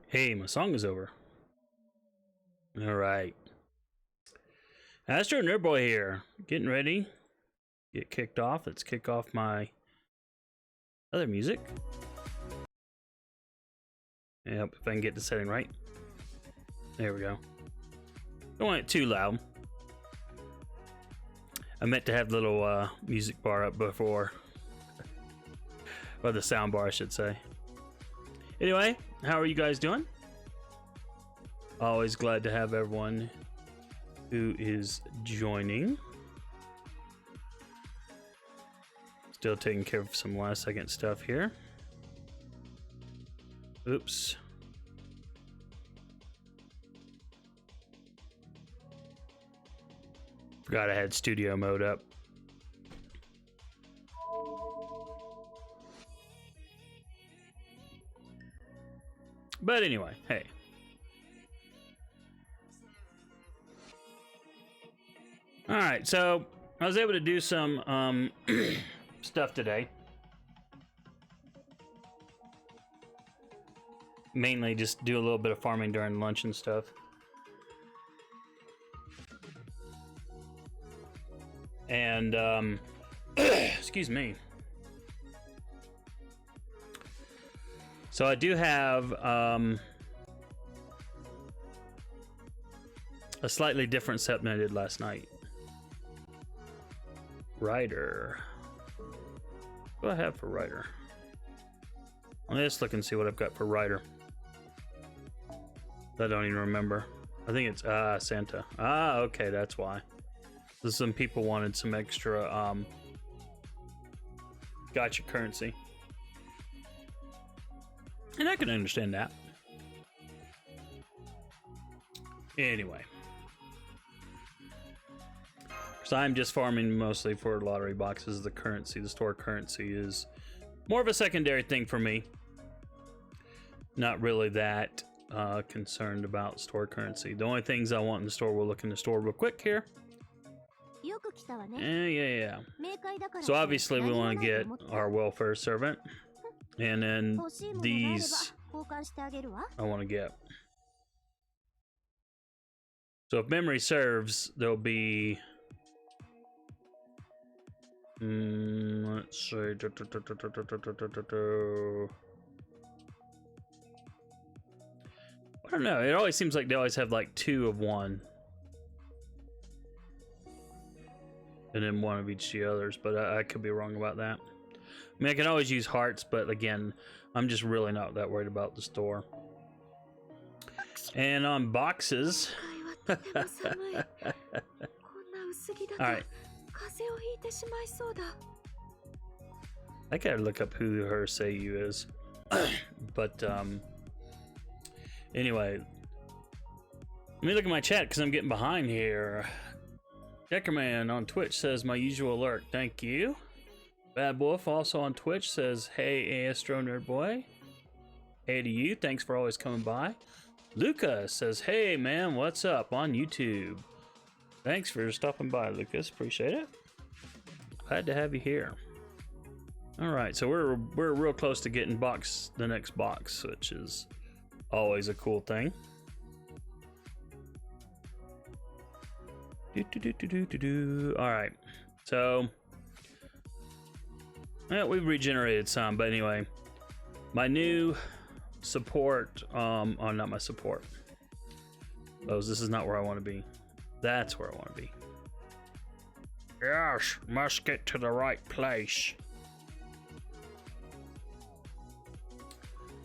Hey, my song is over. All right. AstroNerdBoy here. Getting ready. Get kicked off. Let's kick off my other music. Yep, if I can get the setting right. There we go. Don't want it too loud. I meant to have the little music bar up before. Or the sound bar, I should say. Anyway, how are you guys doing? Always glad to have everyone who is joining. Still taking care of some last second stuff here. Oops. Forgot I had studio mode up. But anyway, hey. Alright, so I was able to do some stuff today. Mainly just do a little bit of farming during lunch and stuff. And, excuse me. So I do have a slightly different setup than I did last night. Rider. What do I have for Rider? Let me just look and see what I've got for Rider. I don't even remember. I think it's Santa. Ah, okay, that's why. Some people wanted some extra gotcha currency. And I can understand that. Anyway. So I'm just farming mostly for lottery boxes. The currency, the store currency is more of a secondary thing for me. Not really that concerned about store currency. The only things I want in the store, we'll look in the store real quick here. Yeah. So obviously we want to get our welfare servant. And then these I want to get. So if memory serves, there'll be... let's see. I don't know. It always seems like they always have like 2 of one. And then 1 of each of the others, but I could be wrong about that. I mean, I can always use hearts, but again, I'm just really not that worried about the store. And on boxes... Alright. I gotta look up who her Seiyu is. But, anyway. Let me look at my chat, because I'm getting behind here. Deckerman on Twitch says, my usual alert. Thank you. Bad Wolf also on Twitch says, hey, AstroNerdBoy. Hey to you. Thanks for always coming by. Lucas says, hey man, what's up on YouTube? Thanks for stopping by, Lucas. Appreciate it. Glad to have you here. All right, so we're real close to getting the next box, which is always a cool thing. All right, so yeah, we've regenerated some, but anyway, my new support. Oh, not my support. Oh, this is not where I want to be. That's where I want to be. Yes, must get to the right place.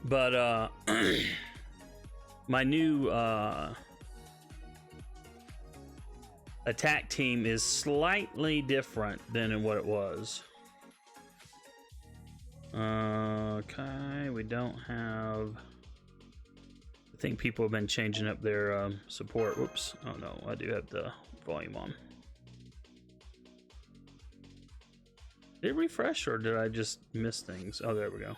But my new attack team is slightly different than in what it was. Okay, we don't have. I think people have been changing up their support. Whoops. Oh no, I do have the volume on. Did it refresh or did I just miss things? Oh, there we go.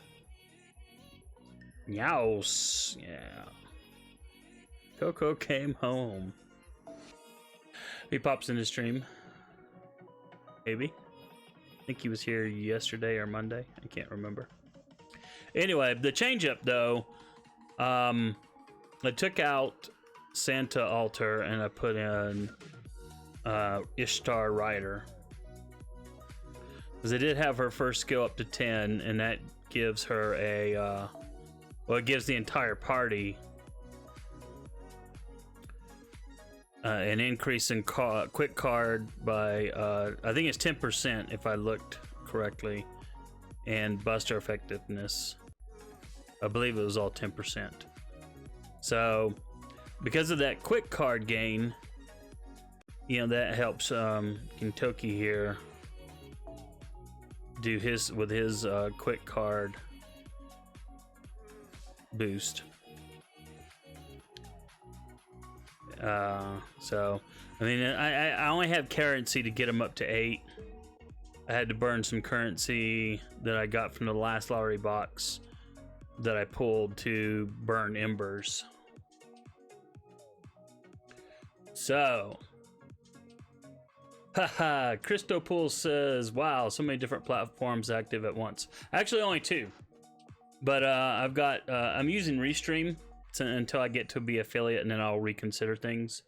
Yows. Yeah. Coco came home. He pops in his stream. Maybe. I think he was here yesterday or Monday. I can't remember. Anyway, the change up though. I took out Santa Altar and I put in Ishtar Rider. Because I did have her first skill up to 10, and that gives her a, well, it gives the entire party an increase in quick card by, I think it's 10% if I looked correctly, and buster effectiveness. I believe it was all 10%. So, because of that quick card gain, you know, that helps Kintoki here do his with his quick card boost. So, I mean, I only have currency to get him up to 8. I had to burn some currency that I got from the last lottery box that I pulled to burn embers. So, haha, Christopool says, wow, so many different platforms active at once. Actually, only 2. But I've got, I'm using Restream until I get to be affiliate, and then I'll reconsider things.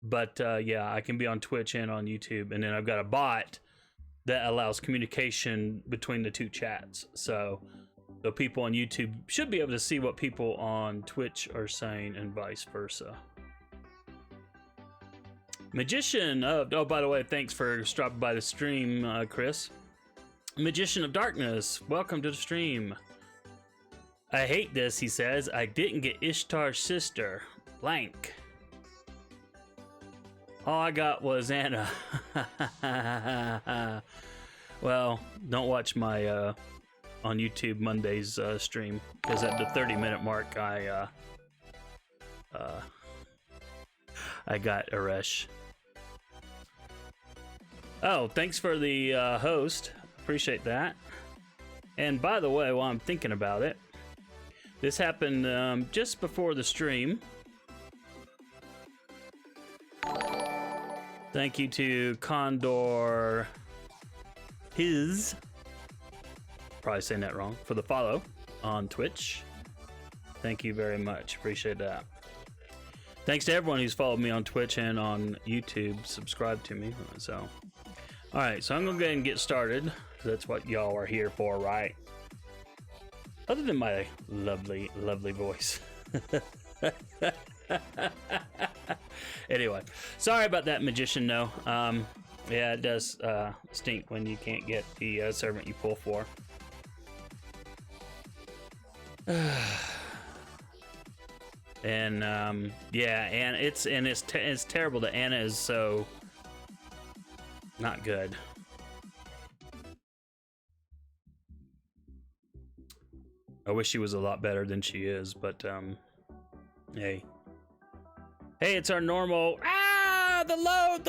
But yeah, I can be on Twitch and on YouTube, and then I've got a bot that allows communication between the 2 chats. So people on YouTube should be able to see what people on Twitch are saying and vice versa. Magician of, oh, by the way, thanks for stopping by the stream, Chris. Magician of Darkness, welcome to the stream. I hate this, he says. I didn't get Ishtar's sister, blank. All I got was Anna. Well, don't watch my on YouTube Monday's stream, because at the 30-minute mark I got Aresh. Oh, thanks for the host. Appreciate that. And by the way, while I'm thinking about it, this happened just before the stream. Thank you to Condor His, probably saying that wrong, for the follow on Twitch. Thank you very much. Appreciate that. Thanks to everyone who's followed me on Twitch and on YouTube. Subscribe to me. So, all right. So I'm gonna go ahead and get started. That's what y'all are here for, right? Other than my lovely, lovely voice. Anyway, sorry about that, Magician. No, yeah, it does stink when you can't get the servant you pull for. And yeah, and it's terrible that Anna is so not good. I wish she was a lot better than she is, but hey, it's our normal. Ah, the load,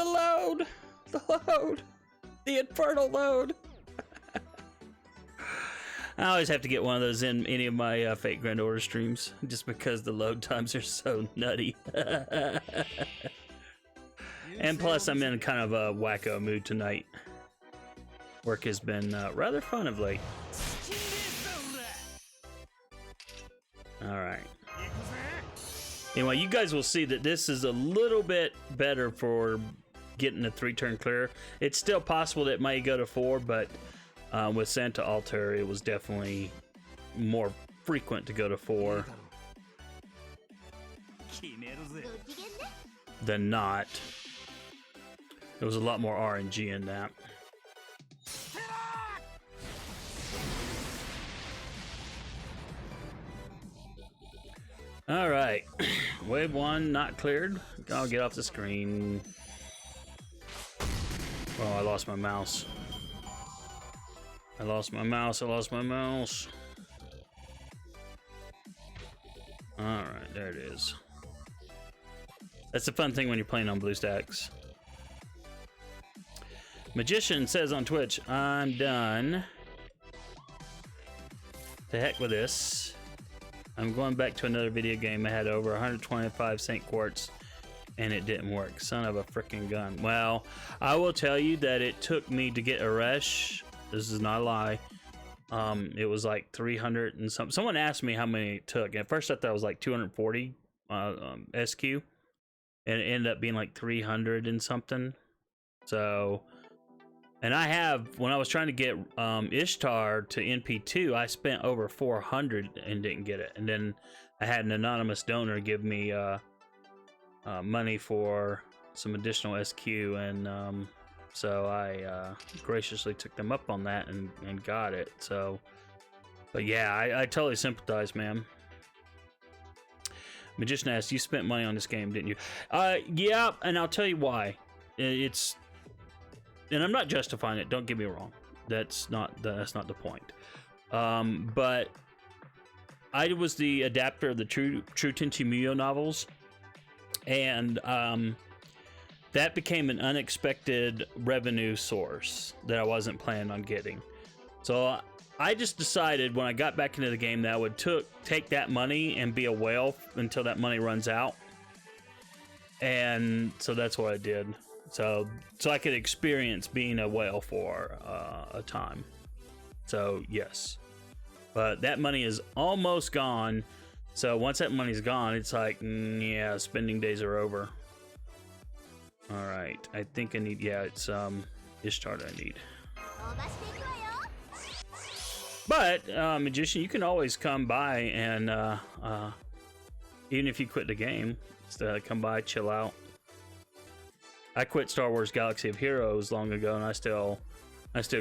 the infernal load. I always have to get one of those in any of my Fate Grand Order streams, just because the load times are so nutty. And plus, I'm in kind of a wacko mood tonight. Work has been rather fun of late. Alright. Anyway, you guys will see that this is a little bit better for getting a 3-turn clear. It's still possible that it may go to 4, but with Santa Altar, it was definitely more frequent to go to 4 than not. There was a lot more RNG in that. All right, wave 1 not cleared. I'll get off the screen. Oh, I lost my mouse. I lost my mouse. All right, there it is. That's the fun thing when you're playing on BlueStacks. Magician says on Twitch, I'm done. To heck with this. I'm going back to another video game. I had over 125 St. Quartz and it didn't work. Son of a freaking gun. Well, I will tell you that it took me to get a Resh. This is not a lie. It was like 300 and something. Someone asked me how many it took. At first I thought it was like 240 SQ. And it ended up being like 300 and something. So... And I have, when I was trying to get Ishtar to NP2, I spent over 400 and didn't get it. And then I had an anonymous donor give me money for some additional SQ, and so I graciously took them up on that and got it. So, but yeah, I totally sympathize, man. Magician asked, you spent money on this game, didn't you? Yeah, and I'll tell you why. It's... And I'm not justifying it. Don't get me wrong. That's not the point. But I was the adapter of the True Tenchi Muyo novels, and that became an unexpected revenue source that I wasn't planning on getting. So I just decided when I got back into the game that I would take that money and be a whale until that money runs out. And so that's what I did. So I could experience being a whale for a time. So yes, but that money is almost gone. So once that money's gone, it's like, yeah, spending days are over. All right, I think I need, yeah, it's Ishtar that I need. But Magician, you can always come by and even if you quit the game, just come by, chill out. I quit Star Wars Galaxy of Heroes long ago, and I still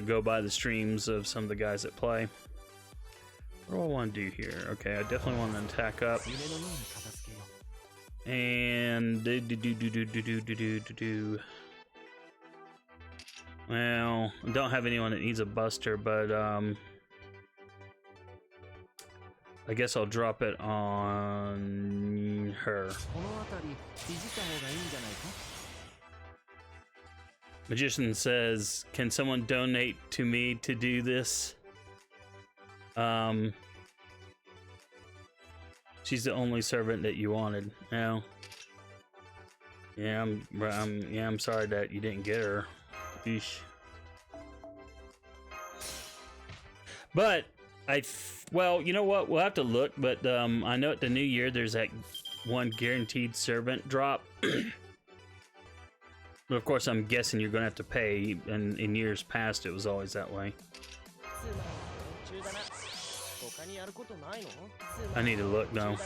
go by the streams of some of the guys that play. What do I want to do here? Okay, I definitely want to attack up. And well, I don't have anyone that needs a buster, but I guess I'll drop it on her. Magician says, can someone donate to me to do this? She's the only servant that you wanted. No. Yeah, I'm sorry that you didn't get her. Eesh. But well, you know what? We'll have to look, but I know at the new year there's that one guaranteed servant drop. But of course, I'm guessing you're going to have to pay, and in years past, it was always that way. I need to look now.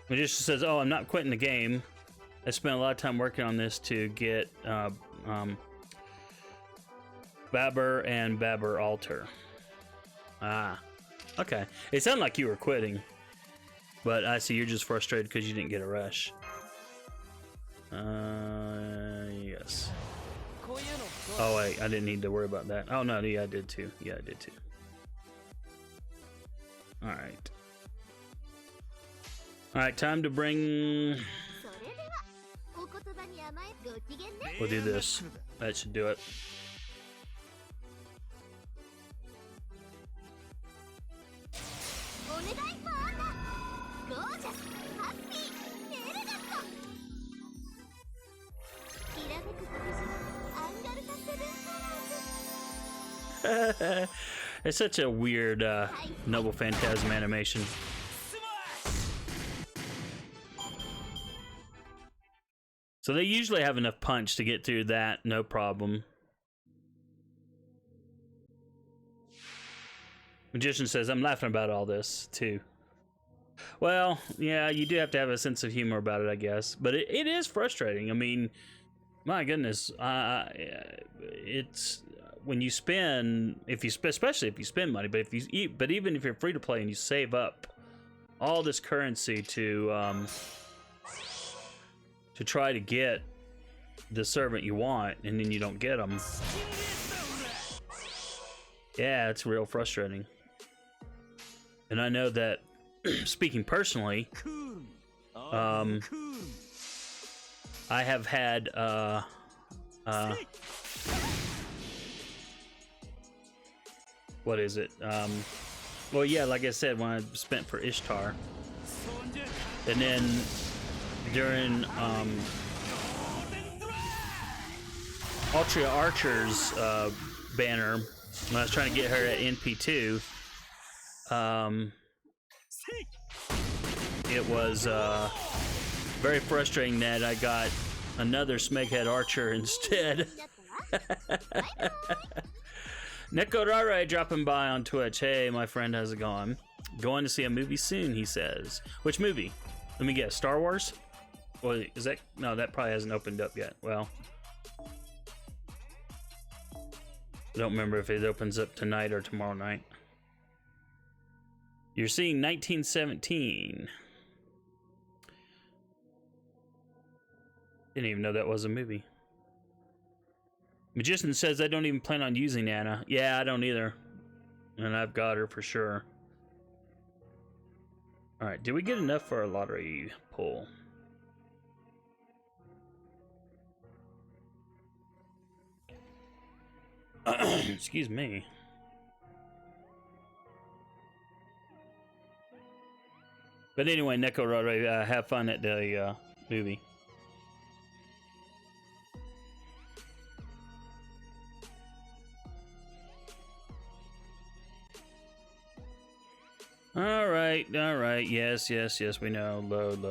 Magician says, oh, I'm not quitting the game. I spent a lot of time working on this to get Babur and Babur Altar. Ah, okay. It sounded like you were quitting. But I see you're just frustrated because you didn't get a rush. Yes. Oh wait, I didn't need to worry about that. Oh no, yeah, I did too. Yeah, I did too. All right. All right, time to bring. We'll do this. That should do it. It's such a weird Noble Phantasm animation. So they usually have enough punch to get through that, no problem. Magician says, I'm laughing about all this, too. Well, yeah, you do have to have a sense of humor about it, I guess. But it is frustrating. I mean, my goodness. It's... When you spend... especially if you spend money, but even if you're free to play and you save up all this currency to try to get the servant you want, and then you don't get them. Yeah, it's real frustrating. And I know that, speaking personally, I have had, what is it? Well, yeah, like I said, when I spent for Ishtar, and then during Altria Archer's banner, when I was trying to get her at NP2, it was very frustrating that I got another Smeghead Archer instead. Neko Rare dropping by on Twitch. Hey, my friend, how's it going? Going to see a movie soon, he says. Which movie? Let me guess. Star Wars? Well, is that... No, that probably hasn't opened up yet. Well... I don't remember if it opens up tonight or tomorrow night. You're seeing 1917. Didn't even know that was a movie. Magician says, I don't even plan on using Anna. Yeah, I don't either. And I've got her for sure. Alright, did we get enough for a lottery pull? Excuse me. But anyway, Neko Rare, have fun at the movie. All right, yes, we know. Load.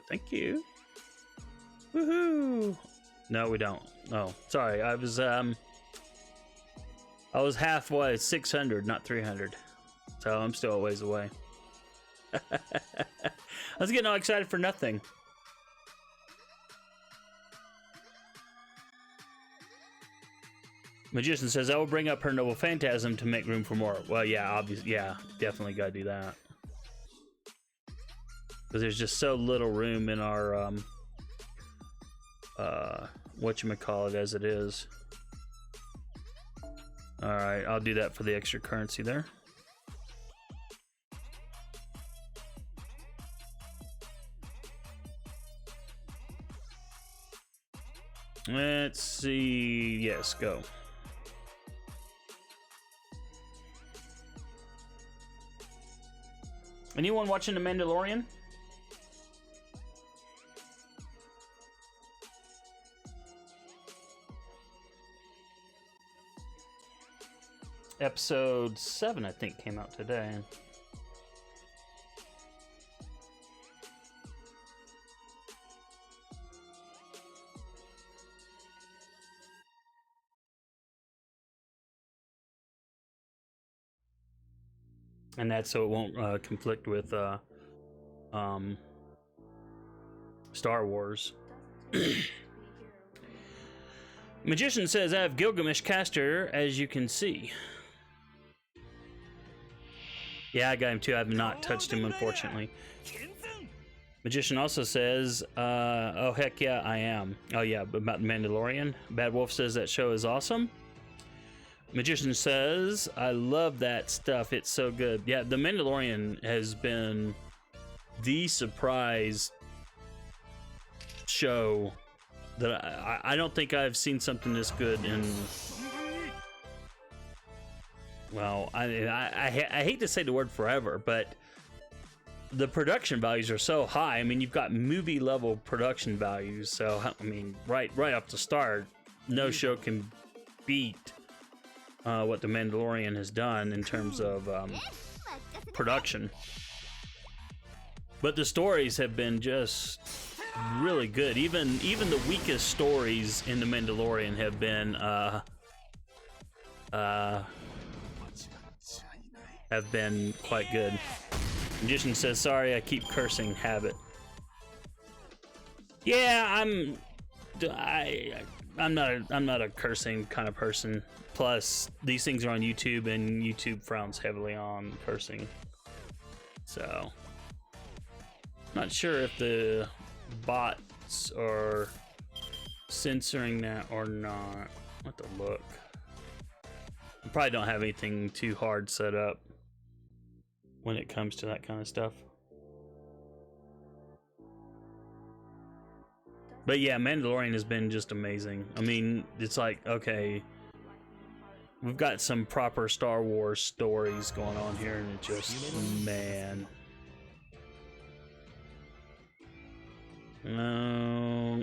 Thank you. Woohoo! No, we don't. Oh, sorry. I was halfway, 600, not 300. So I'm still a ways away. I was getting all excited for nothing. Magician says, I will bring up her Noble Phantasm to make room for more. Well, yeah, obviously, yeah, definitely gotta do that. Because there's just so little room in our, whatchamacallit as it is. Alright, I'll do that for the extra currency there. Let's see. Yes, go. Anyone watching The Mandalorian? Episode 7, I think, came out today. And that's so it won't conflict with Star Wars. Magician says, I have Gilgamesh Caster, as you can see. Yeah, I got him too. I have not touched him, unfortunately. Magician also says, oh, heck yeah, I am. Oh, yeah, about the Mandalorian. Bad Wolf says that show is awesome. Magician says, I love that stuff. It's so good. Yeah, The Mandalorian has been the surprise show that I don't think I've seen something this good in... Well, I hate to say the word forever, but the production values are so high. I mean, you've got movie level production values. So, I mean, right off the start, no show can beat what The Mandalorian has done in terms of production. But the stories have been just really good. Even the weakest stories in The Mandalorian have been quite good. Magician says, "Sorry, I keep cursing. Habit." Yeah, I'm not a cursing kind of person. Plus, these things are on YouTube, and YouTube frowns heavily on cursing. So, not sure if the bots are censoring that or not. I'll have to look. I probably don't have anything too hard set up when it comes to that kind of stuff. But yeah, Mandalorian has been just amazing. I mean, it's like, okay, we've got some proper Star Wars stories going on here, and it just, man.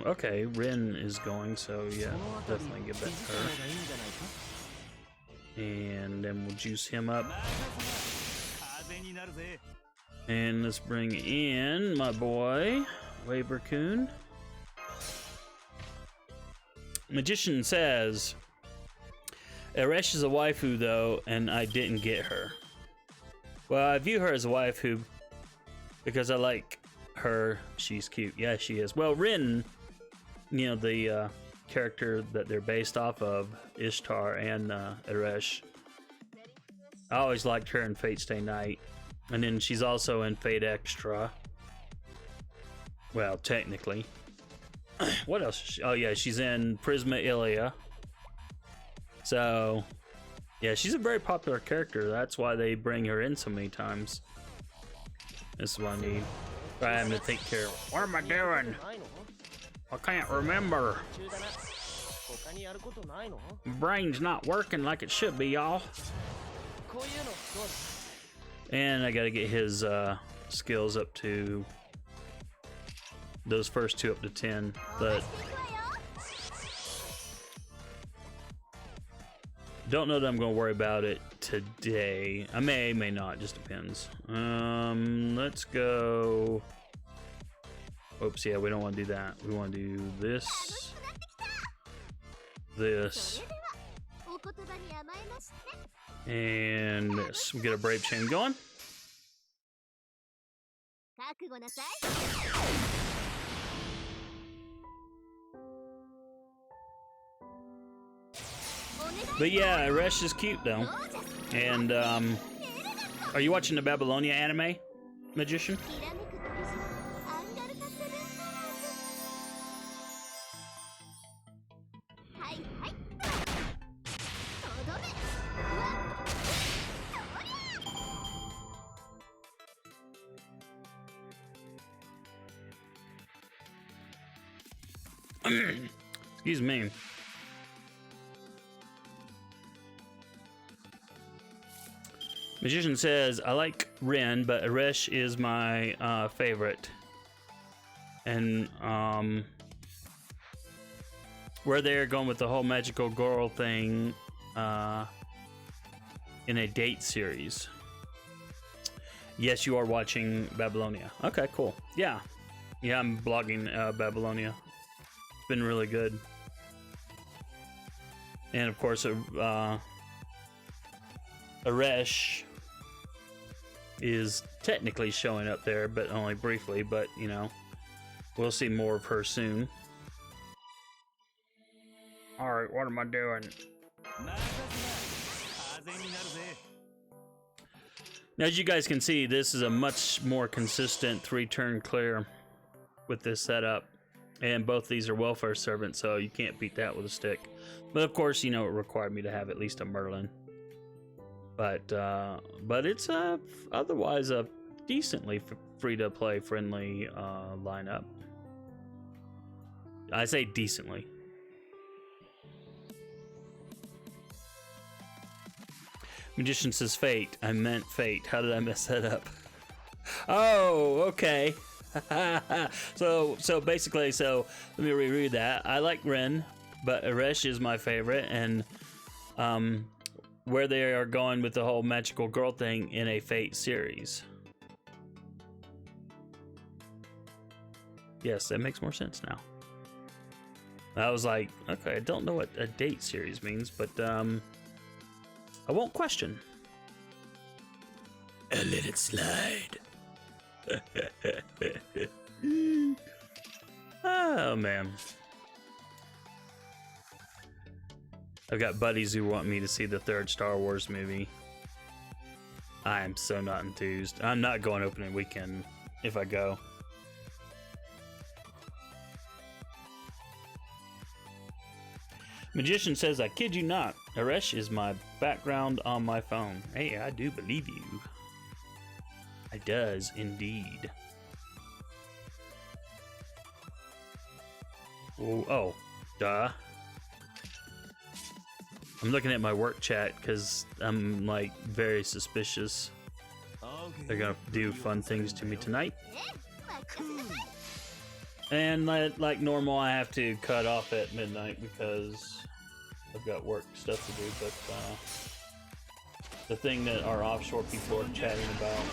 Okay, Rin is going, so yeah, definitely give that to her. And then we'll juice him up. And let's bring in my boy, Waber-kun. Magician says, Eresh is a waifu though, and I didn't get her. Well, I view her as a waifu because I like her. She's cute. Yeah, she is. Well, Rin, you know, the character that they're based off of, Ishtar and Eresh. I always liked her in Fate Stay Night. And then she's also in Fate Extra. Well, technically. What else? Oh yeah, she's in Prisma Ilia. So, yeah, she's a very popular character. That's why they bring her in so many times. This is what I need. I have to take care of. What am I doing? I can't remember. My brain's not working like it should be, y'all. And I gotta get his skills up to those first two up to 10, but don't know that I'm gonna worry about it today. I may not, just depends. Let's go. Oops, yeah, we don't want to do that. We want to do this, this, and this. We get a Brave Chain going. But yeah, Eresh is cute though. And are you watching the Babylonia anime, Magician? Excuse me. Magician says, I like Rin, but Eresh is my favorite. And where they're going with the whole magical girl thing in a date series. Yes, you are watching Babylonia. Okay, cool. Yeah. Yeah, I'm blogging Babylonia. It's been really good. And of course, Eresh is technically showing up there, but only briefly, but you know, we'll see more of her soon. Alright, what am I doing? Now, as you guys can see, this is a much more consistent 3-turn clear with this setup. And both these are welfare servants, so you can't beat that with a stick. But of course, you know, it required me to have at least a Merlin. But it's otherwise a decently free-to-play friendly lineup. I say decently. Magician says Fate. I meant Fate. How did I mess that up? Oh, okay. so basically, let me reread that. I like Ren, but Eresh is my favorite, and where they are going with the whole magical girl thing in a Fate series. Yes, that makes more sense now. I was like, okay, I don't know what a date series means, but I won't question. I let it slide. Oh man. I've got buddies who want me to see the third Star Wars movie. I am so not enthused. I'm not going opening weekend if I go. Magician says, I kid you not, Aresh is my background on my phone. Hey, I do believe you. I does indeed. Oh, duh. I'm looking at my work chat because I'm like very suspicious. They're gonna do fun things to me tonight. And like normal, I have to cut off at midnight because I've got work stuff to do. But the thing that our offshore people are chatting about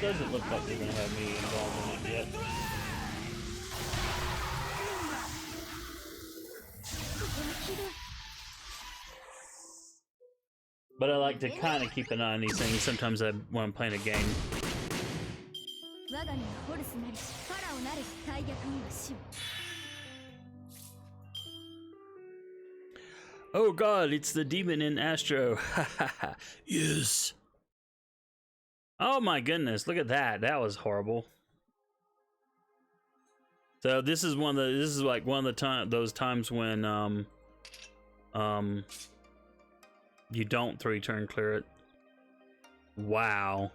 doesn't look like they're gonna have me involved in it yet. But I like to kind of keep an eye on these things. Sometimes when I'm playing a game. Oh god, it's the demon in Astro. Yes. Oh my goodness, look at that. That was horrible. So this is like one of the those times when you don't 3-turn clear it. Wow.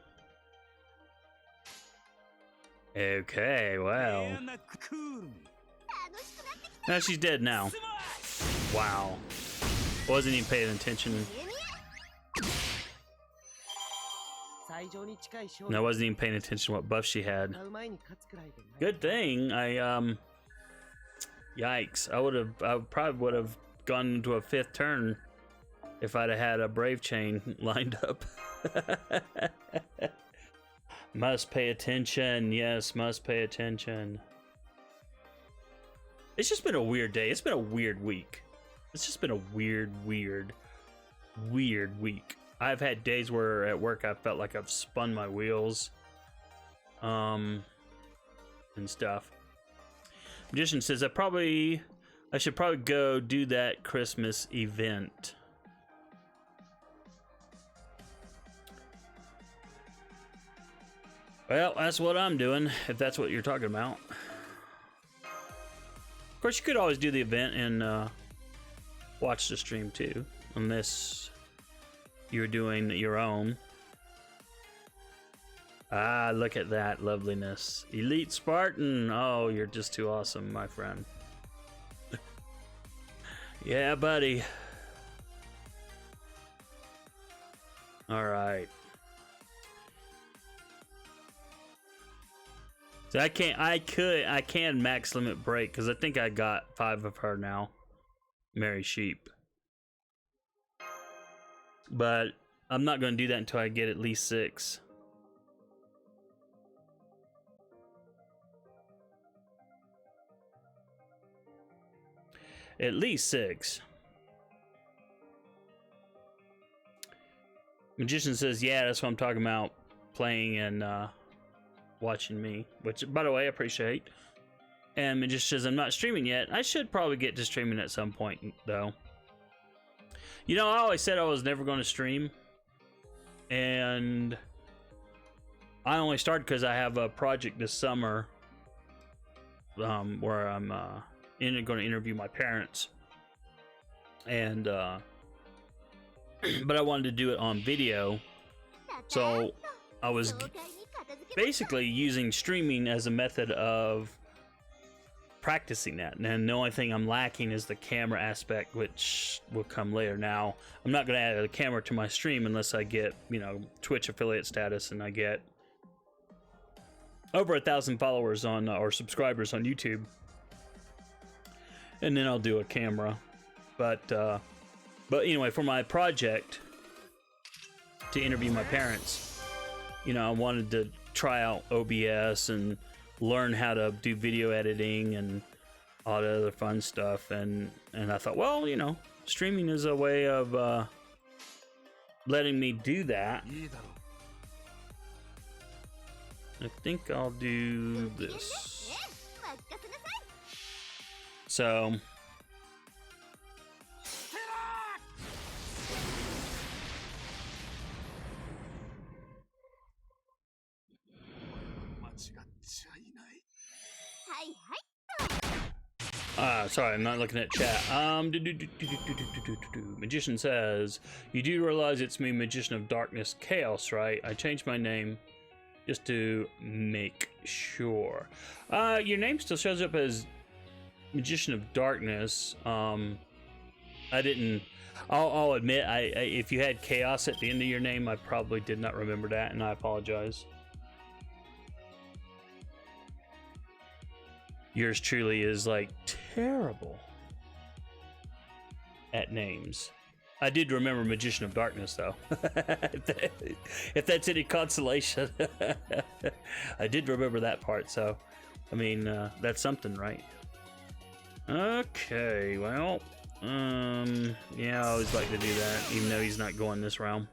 Okay, well. No, she's dead now. Wow. Wasn't even paying attention. No, I wasn't even paying attention to what buff she had. Good thing I yikes. I probably would have gone into a 5th turn if I'd have had a Brave Chain lined up. Must pay attention. Yes, must pay attention. It's just been a weird day. It's been a weird week. It's just been a weird week. I've had days where at work I felt like I've spun my wheels. And stuff. Magician says I should probably go do that Christmas event. Well, that's what I'm doing, if that's what you're talking about. Of course, you could always do the event and watch the stream too, unless you're doing your own. Ah, look at that loveliness. Elite Spartan. Oh, you're just too awesome, my friend. Yeah, buddy. All right. So I can max limit break because I think I got 5 of her now. Mary Sheep. But I'm not going to do that until I get at least 6. At least 6. Magician says, yeah, that's what I'm talking about. Playing and watching me, which by the way I appreciate. And Magician says I'm not streaming yet. I should probably get to streaming at some point though. You know, I always said I was never going to stream, and I only started because I have a project this summer where I'm going to interview my parents, and but I wanted to do it on video, so I was basically using streaming as a method of practicing that. And the only thing I'm lacking is the camera aspect, which will come later. Now, I'm not going to add a camera to my stream unless I get, you know, Twitch affiliate status and I get over 1,000 followers on or subscribers on YouTube. And then I'll do a camera. But But anyway, for my project to interview my parents, you know, I wanted to try out OBS and learn how to do video editing and all the other fun stuff. And I thought, well, you know, streaming is a way of letting me do that. I think I'll do this. So sorry, I'm not looking at chat. Magician says, you do realize it's me, Magician of Darkness Chaos, right? I changed my name just to make sure. Your name still shows up as Magician of Darkness. I didn't. I'll admit, if you had Chaos at the end of your name, I probably did not remember that, and I apologize. Yours truly is like terrible at names. I did remember Magician of Darkness though. If that's any consolation. I did remember that part, so I mean that's something, right? Okay, well, yeah, I always like to do that, even though he's not going this round.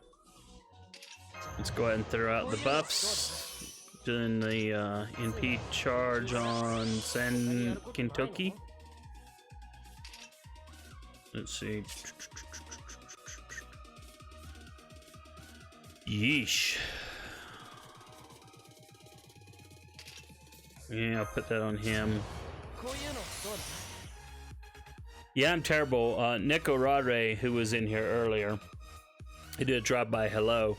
Let's go ahead and throw out the buffs. Doing the NP charge on San Kentucky. Let's see. Yeesh. Yeah, I'll put that on him. Yeah, I'm terrible. Neko Rare, who was in here earlier, he did a drop-by hello.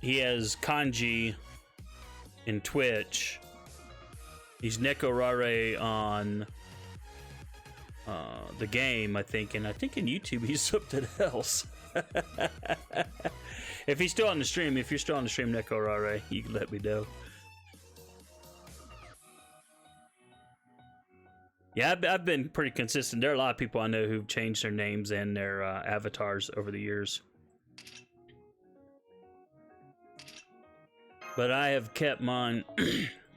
He has kanji in Twitch. He's Neko Rare on the game, I think, and I think in YouTube he's something else. If he's still on the stream, if you're still on the stream, Neko Rare, you can let me know. Yeah, I've been pretty consistent. There are a lot of people I know who've changed their names and their avatars over the years. But I have kept mine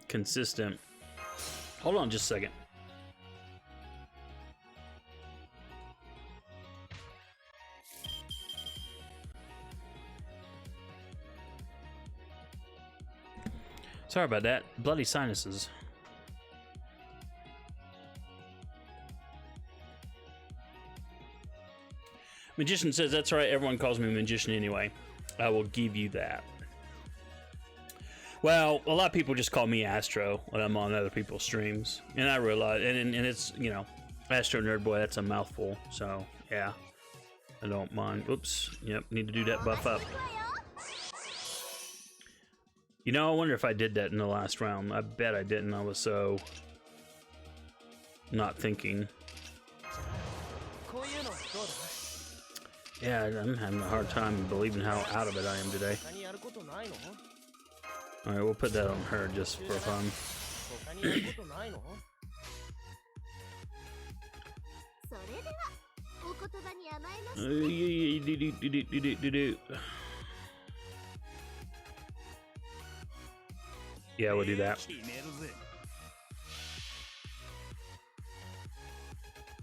consistent. Hold on just a second. Sorry about that. Bloody sinuses. Magician says, that's right, everyone calls me Magician anyway. I will give you that. Well, a lot of people just call me Astro when I'm on other people's streams. And I realize, and it's, you know, AstroNerdBoy, that's a mouthful. So, yeah, I don't mind. Oops, yep, need to do that buff up. You know, I wonder if I did that in the last round. I bet I didn't. I was so not thinking. Yeah, I'm having a hard time believing how out of it I am today. Alright, we'll put that on her just for fun. Yeah, we'll do that.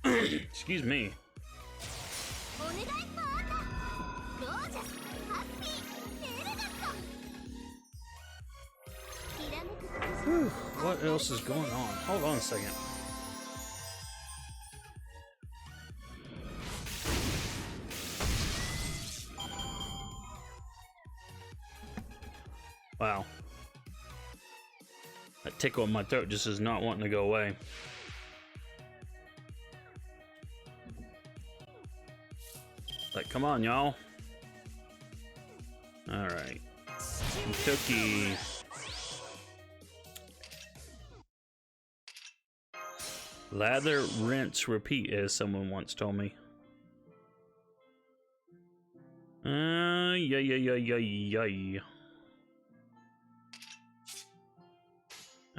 Excuse me. Whew, what else is going on? Hold on a second. Wow. That tickle in my throat just is not wanting to go away. Like, come on, y'all. Alright. Kentucky. Lather, rinse, repeat, as someone once told me. Yeah.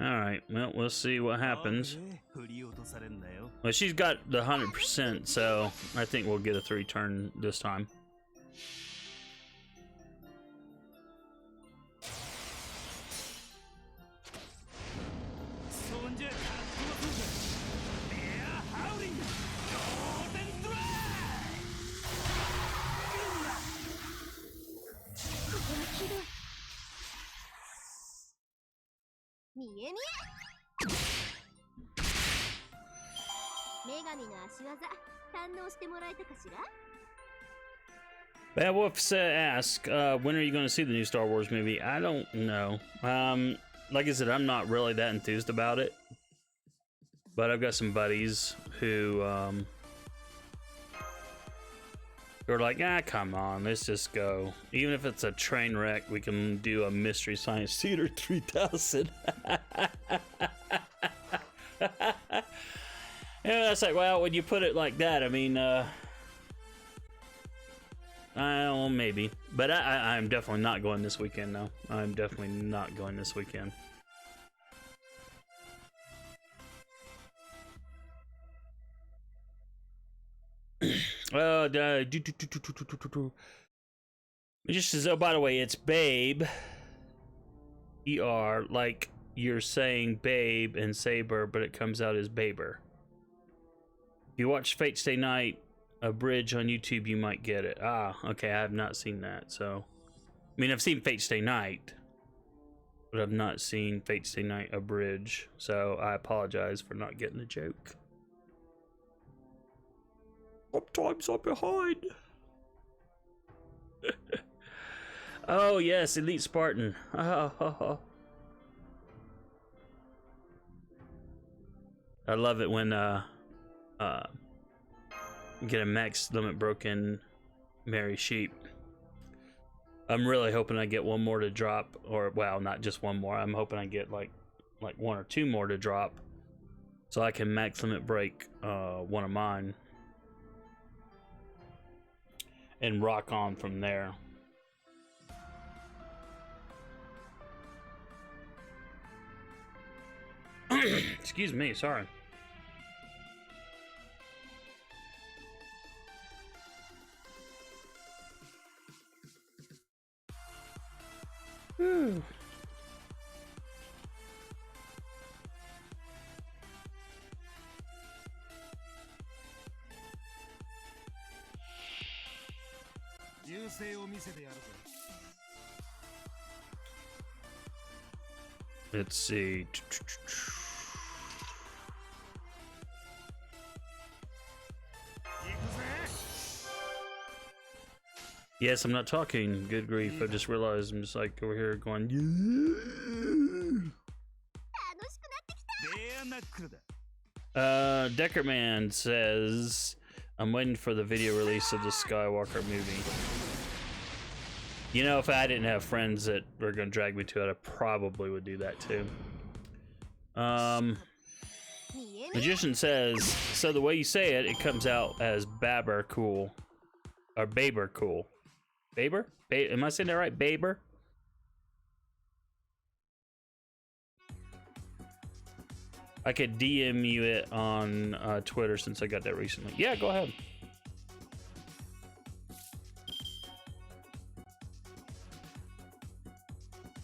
Alright, well, we'll see what happens. Well, she's got the 100%, so I think we'll get a 3-turn this time. Bad Wolf asks, when are you going to see the new Star Wars movie? I don't know. Like I said, I'm not really that enthused about it. But I've got some buddies who are like, come on, let's just go. Even if it's a train wreck, we can do a Mystery Science Theater 3000. And I was like, well, when you put it like that, I mean, well, maybe. But I'm definitely not going this weekend, no. I'm definitely not going this weekend. It just says, oh, by the way, it's Babe. ER, like you're saying Babe and Saber, but it comes out as Baber. If you watch Fate Stay Night, a bridge on YouTube, you might get it. Ah, okay, I have not seen that, so. I mean, I've seen Fate Stay Night, but I've not seen Fate Stay Night, a bridge, so I apologize for not getting the joke. Sometimes I'm behind. Oh yes, Elite Spartan. I love it when get a max limit broken Mary Sheep. I'm really hoping I get one more to drop, or well, not just one more. I'm hoping I get like 1 or 2 more to drop, so I can max limit break one of mine and rock on from there. Excuse me, sorry. Whew. Let's see. Yes, I'm not talking. Good grief. I just realized I'm just like over here going, yeah. Deckerman says, I'm waiting for the video release of the Skywalker movie. You know, if I didn't have friends that were gonna drag me to it, I probably would do that too. Magician says, so the way you say it, it comes out as Babber cool. Or Baber cool. Baber? Am I saying that right? Baber? I could DM you it on Twitter since I got that recently. Yeah, go ahead.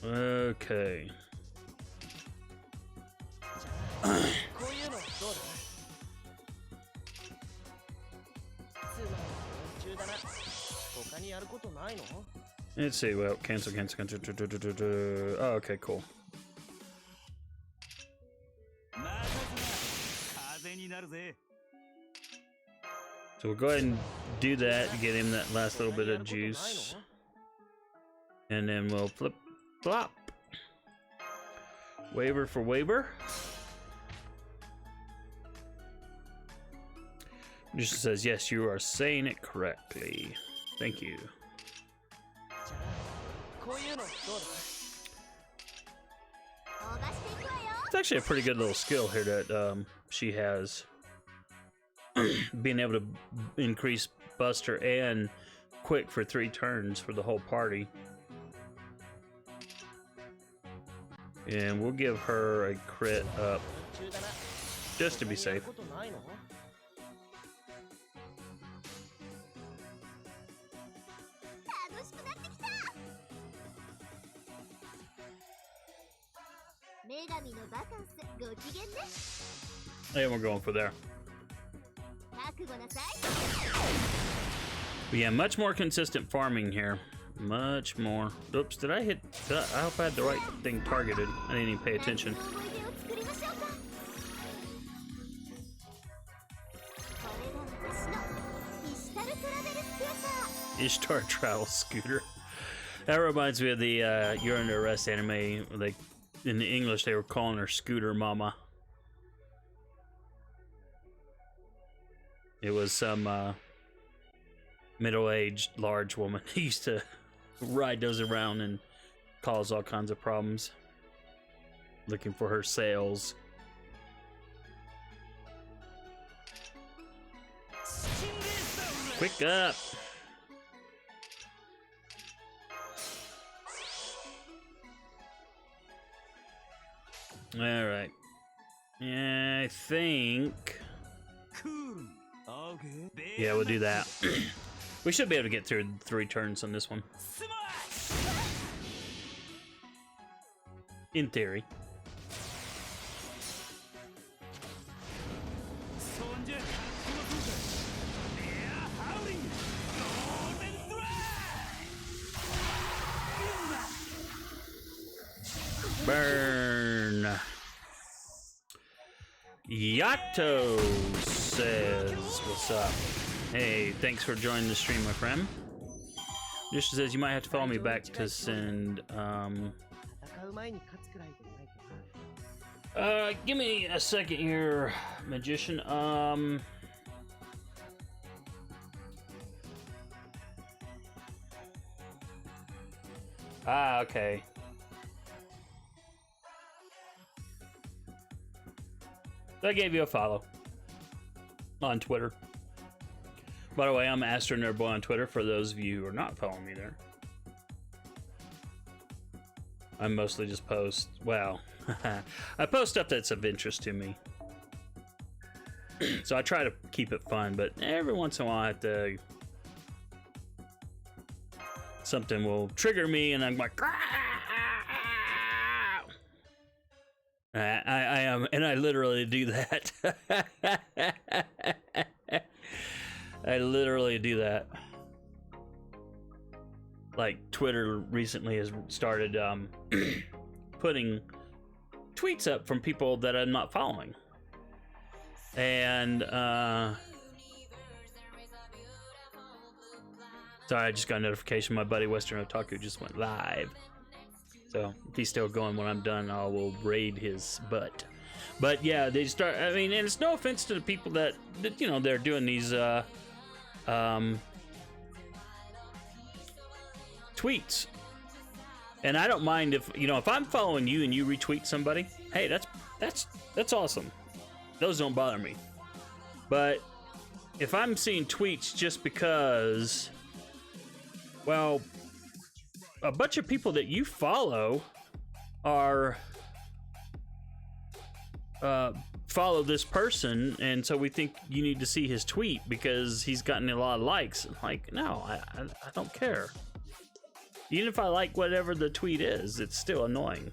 Okay. Let's see. Well, cancel. Oh, okay, cool. So we'll go ahead and do that to get him that last little bit of juice. And then we'll flip flop. Waiver for waiver. Just says, yes, you are saying it correctly. Thank you. It's actually a pretty good little skill here that she has. Being able to increase Buster and Quick for 3 turns for the whole party. And we'll give her a crit up just to be safe. And we're going for there. But yeah, much more consistent farming here. Much more. Oops, did I hit? I hope I had the right thing targeted. I didn't even pay attention. Ishtar Travel Scooter. That reminds me of the You're Under Arrest anime. Like in the English, they were calling her Scooter Mama. It was some middle-aged large woman who used to ride those around and cause all kinds of problems, looking for her sales. Quick up! All right. Yeah, I think. Yeah, we'll do that. We should be able to get through 3 turns on this one. In theory. Burn. Yato says, what's up? Hey, thanks for joining the stream, my friend. Just says you might have to follow me back to send give me a second here, magician. Okay. I gave you a follow on Twitter. By the way, I'm AstroNerdBoy on Twitter for those of you who are not following me there. I mostly just post, well, I post stuff that's of interest to me. So I try to keep it fun, but every once in a while I have to, something will trigger me and I'm like, I am, and I literally do that. I literally do that. Like Twitter recently has started putting tweets up from people that I'm not following, and sorry, I just got a notification. My buddy Western Otaku just went live. So if he's still going when I'm done, I will raid his butt. But yeah, they start. I mean, and it's no offense to the people that you know, they're doing these tweets, and I don't mind if, you know, if I'm following you and you retweet somebody. Hey, that's awesome. Those don't bother me. But if I'm seeing tweets just because, well, a bunch of people that you follow are follow this person, and so we think you need to see his tweet because he's gotten a lot of likes. Like, no, I don't care. Even if I like whatever the tweet is, it's still annoying.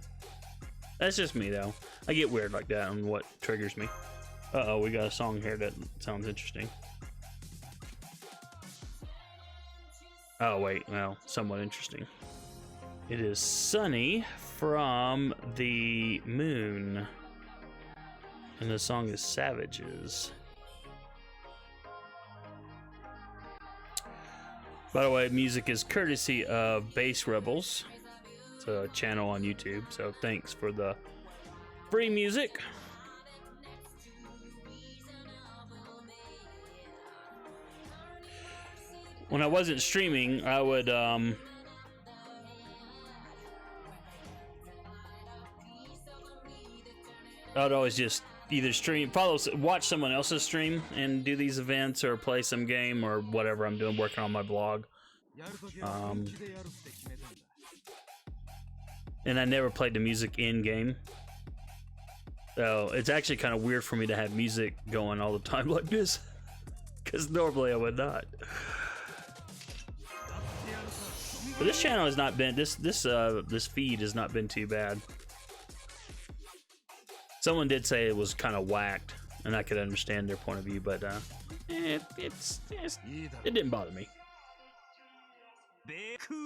That's just me, though. I get weird like that on what triggers me. Uh-oh, we got a song here that sounds interesting. Oh, wait, well, somewhat interesting. It is Sunny from the Moon. And the song is Savages. By the way, music is courtesy of Bass Rebels. It's a channel on YouTube, so thanks for the free music. When I wasn't streaming, I would I'd always just either watch someone else's stream and do these events, or play some game or whatever I'm doing, working on my blog. and I never played the music in game. So it's actually kind of weird for me to have music going all the time like this, because normally I would not. But this channel has not been this feed has not been too bad. Someone did say it was kind of whacked, and I could understand their point of view, but it didn't bother me.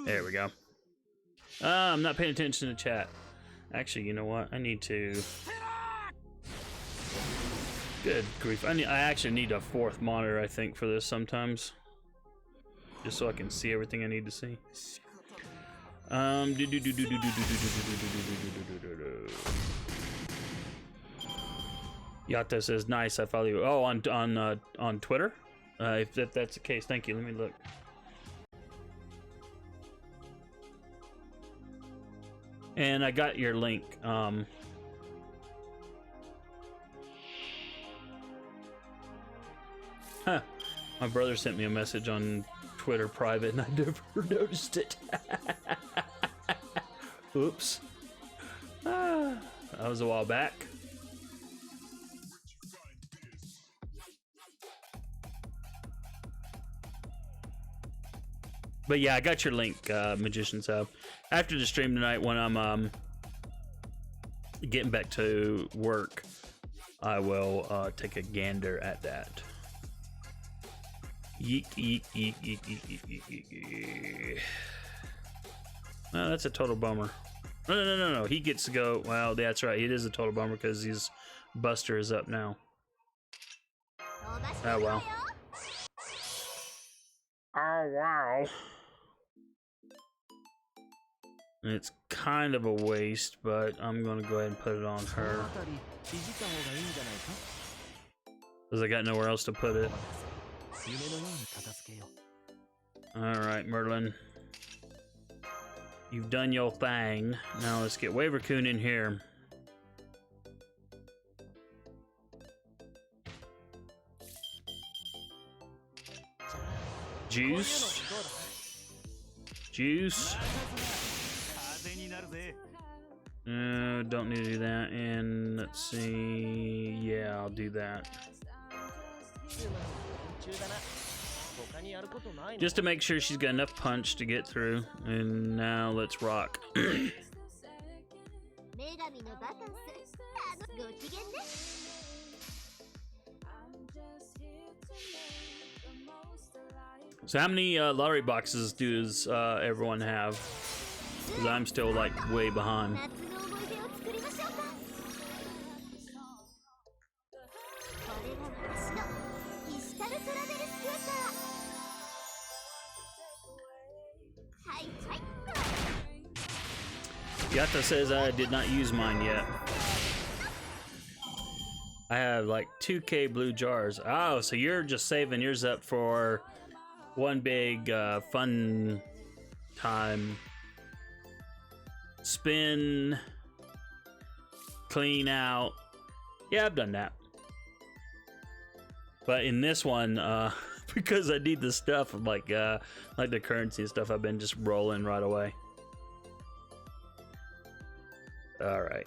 There we go. I'm not paying attention to chat. Actually, you know what? I need to. Good grief! I actually need a fourth monitor, I think, for this sometimes, just so I can see everything I need to see. Yata says, "Nice, I follow you." Oh, on Twitter. If that's the case, thank you. Let me look. And I got your link. Huh. My brother sent me a message on Twitter private, and I never noticed it. Oops. That was a while back. But yeah, I got your link, Magician Sub. After the stream tonight, when I'm getting back to work, I will take a gander at that. Yeek, yeek, yeek, yeek, yeek, yeek, yeek, yeek. Oh, that's a total bummer. No. He gets to go. Well, that's right. It is a total bummer because his Buster is up now. Oh, well. Oh, wow. It's kind of a waste, but I'm going to go ahead and put it on her. Because I got nowhere else to put it. Alright, Merlin. You've done your thing. Now let's get Waver-kun in here. Juice. Juice. Don't need to do that. And let's see. Yeah, I'll do that. Just to make sure she's got enough punch to get through. And now let's rock. So how many lottery boxes does everyone have? Because I'm still like way behind. Yata says I did not use mine yet. I have like 2K blue jars. Oh, so you're just saving yours up for one big fun time. Spin, clean out. Yeah, I've done that. But in this one, because I need the stuff, like the currency and stuff, I've been just rolling right away. All right.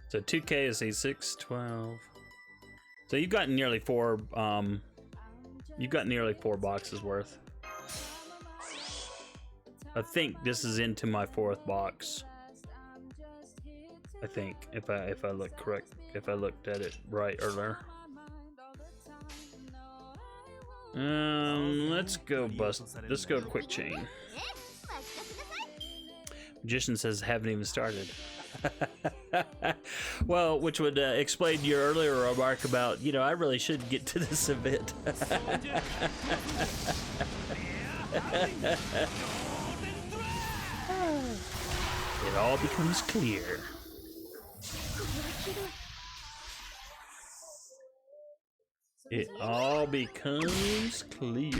So 2K is a 6, 12. So you've gotten nearly four. You've got nearly 4 boxes worth. I think this is into my 4th box. I think if I look correct, if I looked at it right earlier. Let's go let's go quick chain. Magician says haven't even started. Well, which would explain your earlier remark about, you know, I really should get to this event. It all becomes clear. It all becomes clear.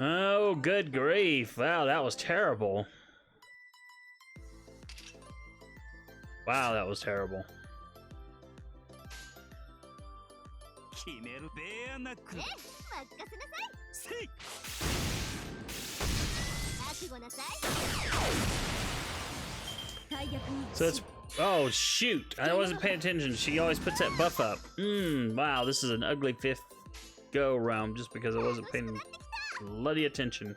Oh, good grief. Wow, that was terrible. Wow, that was terrible. So that's... Oh, shoot. I wasn't paying attention. She always puts that buff up. Wow, this is an ugly fifth go-round just because I wasn't paying bloody attention.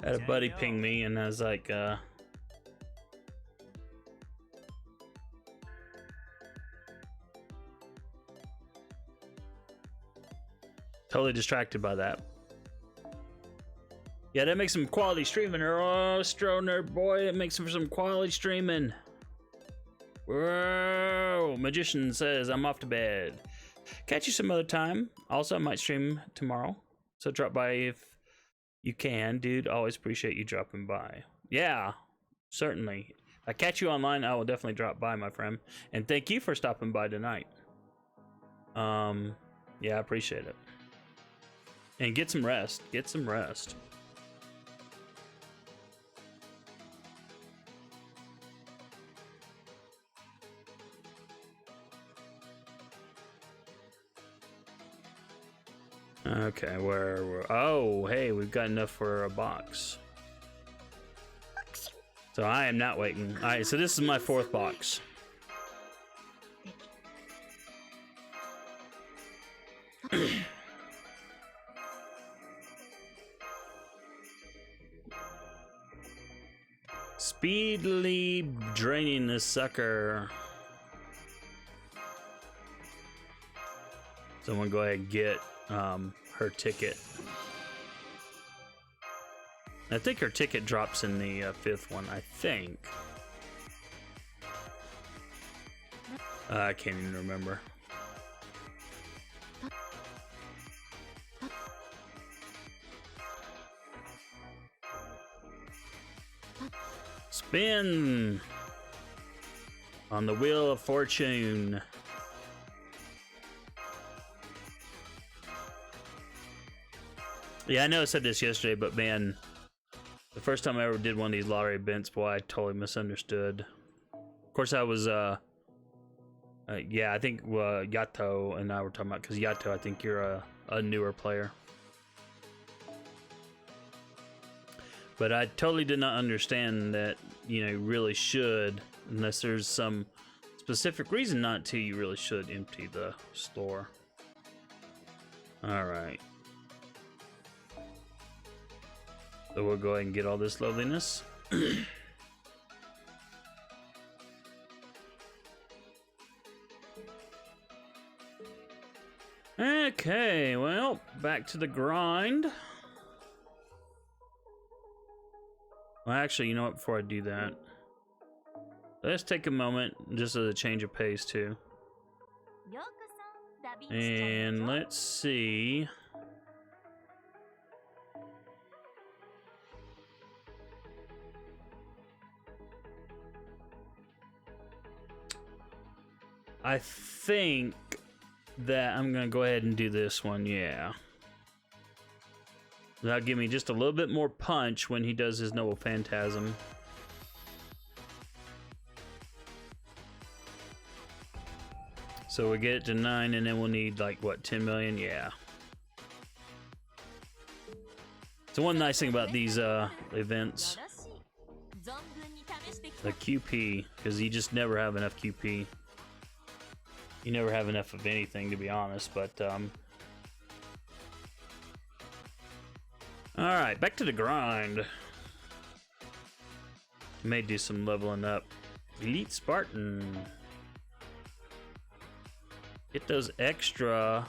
Had a buddy ping me and I was like, totally distracted by that. Yeah, that makes some quality streaming. Oh, AstroNerdBoy, it makes for some quality streaming. Whoa, Magician says, I'm off to bed. Catch you some other time. Also, I might stream tomorrow. So drop by if you can, dude. Always appreciate you dropping by. Yeah, certainly. If I catch you online, I will definitely drop by, my friend. And thank you for stopping by tonight. Yeah, I appreciate it. And get some rest. Get some rest. Okay, where we're... Oh, hey, we've got enough for a box. So I am not waiting. Alright, so this is my fourth box. Speedily draining this sucker. Someone go ahead and get her ticket. I think her ticket drops in the fifth one, I think. I can't even remember. Spin on the wheel of fortune. Yeah, I know I said this yesterday, but man, the first time I ever did one of these lottery events, boy, I totally misunderstood. Of course, I was, yeah, I think Yato and I were talking about, because Yato, I think you're a newer player. But I totally did not understand that, you know, you really should, unless there's some specific reason not to, you really should empty the store. All right. So we'll go ahead and get all this loveliness. Okay, well, back to the grind. Well, actually, you know what? Before I do that, let's take a moment just as a change of pace, too. And let's see. I think that I'm gonna go ahead and do this one, yeah. That'll give me just a little bit more punch when he does his Noble Phantasm. So we get it to 9, and then we'll need, like, what, 10 million? Yeah. So one nice thing about these events, the QP, because you just never have enough QP. You never have enough of anything, to be honest, but alright, back to the grind. May do some leveling up. Elite Spartan. Get those extra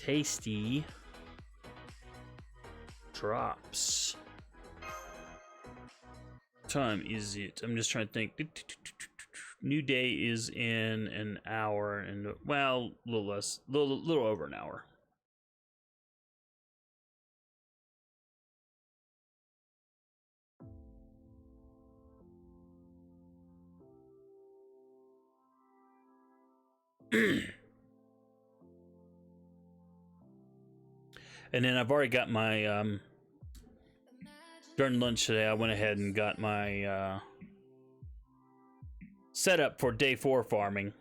tasty drops. What time is it? I'm just trying to think. New day is in an hour and, well, a little less, little over an hour. And then I've already got my during lunch today. I went ahead and got my setup for day 4 farming.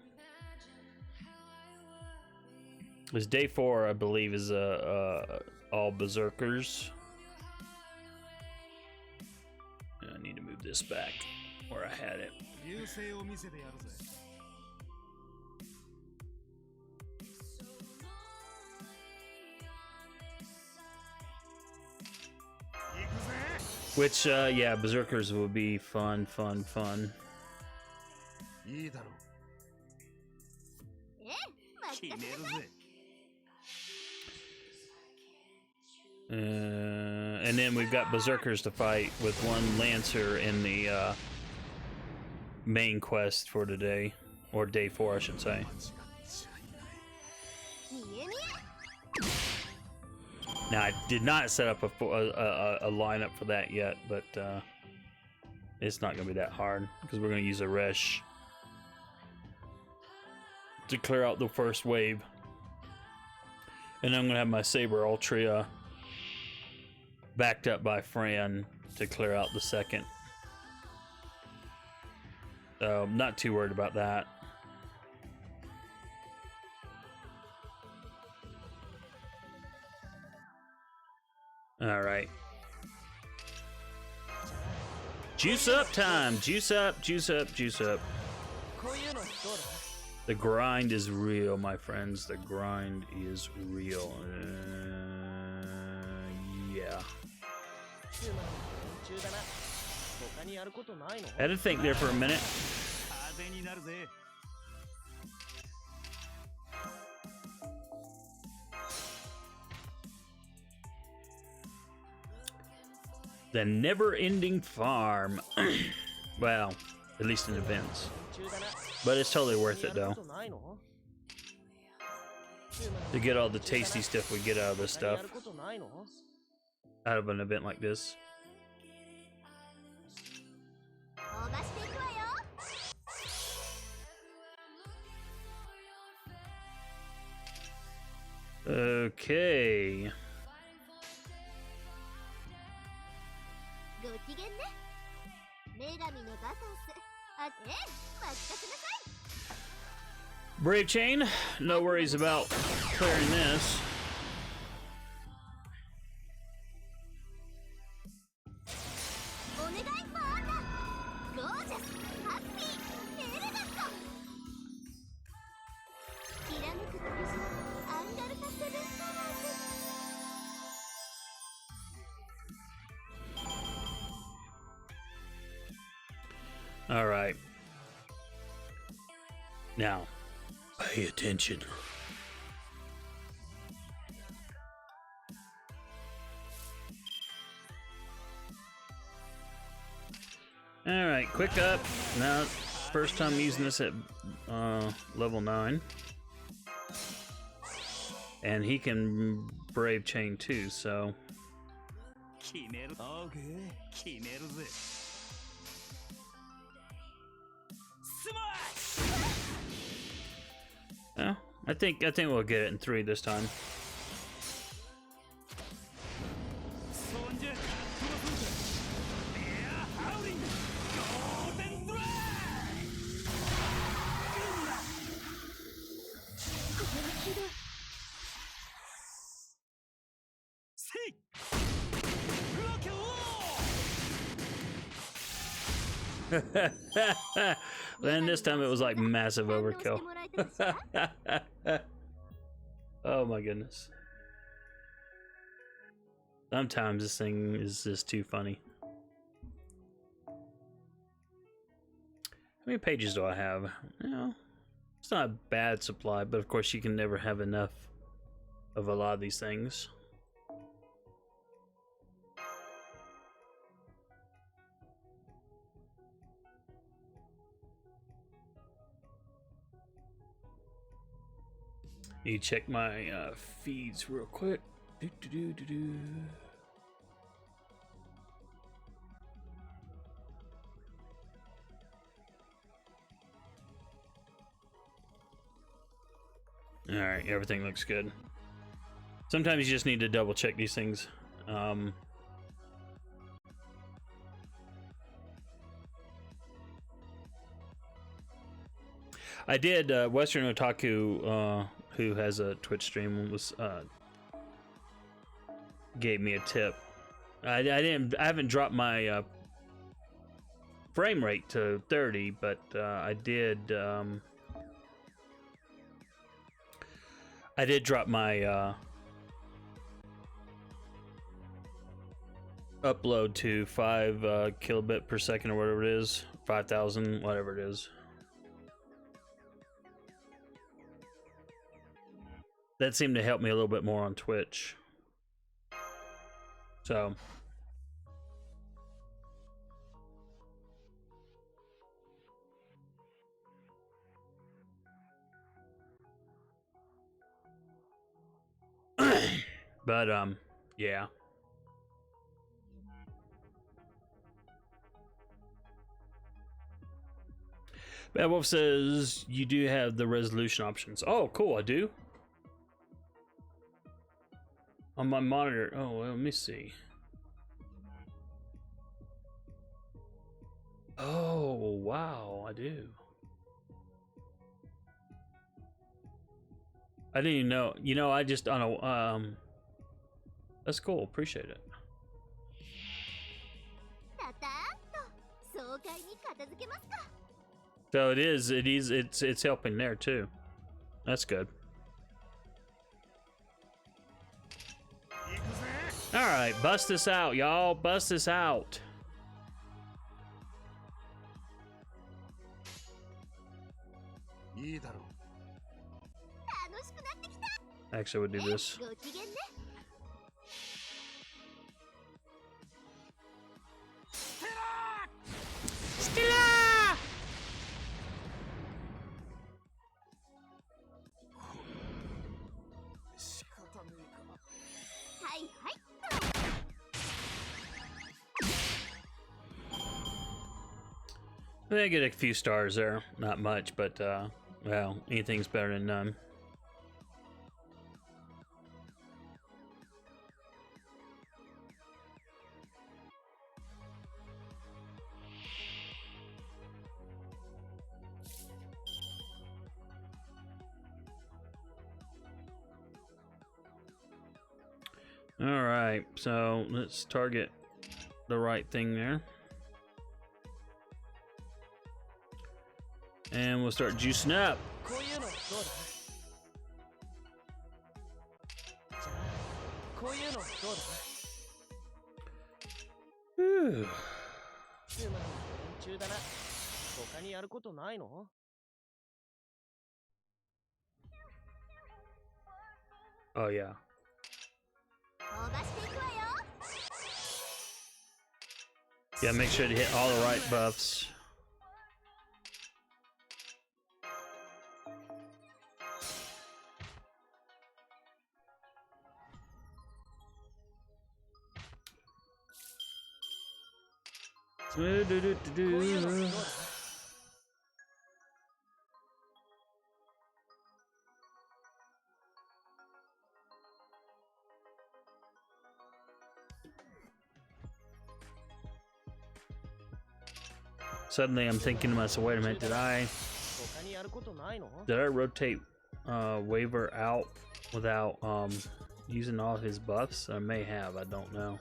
This day 4, I believe, is all berserkers. I need to move this back where I had it. Which, yeah, berserkers will be fun. And then we've got berserkers to fight with one lancer in the main quest for today, or day 4, I should say. Now, I did not set up a lineup for that yet, but it's not going to be that hard because we're going to use a Resh to clear out the first wave. And I'm going to have my Saber Ultria backed up by Fran to clear out the second. So I'm not too worried about that. All right. Juice up time. Juice up. The grind is real, my friends. The grind is real. Yeah. I had to think there for a minute. The never-ending farm. Well, at least in events. But it's totally worth it, though. To get all the tasty stuff we get out of this stuff. Out of an event like this. Okay. Brave Chain, no worries about clearing this. All right. Now, pay attention. All right, quick up. Now, first time using this at level 9. And he can Brave Chain too, so. Yeah, I think we'll get it in 3 this time. Then this time it was like massive overkill. Oh my goodness. Sometimes this thing is just too funny. How many pages do I have? You know, it's not a bad supply, but of course you can never have enough of a lot of these things. You check my feeds real quick. All right, everything looks good. Sometimes you just need to double check these things. I did. Western Otaku, who has a Twitch stream, gave me a tip. I haven't dropped my frame rate to 30, but I did drop my upload to 5 kilobit per second or whatever it is, 5,000, whatever it is. That seemed to help me a little bit more on Twitch. So but yeah. Bad Wolf says you do have the resolution options. Oh, cool, I do. On my monitor. Oh, well, let me see. Oh, wow, I do. I didn't even know. You know, I just on a that's cool. Appreciate it. So it's helping there too. That's good. All right, bust this out, y'all. Bust this out. Actually, we'll do this. Stella! I get a few stars there. Not much, but well, anything's better than none. All right, so let's target the right thing there. And we'll start juicing up. Whew. Oh yeah. Yeah, make sure to hit all the right buffs. Suddenly I'm thinking to myself, wait a minute, did I rotate Waver out without using all his buffs? I may have, I don't know.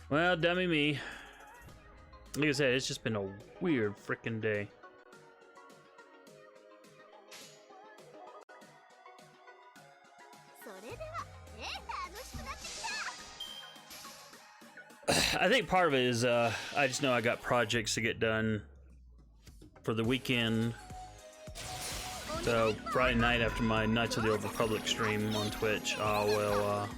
Well, dummy me. Like I said, it's just been a weird freaking day. I think part of it is I just know I got projects to get done for the weekend. So Friday night after my Knights of the Old Republic stream on Twitch, I will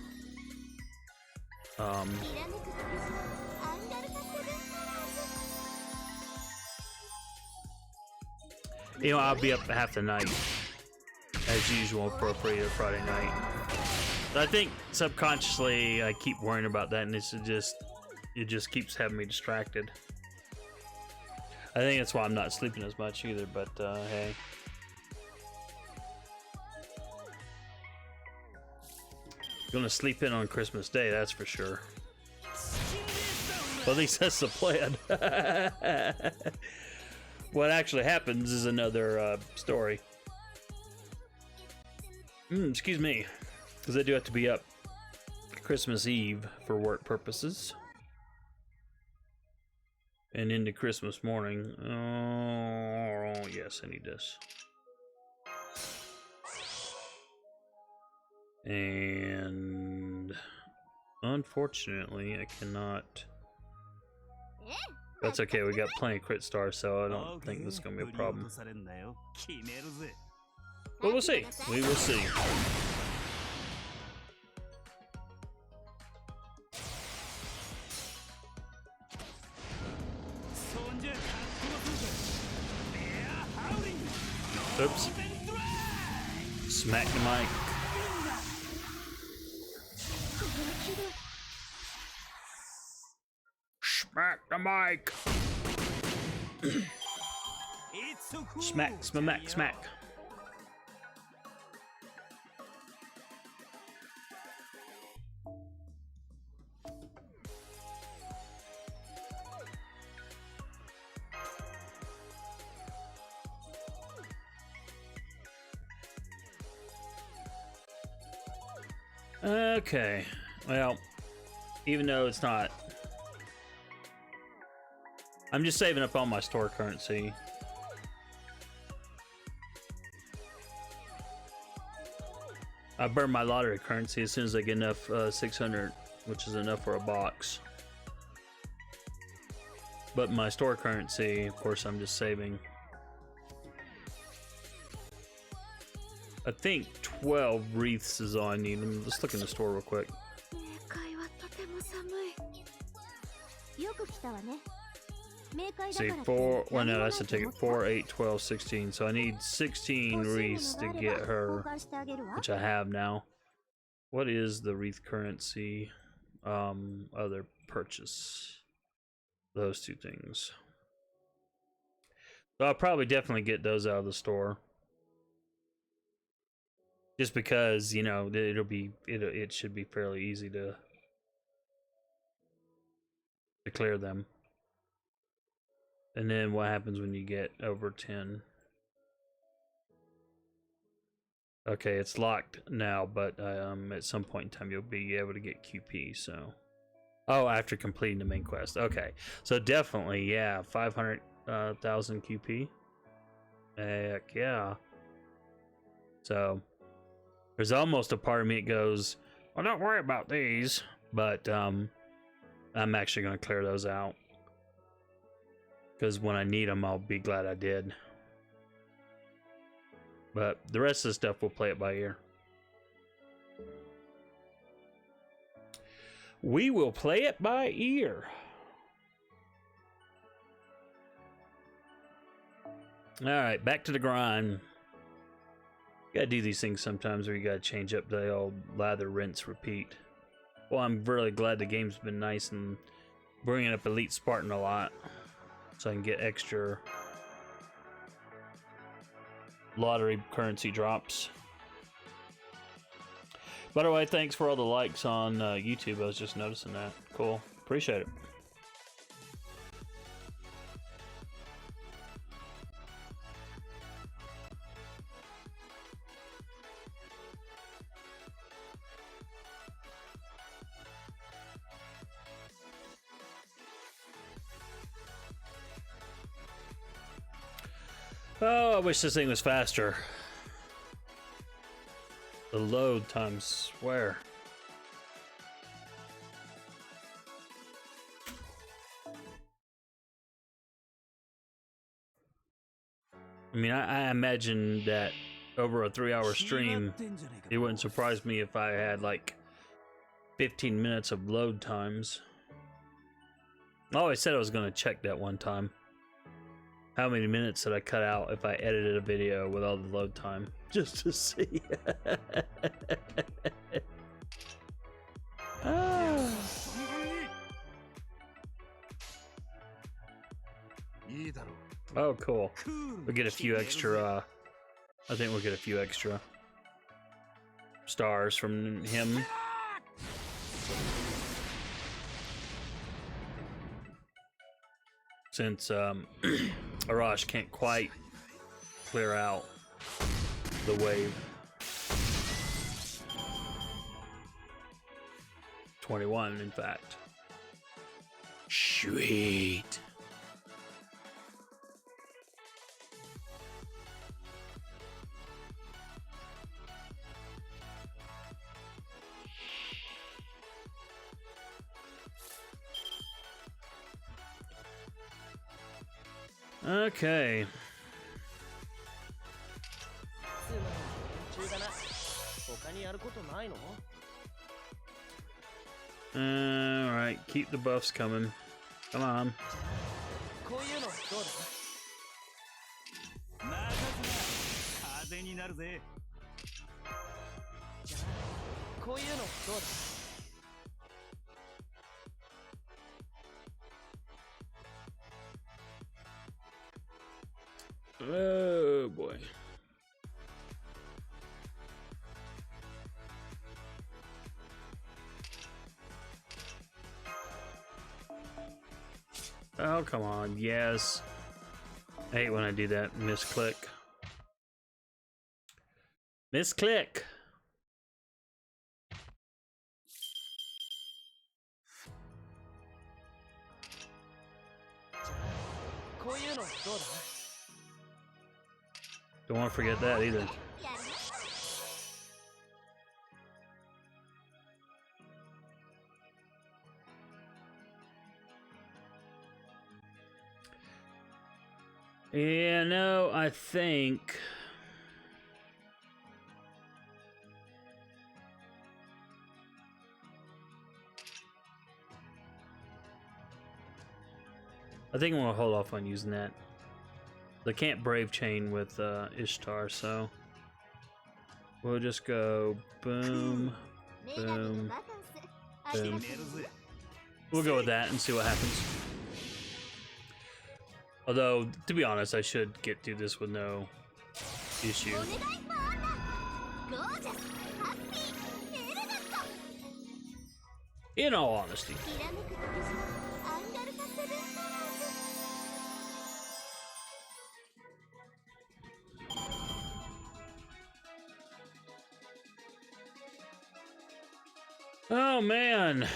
you know, I'll be up half the night as usual for a Friday night. But I think subconsciously I keep worrying about that, and it just keeps having me distracted. I think that's why I'm not sleeping as much either, but hey. Gonna sleep in on Christmas Day, that's for sure. Well, at least that's the plan. What actually happens is another story. Excuse me, because I do have to be up Christmas Eve for work purposes. And into Christmas morning. Oh, yes, I need this. And unfortunately, I cannot. That's okay, we got plenty of crit stars, so I don't think this is going to be a problem. But we'll see. We will see. Oops. Smack the mic. Smack the mic. Smack, smack, smack. Okay, well, even though it's not, I'm just saving up all my store currency. I burn my lottery currency as soon as I get enough 600, which is enough for a box. But my store currency, of course, I'm just saving. I think 12 wreaths is all I need. Let's look in the store real quick. See, 4, well no, that's a ticket. 4, 8, 12, 16. So I need 16 wreaths to get her, which I have now. What is the wreath currency? Other purchase. Those two things. So I'll probably definitely get those out of the store. Just because, you know, it should be fairly easy to clear them. And then what happens when you get over 10? Okay, it's locked now, but at some point in time you'll be able to get QP, so. Oh, after completing the main quest. Okay. So definitely, yeah, 500,000 QP. Heck yeah. So there's almost a part of me that goes, well, don't worry about these, but I'm actually going to clear those out. Because when I need them, I'll be glad I did. But the rest of the stuff, we'll play it by ear. We will play it by ear. Alright, back to the grind. You gotta do these things sometimes where you gotta change up the old lather, rinse, repeat. Well, I'm really glad the game's been nice and bringing up Elite Spartan a lot. So I can get extra lottery currency drops. By the way, thanks for all the likes on YouTube. I was just noticing that. Cool. Appreciate it. Oh, I wish this thing was faster. The load times, swear. I mean, I imagine that over a 3-hour stream, it wouldn't surprise me if I had like 15 minutes of load times. Oh, I said I was going to check that one time. How many minutes did I cut out if I edited a video with all the load time? Just to see. Oh, cool. We'll get a few extra, I think we'll get a few extra stars from him. Since Arash can't quite clear out the wave. 21, in fact. Sweet. Okay. Alright, keep the buffs coming. Come on. Oh boy. Oh, come on. Yes. I hate when I do that. Misclick. Misclick. Don't want to forget that either. Yeah, no, I think I'm gonna hold off on using that. They can't brave chain with Ishtar, so we'll just go boom, boom, boom. We'll go with that and see what happens. Although, to be honest, I should get through this with no issue. In all honesty. Oh man.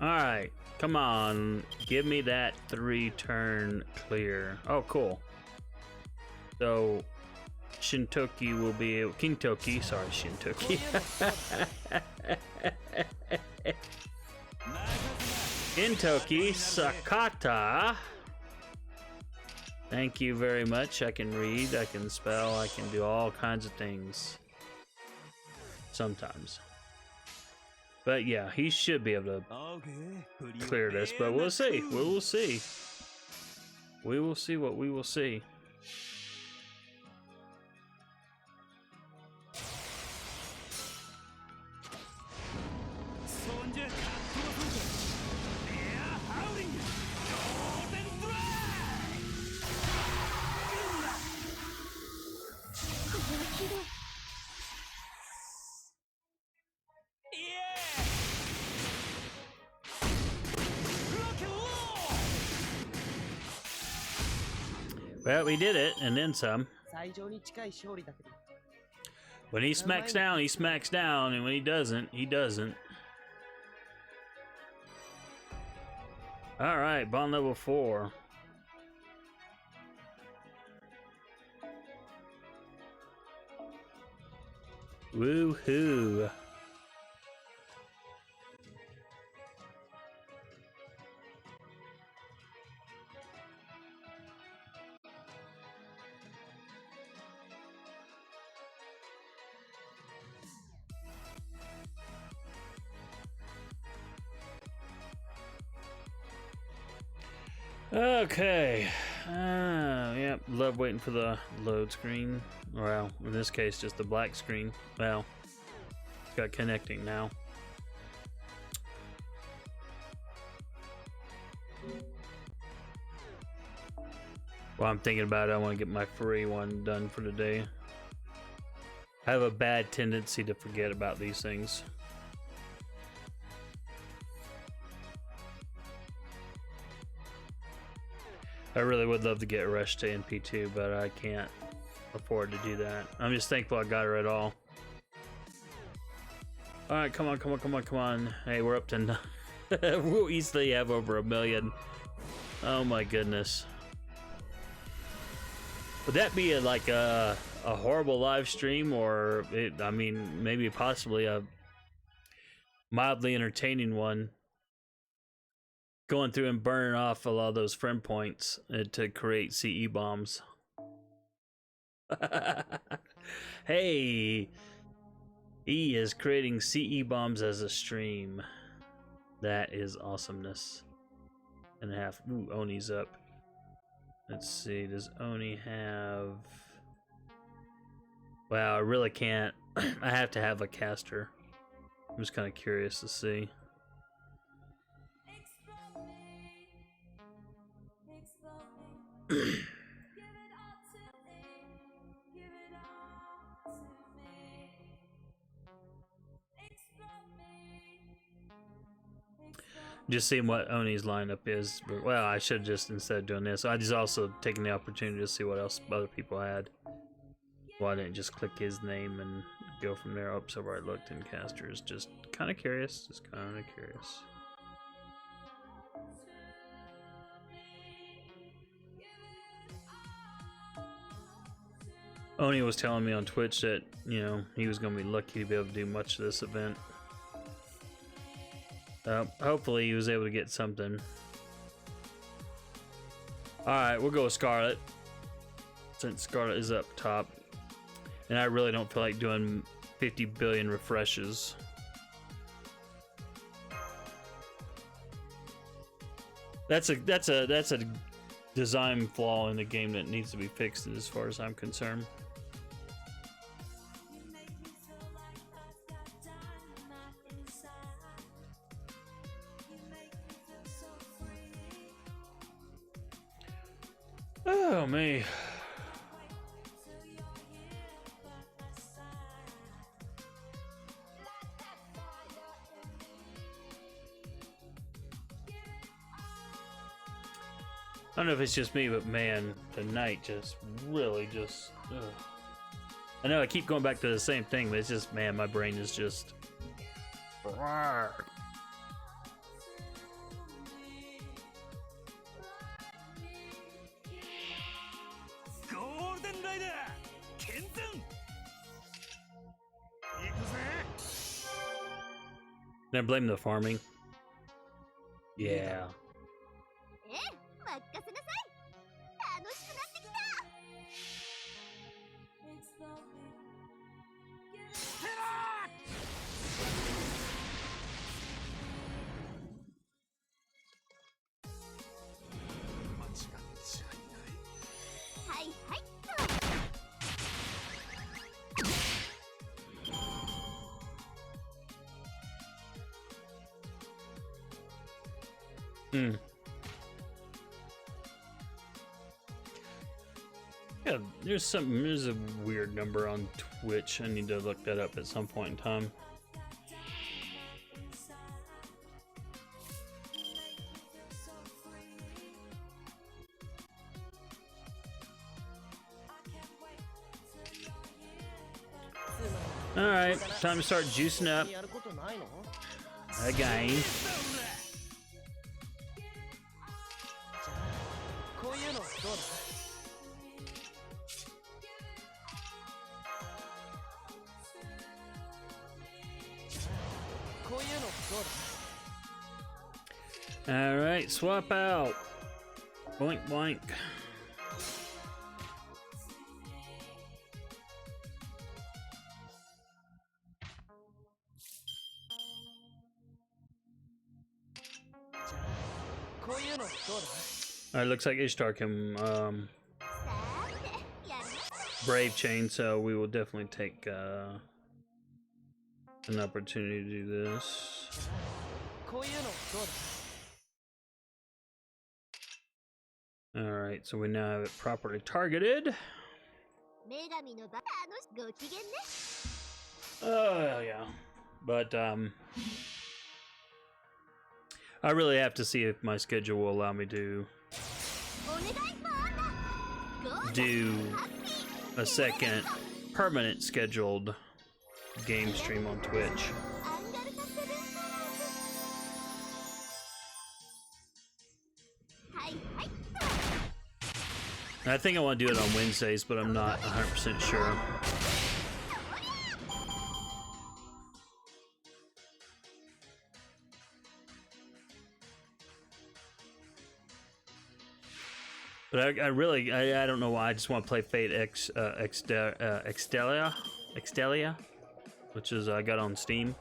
All right, come on, give me that 3-turn clear. Oh, cool. So Shintoki will be Kintoki. Sorry, Shintoki. Kintoki Sakata. Thank you very much. I can read, I can spell, I can do all kinds of things. Sometimes. But yeah, he should be able to clear this, but we'll see. We will see. We will see what we will see. Well, we did it, and then some. When he smacks down, he smacks down, and when he doesn't, he doesn't. Alright, bond level 4. Woohoo! Okay. Yep, love waiting for the load screen. Well, in this case, just the black screen. Well, it's got connecting now. While I'm thinking about it, I want to get my free one done for today. I have a bad tendency to forget about these things. I really would love to get Rush to NP2, but I can't afford to do that. I'm just thankful I got her at all. Alright, come on, come on, come on, come on. Hey, we're up to 9. We'll easily have over 1 million. Oh my goodness. Would that be like a horrible live stream, or I mean, maybe possibly a mildly entertaining one? Going through and burning off a lot of those friend points to create CE bombs. Hey, E is creating CE bombs as a stream. That is awesomeness. And a half. Ooh, Oni's up. Let's see, does Oni have... Wow, I really can't. I have to have a caster. I'm just kind of curious to see. Just seeing what Oni's lineup is. But, well, I should have just, instead of doing this, I just also taken the opportunity to see what else other people had. Why didn't just click his name and go from there? Up, so where I looked in casters. Just kind of curious. Just kind of curious. Oni was telling me on Twitch that, you know, he was going to be lucky to be able to do much of this event. Hopefully he was able to get something. Alright, we'll go with Scarlet, since Scarlet is up top. And I really don't feel like doing 50 billion refreshes. That's a design flaw in the game that needs to be fixed as far as I'm concerned. Oh, me. I don't know if it's just me, but man, tonight just really just... Ugh. I know I keep going back to the same thing, but it's just, man, my brain is just... Can I blame the farming? Yeah. Yeah, there's a weird number on Twitch. I need to look that up at some point in time. All right, time to start juicing up again. All right, swap out. Boink, boink. Alright, looks like Ishtar can Brave Chain, so we will definitely take an opportunity to do this. Alright, so we now have it properly targeted. Oh yeah, but I really have to see if my schedule will allow me to do a second permanent scheduled game stream on Twitch. I think I want to do it on Wednesdays, but I'm not 100% sure. But I really, I don't know why. I just want to play Fate Extelia, which is I got on Steam.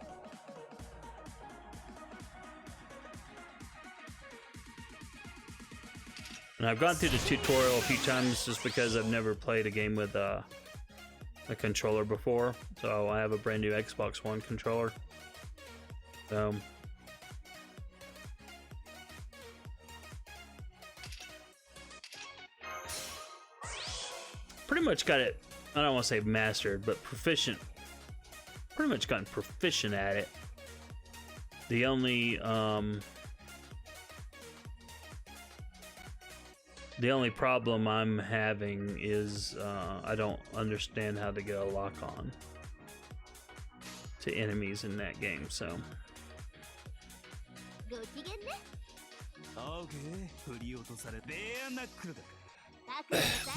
And I've gone through the tutorial a few times just because I've never played a game with a controller before. So I have a brand new Xbox One controller. So pretty much got it, I don't want to say mastered, but proficient. Pretty much gotten proficient at it. The only problem I'm having is I don't understand how to get a lock on to enemies in that game, so.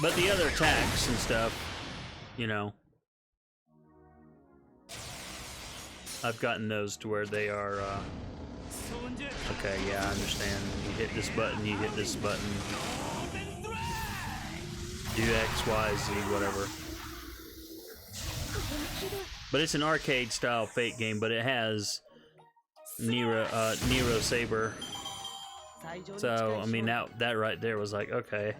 But the other attacks and stuff, you know, I've gotten those to where they are, okay, yeah, I understand. You hit this button, you hit this button. Do X, Y, Z, whatever. But it's an arcade style Fate game, but it has Nero Saber. So I mean that right there was like, okay.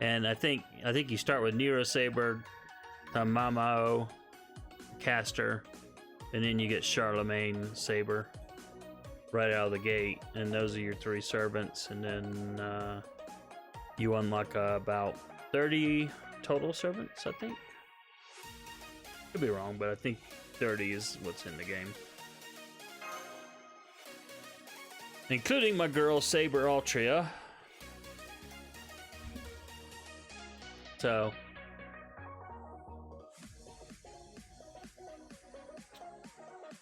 And I think you start with Nero Saber, Tamamo, Caster, and then you get Charlemagne Saber right out of the gate, and those are your three servants, and then you unlock about 30 total servants, I think. Could be wrong, but I think 30 is what's in the game. Including my girl, Saber Altria. So.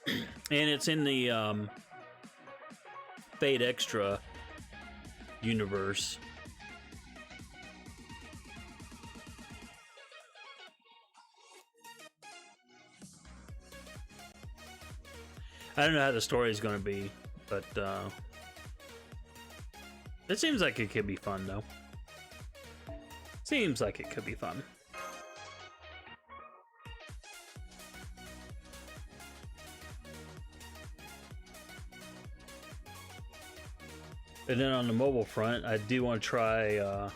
And it's in the Fate Extra universe. I don't know how the story is going to be, but it seems like it could be fun, though. Seems like it could be fun. And then on the mobile front, I do want to try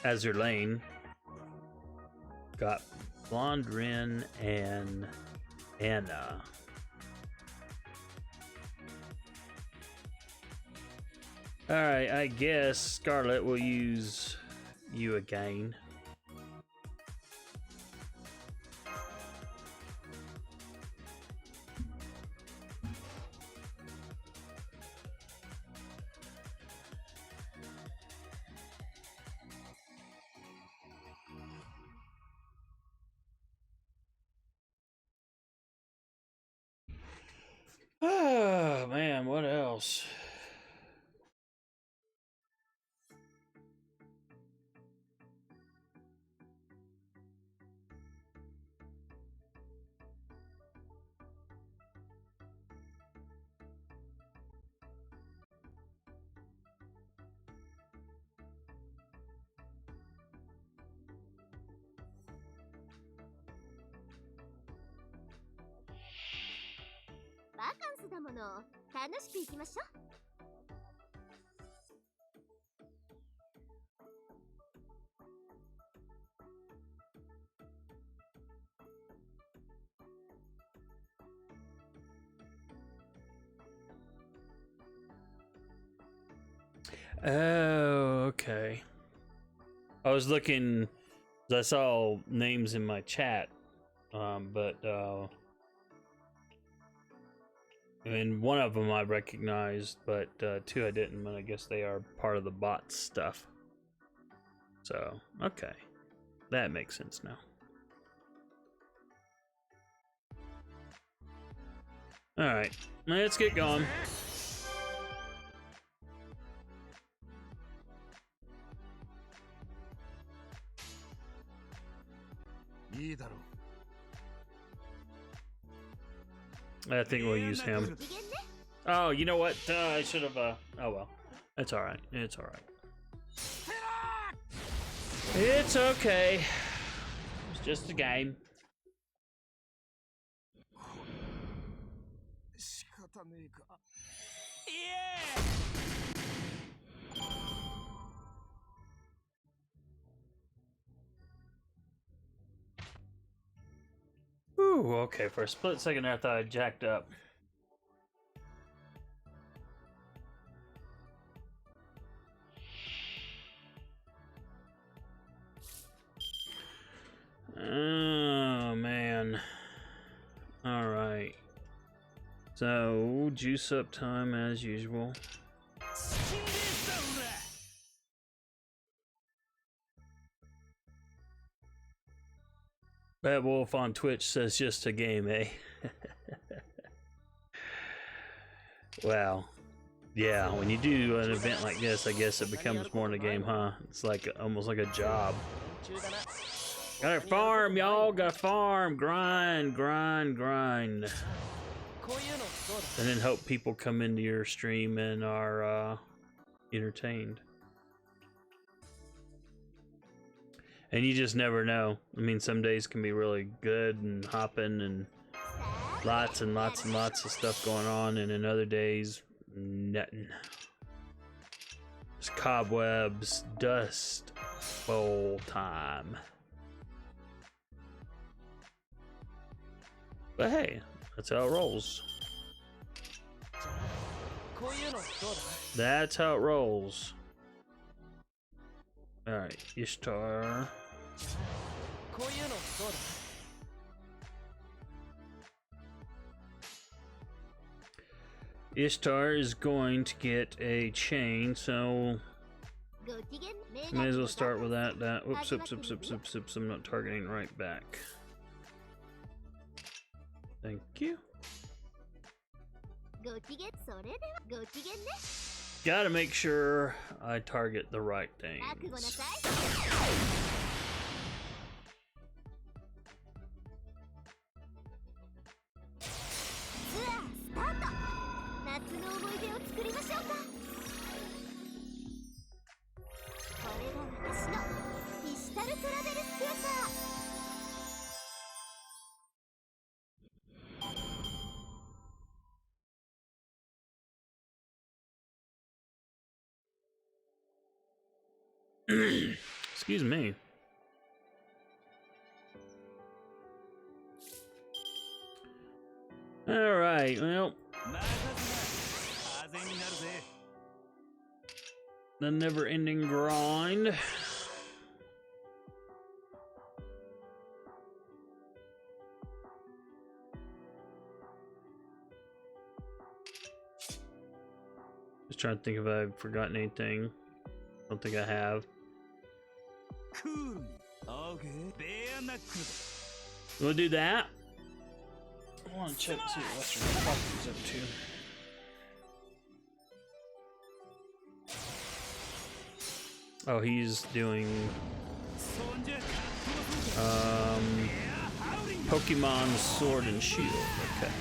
Azure Lane. Got Blonde Rin and Anna. Alright, I guess Scarlet will use you again. Oh man, what else? Oh, okay. I was looking, I saw names in my chat, and one of them I recognized, but two I didn't, and I guess they are part of the bot stuff. So, okay. That makes sense now. Alright, let's get going. I think we'll use him. Oh, you know what? I should have, oh well. It's alright. It's alright. It's okay. It's just a game. Ooh, okay. For a split second there, I thought I jacked up. Oh, man. Alright. So, juice up time as usual. Bad Wolf on Twitch says just a game, eh? Well, yeah, when you do an event like this, I guess it becomes more than a game, huh? It's like almost like a job. Gotta farm, y'all. Gotta farm. Grind, grind, grind. And then hope people come into your stream and are entertained. And you just never know. I mean, some days can be really good and hopping and lots and lots and lots of stuff going on, and in other days, nothing. Just cobwebs, dust bowl time. But hey, that's how it rolls. That's how it rolls. Alright, Ishtar. Ishtar is going to get a chain, so may as well start with that. Oops, oops, oops, oops, oops, oops. I'm not targeting right back. Thank you. Gotta make sure I target the right things. Excuse me. All right, well, the never-ending grind. Just trying to think if I've forgotten anything. Don't think I have. We'll do that. I want to check to see what Western Clock is up to. Oh, he's doing Pokemon Sword and Shield. Okay.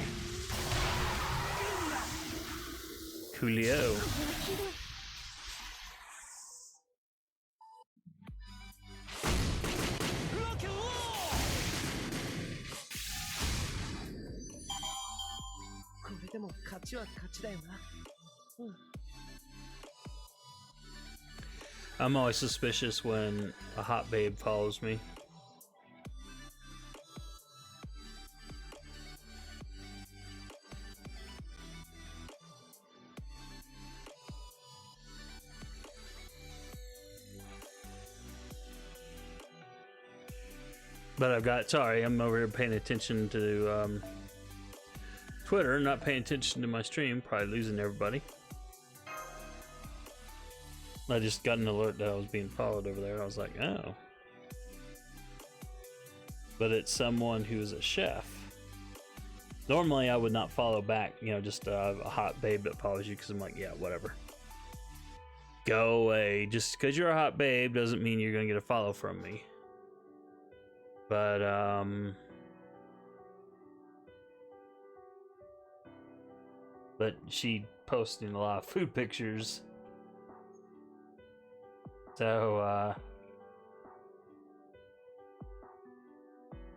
Coolio. I'm always suspicious when a hot babe follows me. But I've got, sorry, I'm over here paying attention to Twitter, not paying attention to my stream, probably losing everybody. I just got an alert that I was being followed over there. I was like, oh. But it's someone who's a chef. Normally I would not follow back, you know, just a hot babe that follows you, because I'm like, yeah, whatever. Go away. Just because you're a hot babe doesn't mean you're gonna get a follow from me. But she posting a lot of food pictures. So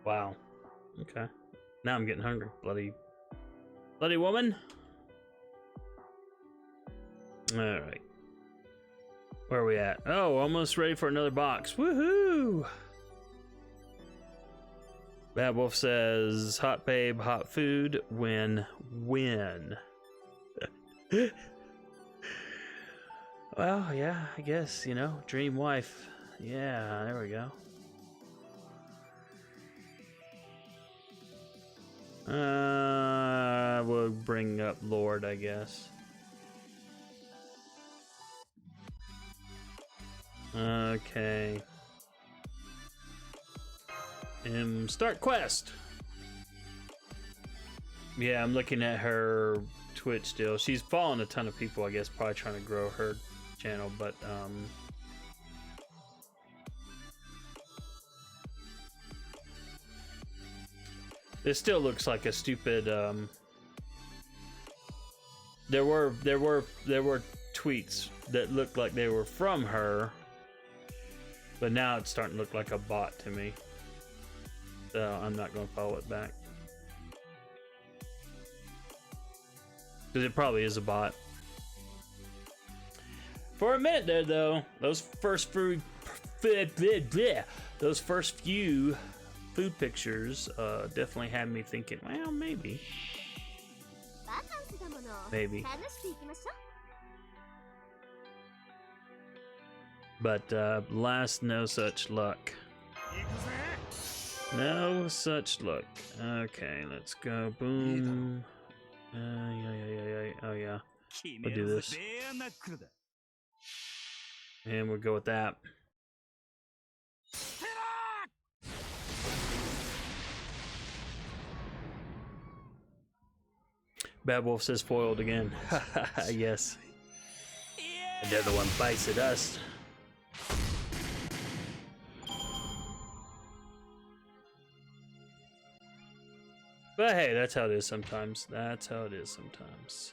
wow. Okay. Now I'm getting hungry. Bloody woman. Alright. Where are we at? Oh, almost ready for another box. Woohoo! Bad Wolf says, hot babe, hot food, win. Well, yeah, I guess, you know, dream wife. Yeah, there we go. We'll bring up Lord, I guess. Okay. Start quest. Yeah, I'm looking at her Twitch still. She's following a ton of people, I guess, probably trying to grow her channel, but this still looks like a stupid there were tweets that looked like they were from her, but now it's starting to look like a bot to me. So I'm not going to follow it back. Because it probably is a bot. For a minute there, though, those first few food pictures definitely had me thinking, well, maybe. But last, no such luck. No such luck. Okay, let's go. Boom. Yeah. Oh, yeah. We'll do this. And we'll go with that. Bad Wolf says foiled again. Yes. Another one bites the dust. But hey, that's how it is sometimes. That's how it is sometimes.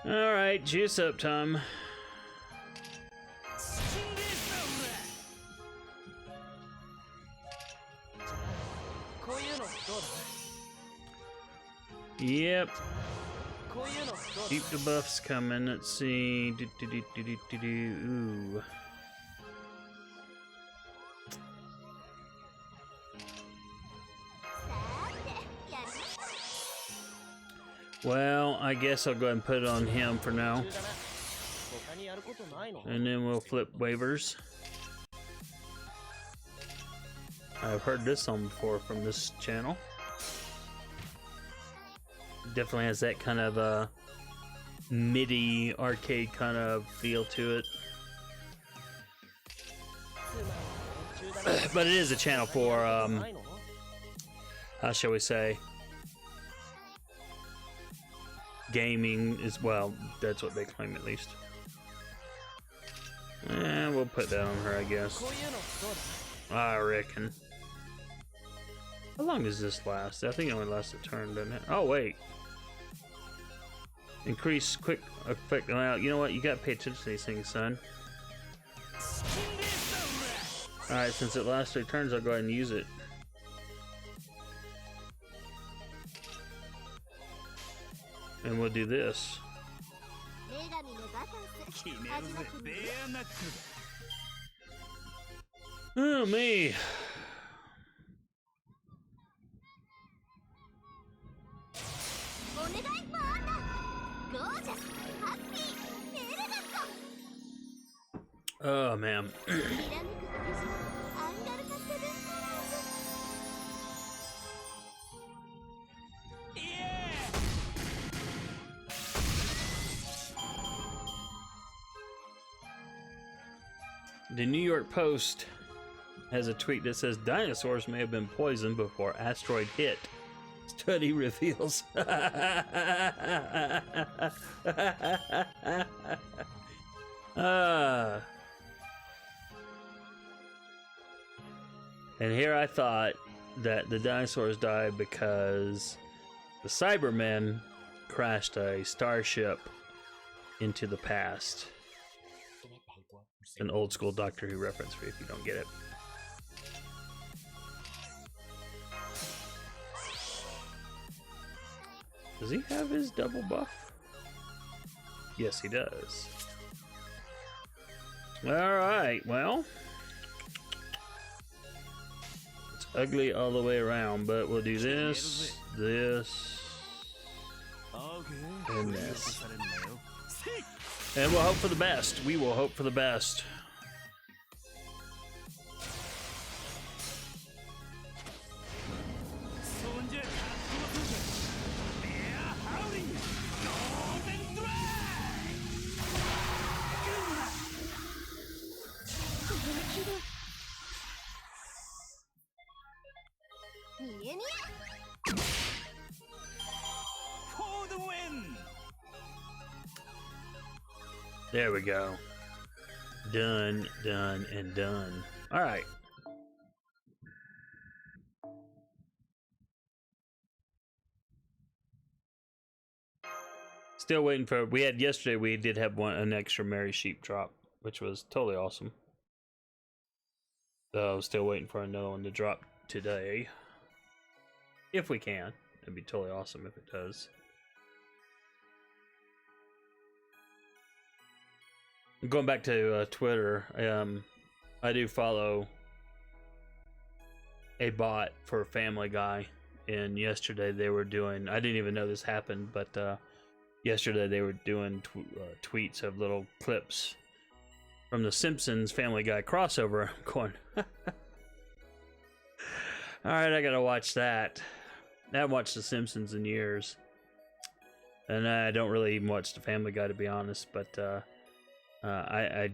All right, juice up time. Yep. Keep the buffs coming. Let's see. Ooh. Well, I guess I'll go ahead and put it on him for now. And then we'll flip waivers. I've heard this song before from this channel. Definitely has that kind of MIDI arcade kind of feel to it. But it is a channel for how shall we say, gaming as well. That's what they claim, at least. We'll put that on her, I guess. I reckon. How long does this last? I think it only lasts a turn, doesn't it? Oh wait. Increase quick effect. Well, you know what? You gotta pay attention to these things, son. Alright, since it lasts 3 turns, I'll go ahead and use it. And we'll do this. Oh, me. Oh man. The New York Post has a tweet that says dinosaurs may have been poisoned before asteroid hit. Study reveals. And here I thought that the dinosaurs died because the Cybermen crashed a starship into the past. An old school Doctor Who reference for you if you don't get it. Does he have his double buff? Yes, he does. Alright, well. It's ugly all the way around, but we'll do this, this, and this. And we'll hope for the best. We will hope for the best. There we go. Done, done, and done. All right. Still waiting for. We had yesterday. We did have an extra Mary Sheep drop, which was totally awesome. So still waiting for another one to drop today. If we can, it'd be totally awesome if it does. Going back to Twitter, I do follow a bot for Family Guy, and yesterday they were doing. I didn't even know this happened, but yesterday they were doing tweets of little clips from the Simpsons Family Guy crossover. I'm going, all right, I gotta watch that. I haven't watched the Simpsons in years, and I don't really even watch the Family Guy to be honest, but. I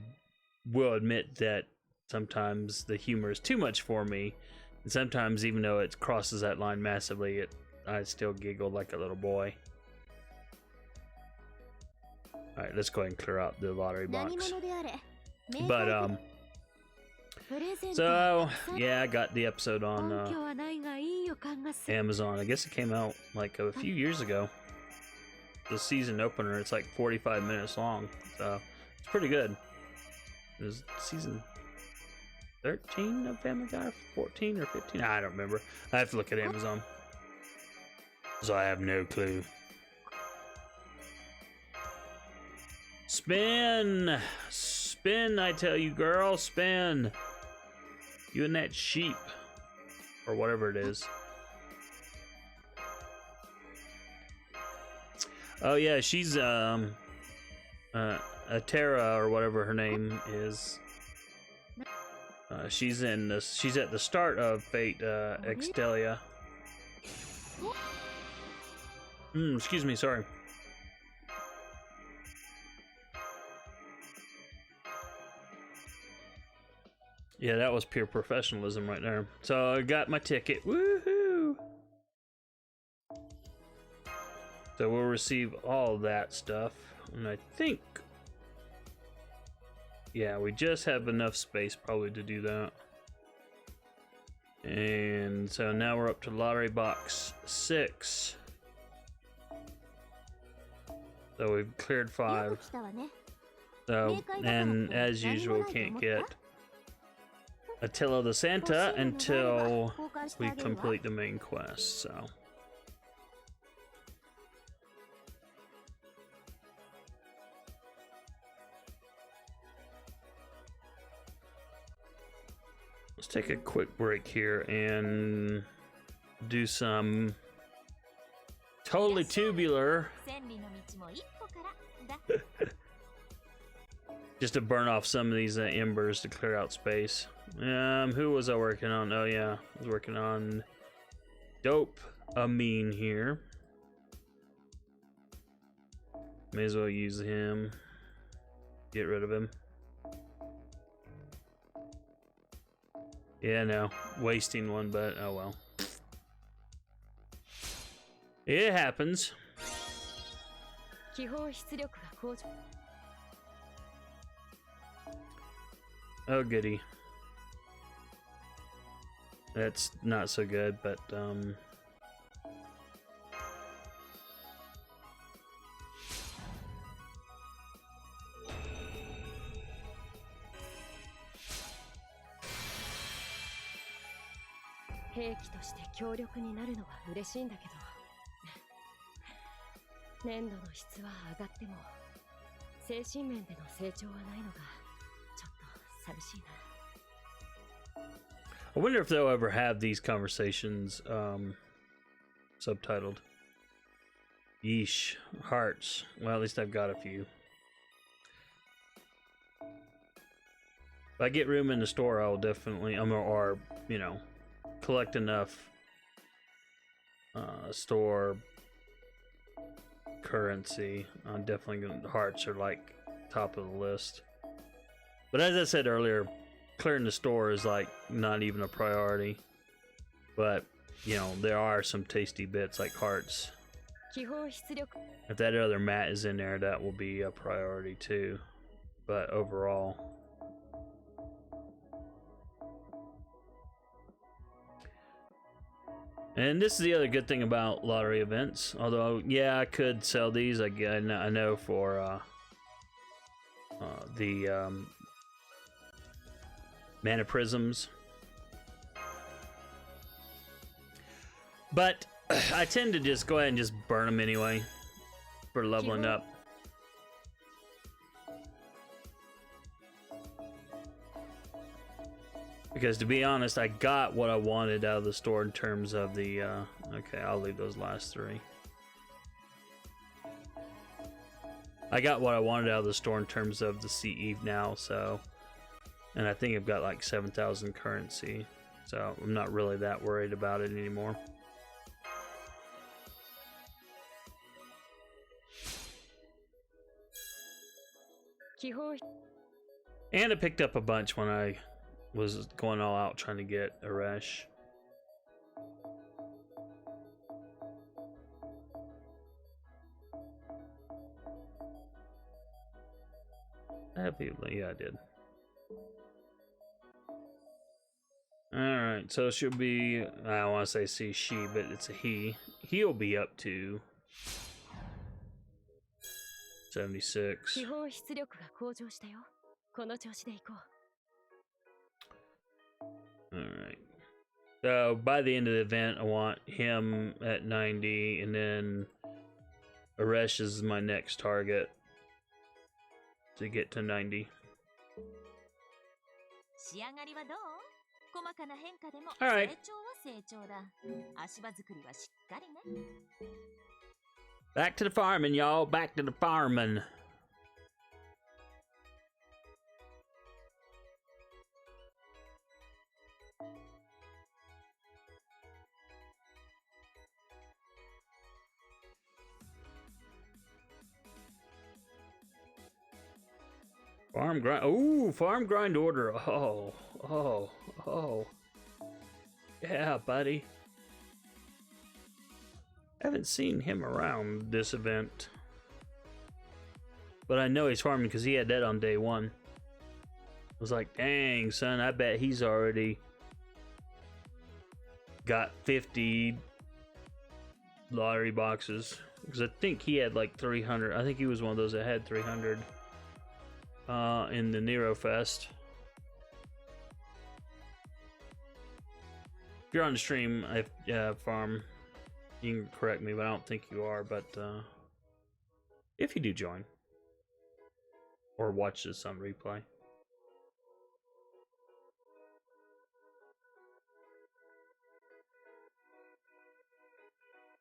will admit that sometimes the humor is too much for me, and sometimes even though it crosses that line massively, I still giggle like a little boy. Alright, let's go ahead and clear out the lottery box. But, so, yeah, I got the episode on Amazon. I guess it came out like a few years ago. The season opener, it's like 45 minutes long, so... It's pretty good. It was season 13 of Family Guy, 14 or 15? I don't remember. I have to look at Amazon. So I have no clue. Spin! Spin, I tell you, girl, spin! You and that sheep. Or whatever it is. Oh yeah, she's, Terra or whatever her name is. She's in this. She's at the start of Fate Extelia. Excuse me. Sorry. Yeah, that was pure professionalism right there. So I got my ticket. Woohoo! So we'll receive all that stuff, and I think. Yeah, we just have enough space probably to do that. And so now we're up to lottery box 6. So we've cleared 5. So, and as usual, can't get Attila the Santa until we complete the main quest, so. Let's take a quick break here and do some totally tubular just to burn off some of these embers to clear out space. Who was I working on? Oh yeah, I was working on Dopamine here. May as well use him. Get rid of him. Yeah, no, wasting one, but oh well. It happens. Oh goody. That's not so good, but I wonder if they'll ever have these conversations subtitled. Yeesh. Hearts. Well, at least I've got a few. If I get room in the store, I'll definitely, or you know, collect enough store currency. I'm definitely gonna, hearts are like top of the list. But as I said earlier, clearing the store is like not even a priority. But you know, there are some tasty bits like hearts. If that other mat is in there, that will be a priority too. But overall, and this is the other good thing about lottery events. Although, yeah, I could sell these. I know for the mana prisms, but I tend to just go ahead and just burn them anyway for leveling up. Because to be honest, I got what I wanted out of the store in terms of the, okay, I'll leave those last three. I got what I wanted out of the store in terms of the CE now, so, and I think I've got like 7,000 currency, so I'm not really that worried about it anymore. And I picked up a bunch when I was going all out trying to get Aresh. Yeah, I did. Alright, so she'll be, I want to say she, but it's a he. He'll be up to 76. Alright. So by the end of the event, I want him at 90, and then Aresh is my next target to get to 90. Alright. Back to the farming, y'all. Back to the farming. Farm grind. Ooh, farm grind order. Oh. Yeah, buddy. Haven't seen him around this event. But I know he's farming because he had that on day one. I was like, dang, son, I bet he's already got 50 lottery boxes. Because I think he had like 300. I think he was one of those that had 300 in the Nero Fest. If you're on the stream, farm, you can correct me, but I don't think you are. But if you do join or watch this on replay.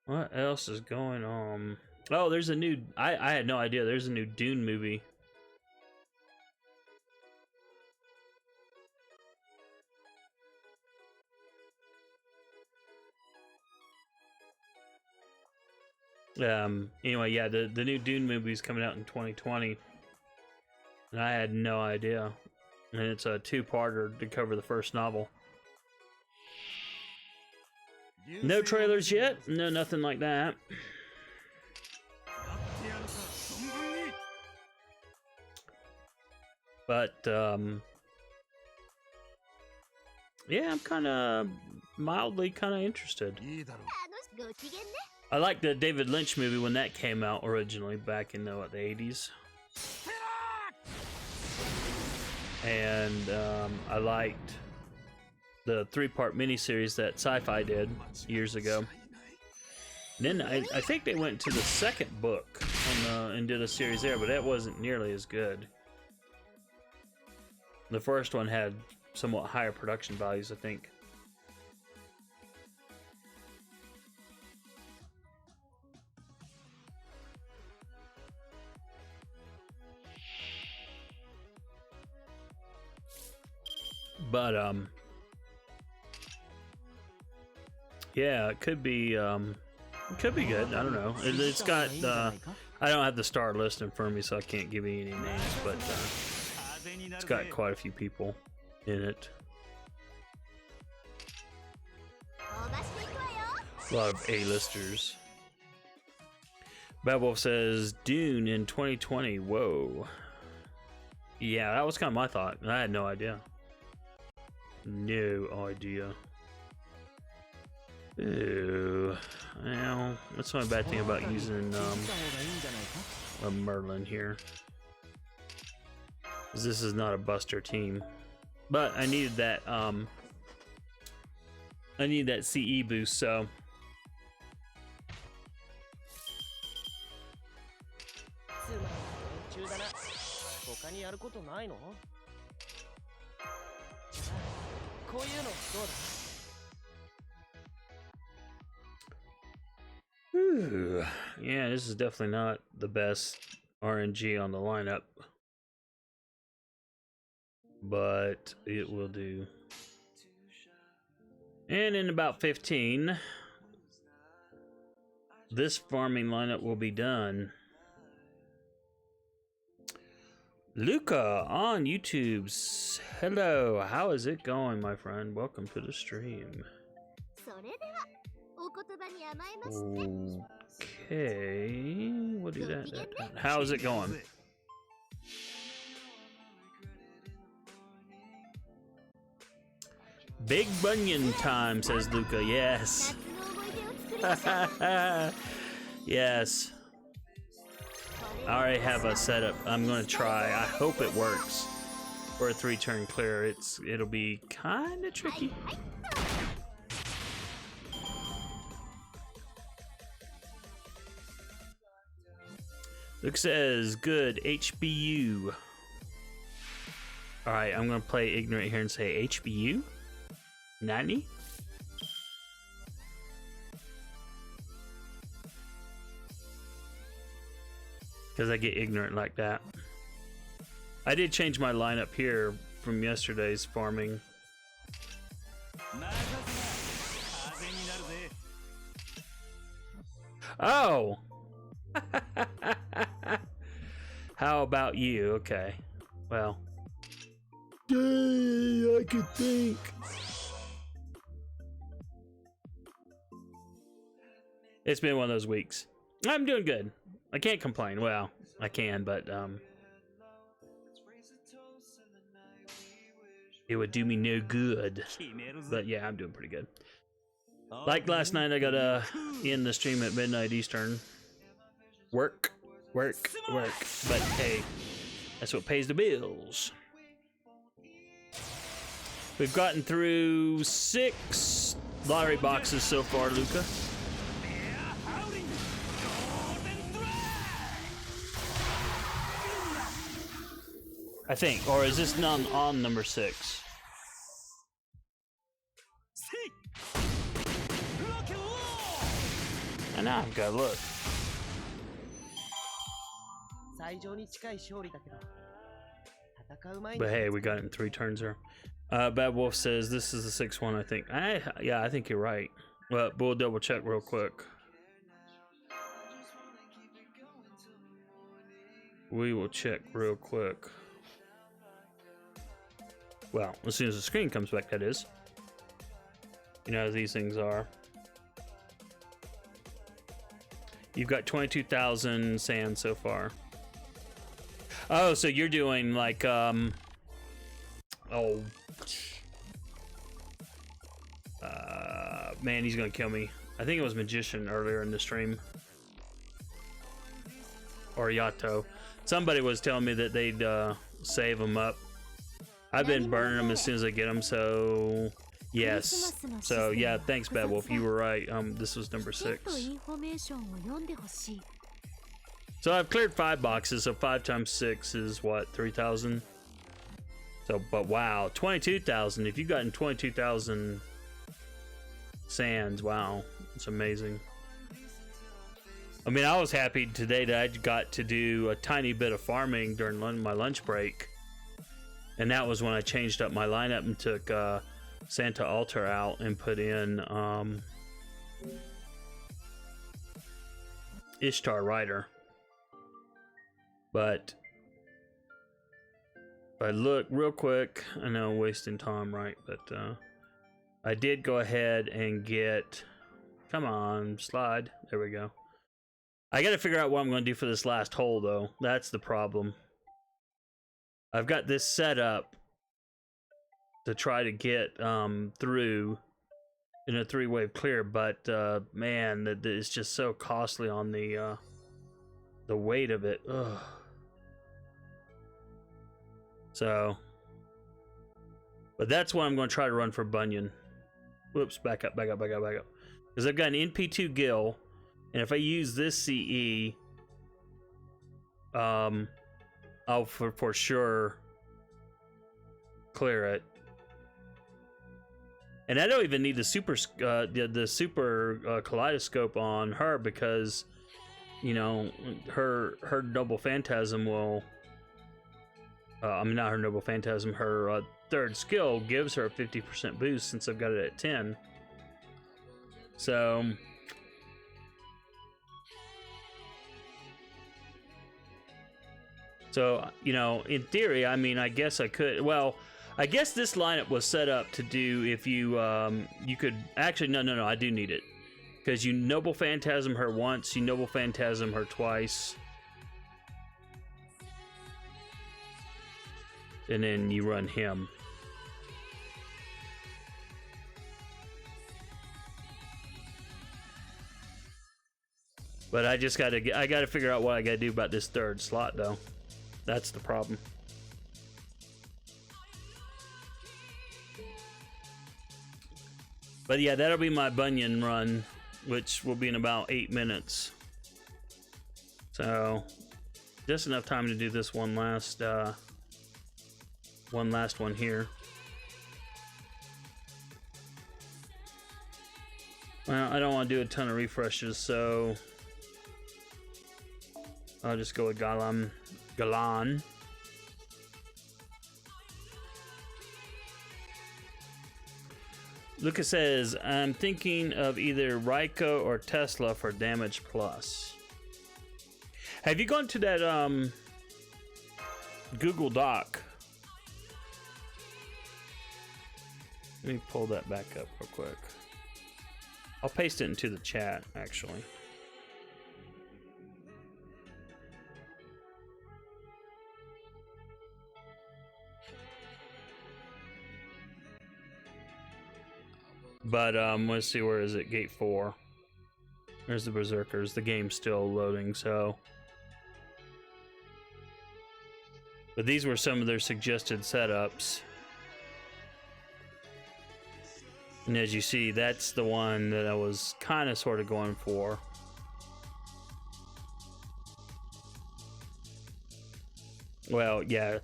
What else is going on? Oh, there's a new... I had no idea. There's a new Dune movie Anyway, yeah, the new Dune movie is coming out in 2020, and I had no idea. And it's a two-parter to cover the first novel. No trailers yet. No, nothing like that. But yeah, I'm kind of mildly kind of interested. I liked the David Lynch movie when that came out originally back in the 80s. And I liked the 3-part miniseries that Sci-Fi did years ago. And then I think they went to the second book and did a series there, but that wasn't nearly as good. The first one had somewhat higher production values, I think. But yeah, it could be good. I don't know. It's got I don't have the star list in front of me, so I can't give you any names, but it's got quite a few people in it. A lot of A-listers. Bad Wolf says Dune in 2020. Whoa. Yeah, that was kind of my thought. I had no idea. No idea. Ew. Well, that's my bad thing about using a Merlin here. This is not a Buster team. But I needed that I need that CE boost, so Ooh, yeah, this is definitely not the best RNG on the lineup, but it will do. And in about 15, this farming lineup will be done. Luca on YouTube's. Hello, how is it going, my friend? Welcome to the stream. Okay, we'll do that. How is it going? Big Bunyan time, says Luca. Yes. Yes. I already have a setup. I'm gonna try. I hope it works for a 3-turn clear. It'll be kind of tricky. Luke says, good HBU. Alright, I'm gonna play ignorant here and say HBU? Nani? Because I get ignorant like that. I did change my lineup here from yesterday's farming. Oh! How about you? Okay. Well. Yay, I could think. It's been one of those weeks. I'm doing good. I can't complain. Well, I can, but it would do me no good. But yeah, I'm doing pretty good. Like last night, I got in the stream at midnight Eastern. Work. But hey, that's what pays the bills. We've gotten through 6 lottery boxes so far, Luca. I think, or is this none on number 6? And now I've got to look. But hey, we got it in 3 turns there. Bad Wolf says this is the 6th one, I think. Yeah, I think you're right. But we'll double check real quick. We will check real quick. Well, as soon as the screen comes back, that is. You know how these things are. You've got 22,000 sand so far. Oh, so you're doing like, man, he's gonna kill me. I think it was Magician earlier in the stream. Or Yato. Somebody was telling me that they'd save them up. I've been burning them as soon as I get them, so yes. So yeah, thanks Bad Wolf, you were right. This was number 6. So I've cleared 5 boxes, so 5 times 6 is what, 3,000? So, but wow, 22,000. If you've gotten 22,000 sands, wow, it's amazing. I mean, I was happy today that I got to do a tiny bit of farming during my lunch break. And that was when I changed up my lineup and took Santa Altar out and put in Ishtar Rider. But if I look real quick, I know I'm wasting time, right? But I did go ahead and get, come on, slide. There we go. I got to figure out what I'm going to do for this last hole, though. That's the problem. I've got this set up to try to get through in a 3-wave clear, but man, it's just so costly on the weight of it. Ugh. So, but that's what I'm going to try to run for Bunyan. Whoops, back up. Because I've got an NP2 Gill, and if I use this CE, I'll for sure clear it. And I don't even need the super kaleidoscope on her, because you know her Noble Phantasm will I mean, not her Noble Phantasm, her third skill gives her a 50% boost since I've got it at 10. So you know, in theory, I mean, I guess I could. Well, I guess this lineup was set up to do if you you could actually no, I do need it, because you Noble Phantasm her once, you Noble Phantasm her twice, and then you run him. But I gotta figure out what I gotta do about this third slot, though. That's the problem. But yeah, that'll be my Bunyan run, which will be in about 8 minutes. So just enough time to do this one last one here. Well, I don't want to do a ton of refreshes, so I'll just go with Galan. Lucas says, I'm thinking of either Raiko or Tesla for damage plus. Have you gone to that Google Doc? Let me pull that back up real quick. I'll paste it into the chat, actually. But let's see, where is it? Gate 4. There's the Berserkers. The game's still loading, so. But these were some of their suggested setups. And as you see, that's the one that I was kind of sort of going for. Well, yeah.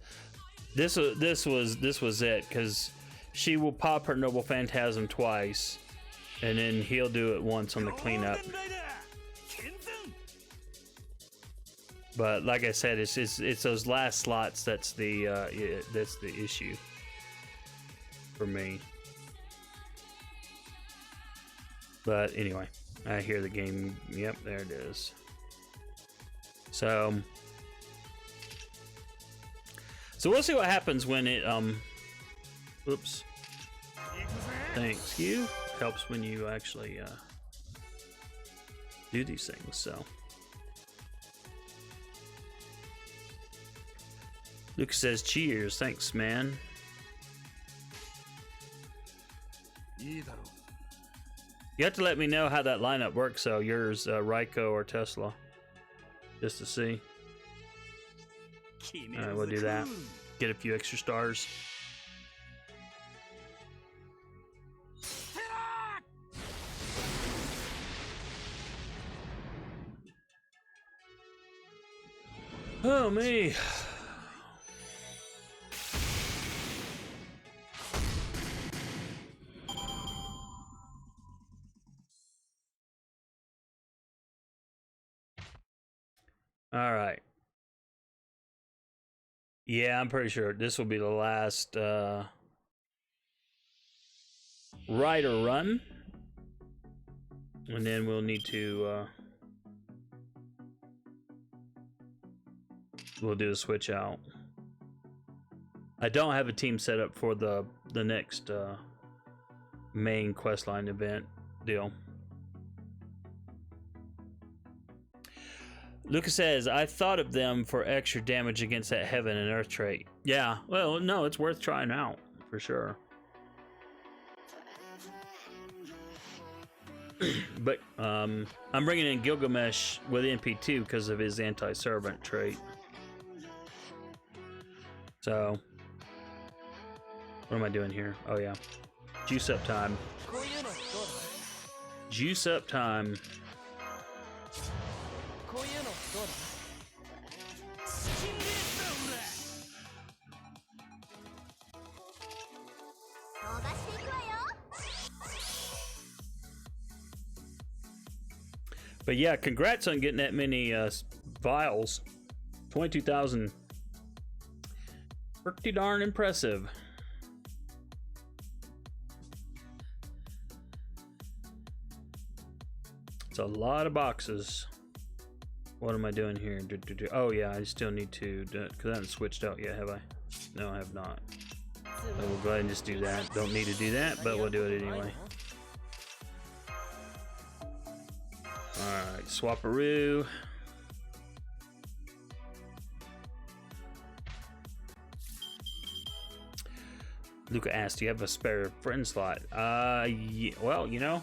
This was it, because she will pop her Noble Phantasm twice, and then he'll do it once on the cleanup. But like I said, it's those last slots that's the issue for me. But anyway, I hear the game. Yep, there it is. So So we'll see what happens when it oops. Thanks you. Helps when you actually do these things, so. Luke says cheers, thanks man. You have to let me know how that lineup works, so yours, Raiko or Tesla, just to see. Alright, we'll do that. Get a few extra stars. Oh me. All right. Yeah, I'm pretty sure this will be the last ride or run. And then we'll need to we'll do a switch out. I don't have a team set up for the next main questline event deal. Lucas says, I thought of them for extra damage against that heaven and earth trait. Yeah, well, no, it's worth trying out, for sure. But I'm bringing in Gilgamesh with MP2 because of his anti-servant trait. So, what am I doing here? Oh, yeah. Juice up time. Juice up time. But yeah, congrats on getting that many vials. 22,000. Pretty darn impressive. It's a lot of boxes. What am I doing here? Oh yeah, I still need to do it because I haven't switched out yet, have I? No, I have not. So we'll go ahead and just do that. Don't need to do that, but we'll do it anyway. Alright, Swaparoo. Luca asked, do you have a spare friend slot? Yeah, well, you know,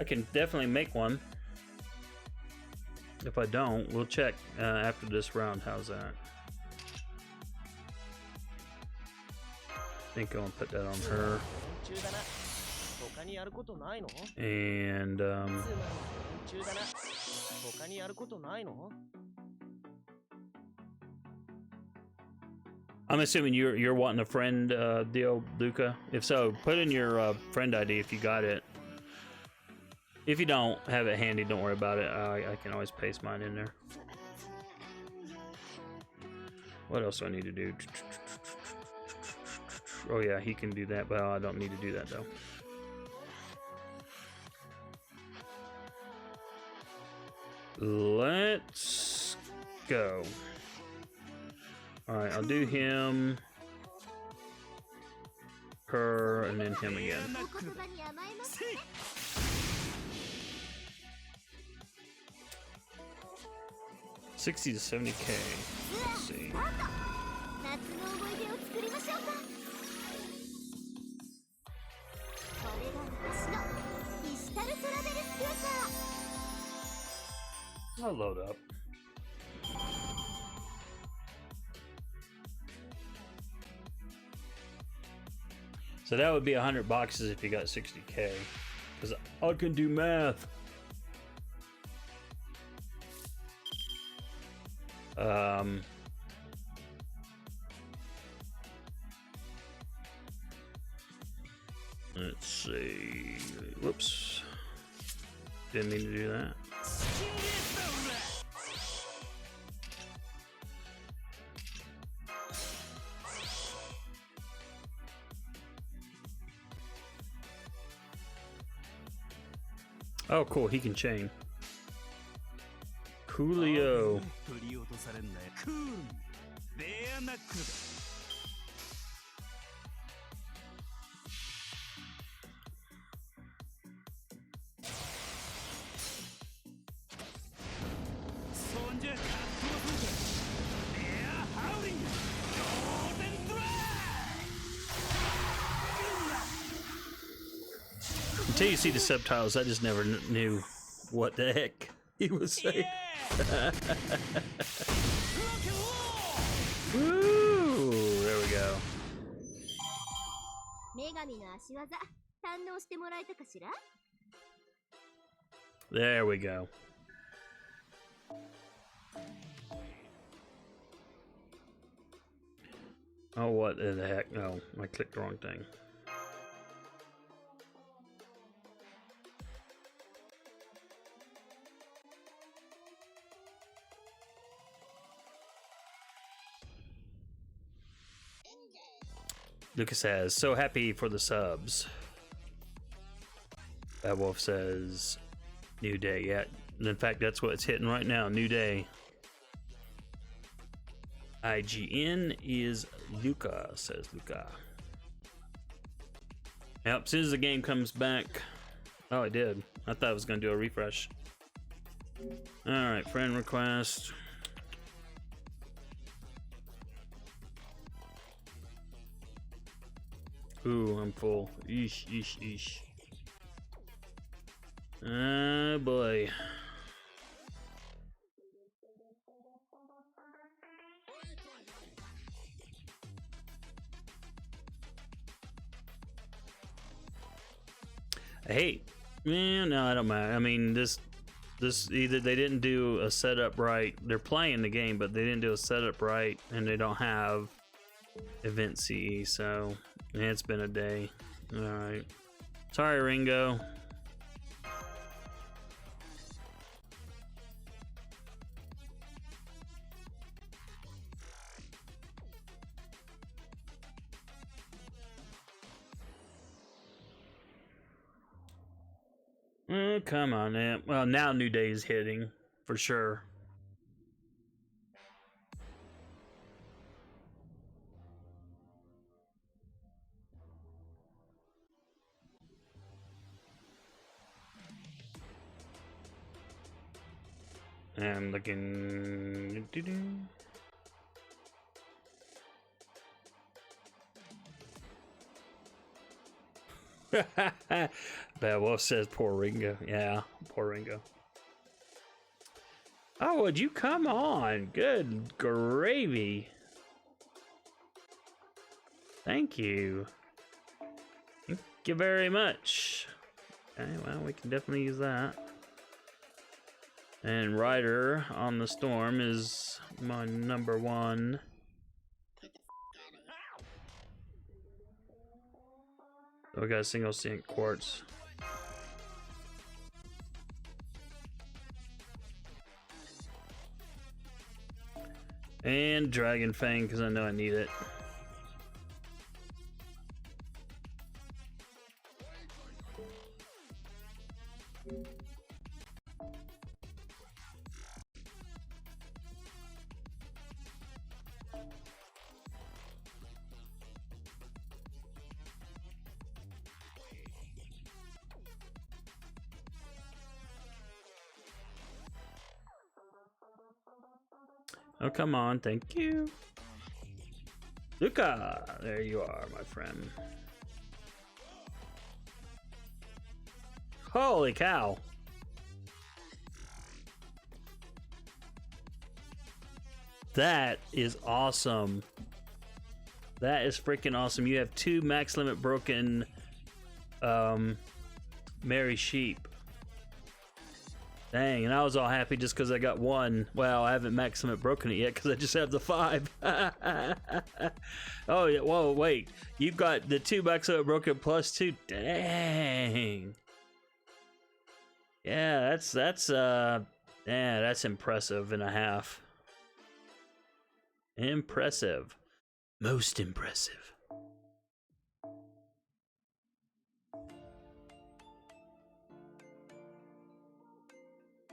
I can definitely make one. If I don't, we'll check after this round. How's that? I think I'm gonna put that on her. And I'm assuming you're wanting a friend deal, Luca. If so, put in your friend ID if you got it. If you don't have it handy, don't worry about it. I can always paste mine in there. What else do I need to do? Oh yeah, he can do that, but I don't need to do that though. Let's go. Alright, I'll do him, her, and then him again. 60 to 70K. Let's see. I'll load up. So that would be 100 boxes if you got 60K. Because I can do math. Let's see. Whoops. Didn't mean to do that. Oh, cool. He can chain. Coolio. Until you see the subtitles, I just never knew what the heck he was saying. Woo! There we go. There we go. Oh, what the heck? No, I clicked the wrong thing. Lucas says, so happy for the subs. Bad Wolf says, new day. Yeah, in fact, that's what it's hitting right now. New day. IGN is Luca, says Luca. Yep, as soon as the game comes back. Oh, it did. I thought I was going to do a refresh. Alright, friend request. Ooh, I'm full. Eesh, eesh, eesh. Oh boy. Hey, man, no, I don't mind. I mean, this either they didn't do a setup right. They're playing the game, but they didn't do a setup right, and they don't have event CE. So yeah, it's been a day. All right, sorry, Ringo. Oh, come on, man. Well, now New Day is hitting for sure. And looking. Bad Wolf says poor Ringo. Yeah, poor Ringo. Oh, would you come on? Good gravy. Thank you. Thank you very much. Okay, well, we can definitely use that. And Rider on the Storm is my number one. Oh, we got a single sync quartz. And Dragon Fang, because I know I need it. Oh, come on. Thank you. Luca, there you are, my friend. Holy cow. That is awesome. That is freaking awesome. You have 2 max limit broken Mary Sheep. Dang, and I was all happy just because I got 1. Well, I haven't max limit broken it yet because I just have the 5. Oh, yeah, whoa, wait. You've got the 2 max limit broken plus 2. Dang. Yeah, that's impressive and a half. Impressive. Most impressive.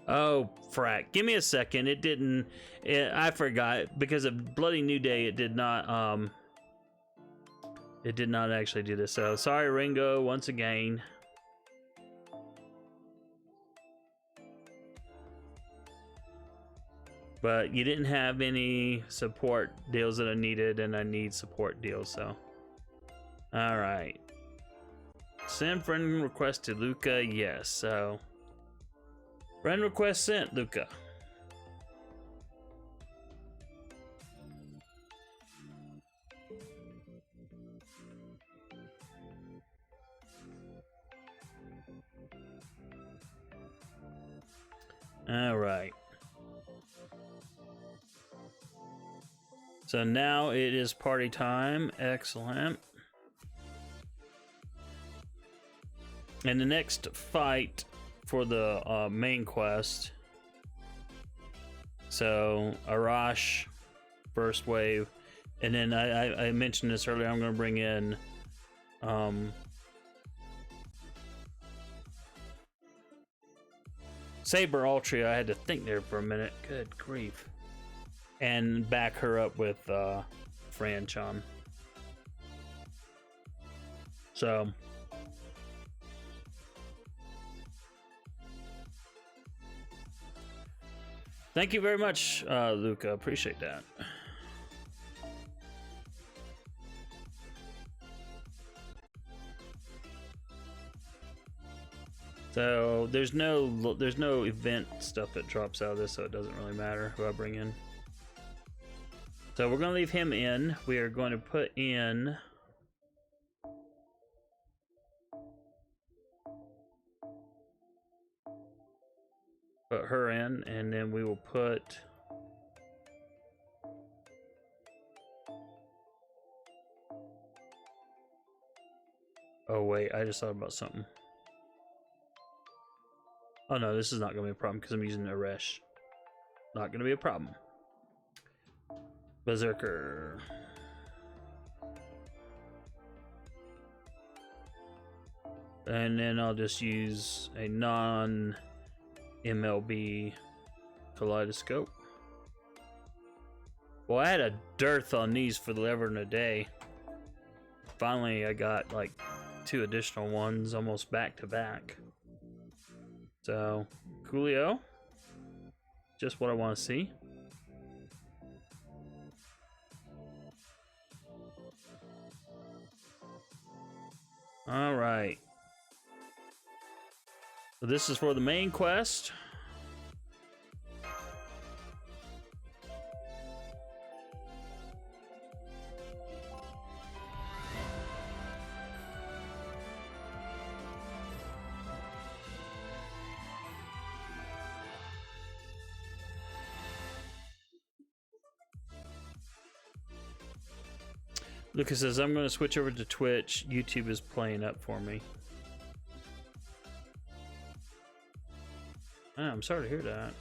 Oh, frack. Give me a second. It didn't... I forgot. Because of Bloody New Day, it did not, it did not actually do this. So, sorry, Ringo, once again. But you didn't have any support deals that I needed, and I need support deals, so... Alright. Send friend request to Luca, yes, so... Friend request sent, Luca. All right. So now it is party time. Excellent. And the next fight for the main quest. So Arash, first wave, and then I mentioned this earlier. I'm going to bring in Saber Altria. I had to think there for a minute. Good grief. And back her up with Franchon. So thank you very much, Luca. Appreciate that. So there's no event stuff that drops out of this, so it doesn't really matter who I bring in. So we're gonna leave him in. We are going to put in her in, and then we will put oh wait, I just thought about something. Oh no, this is not gonna be a problem because I'm using Aresh. Not gonna be a problem. Berserker. And then I'll just use a non-MLB kaleidoscope. Well, I had a dearth on these for the ever and a day. Finally, I got like 2 additional ones almost back to back. So, Coolio. Just what I want to see. All right. So this is for the main quest. Lucas says, I'm going to switch over to Twitch. YouTube is playing up for me. Oh, I'm sorry to hear that.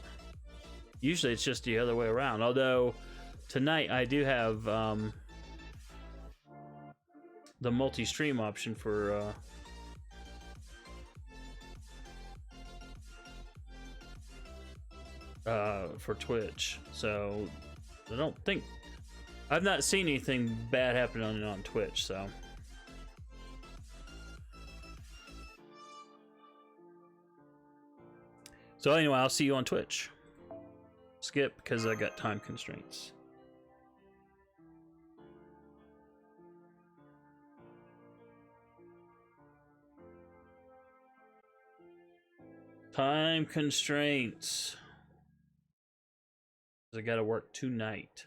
Usually it's just the other way around. Although tonight I do have the multi-stream option for Twitch. So I don't think I've not seen anything bad happening on Twitch, so. So anyway, I'll see you on Twitch. Skip, because I got time constraints. Time constraints. I gotta work tonight.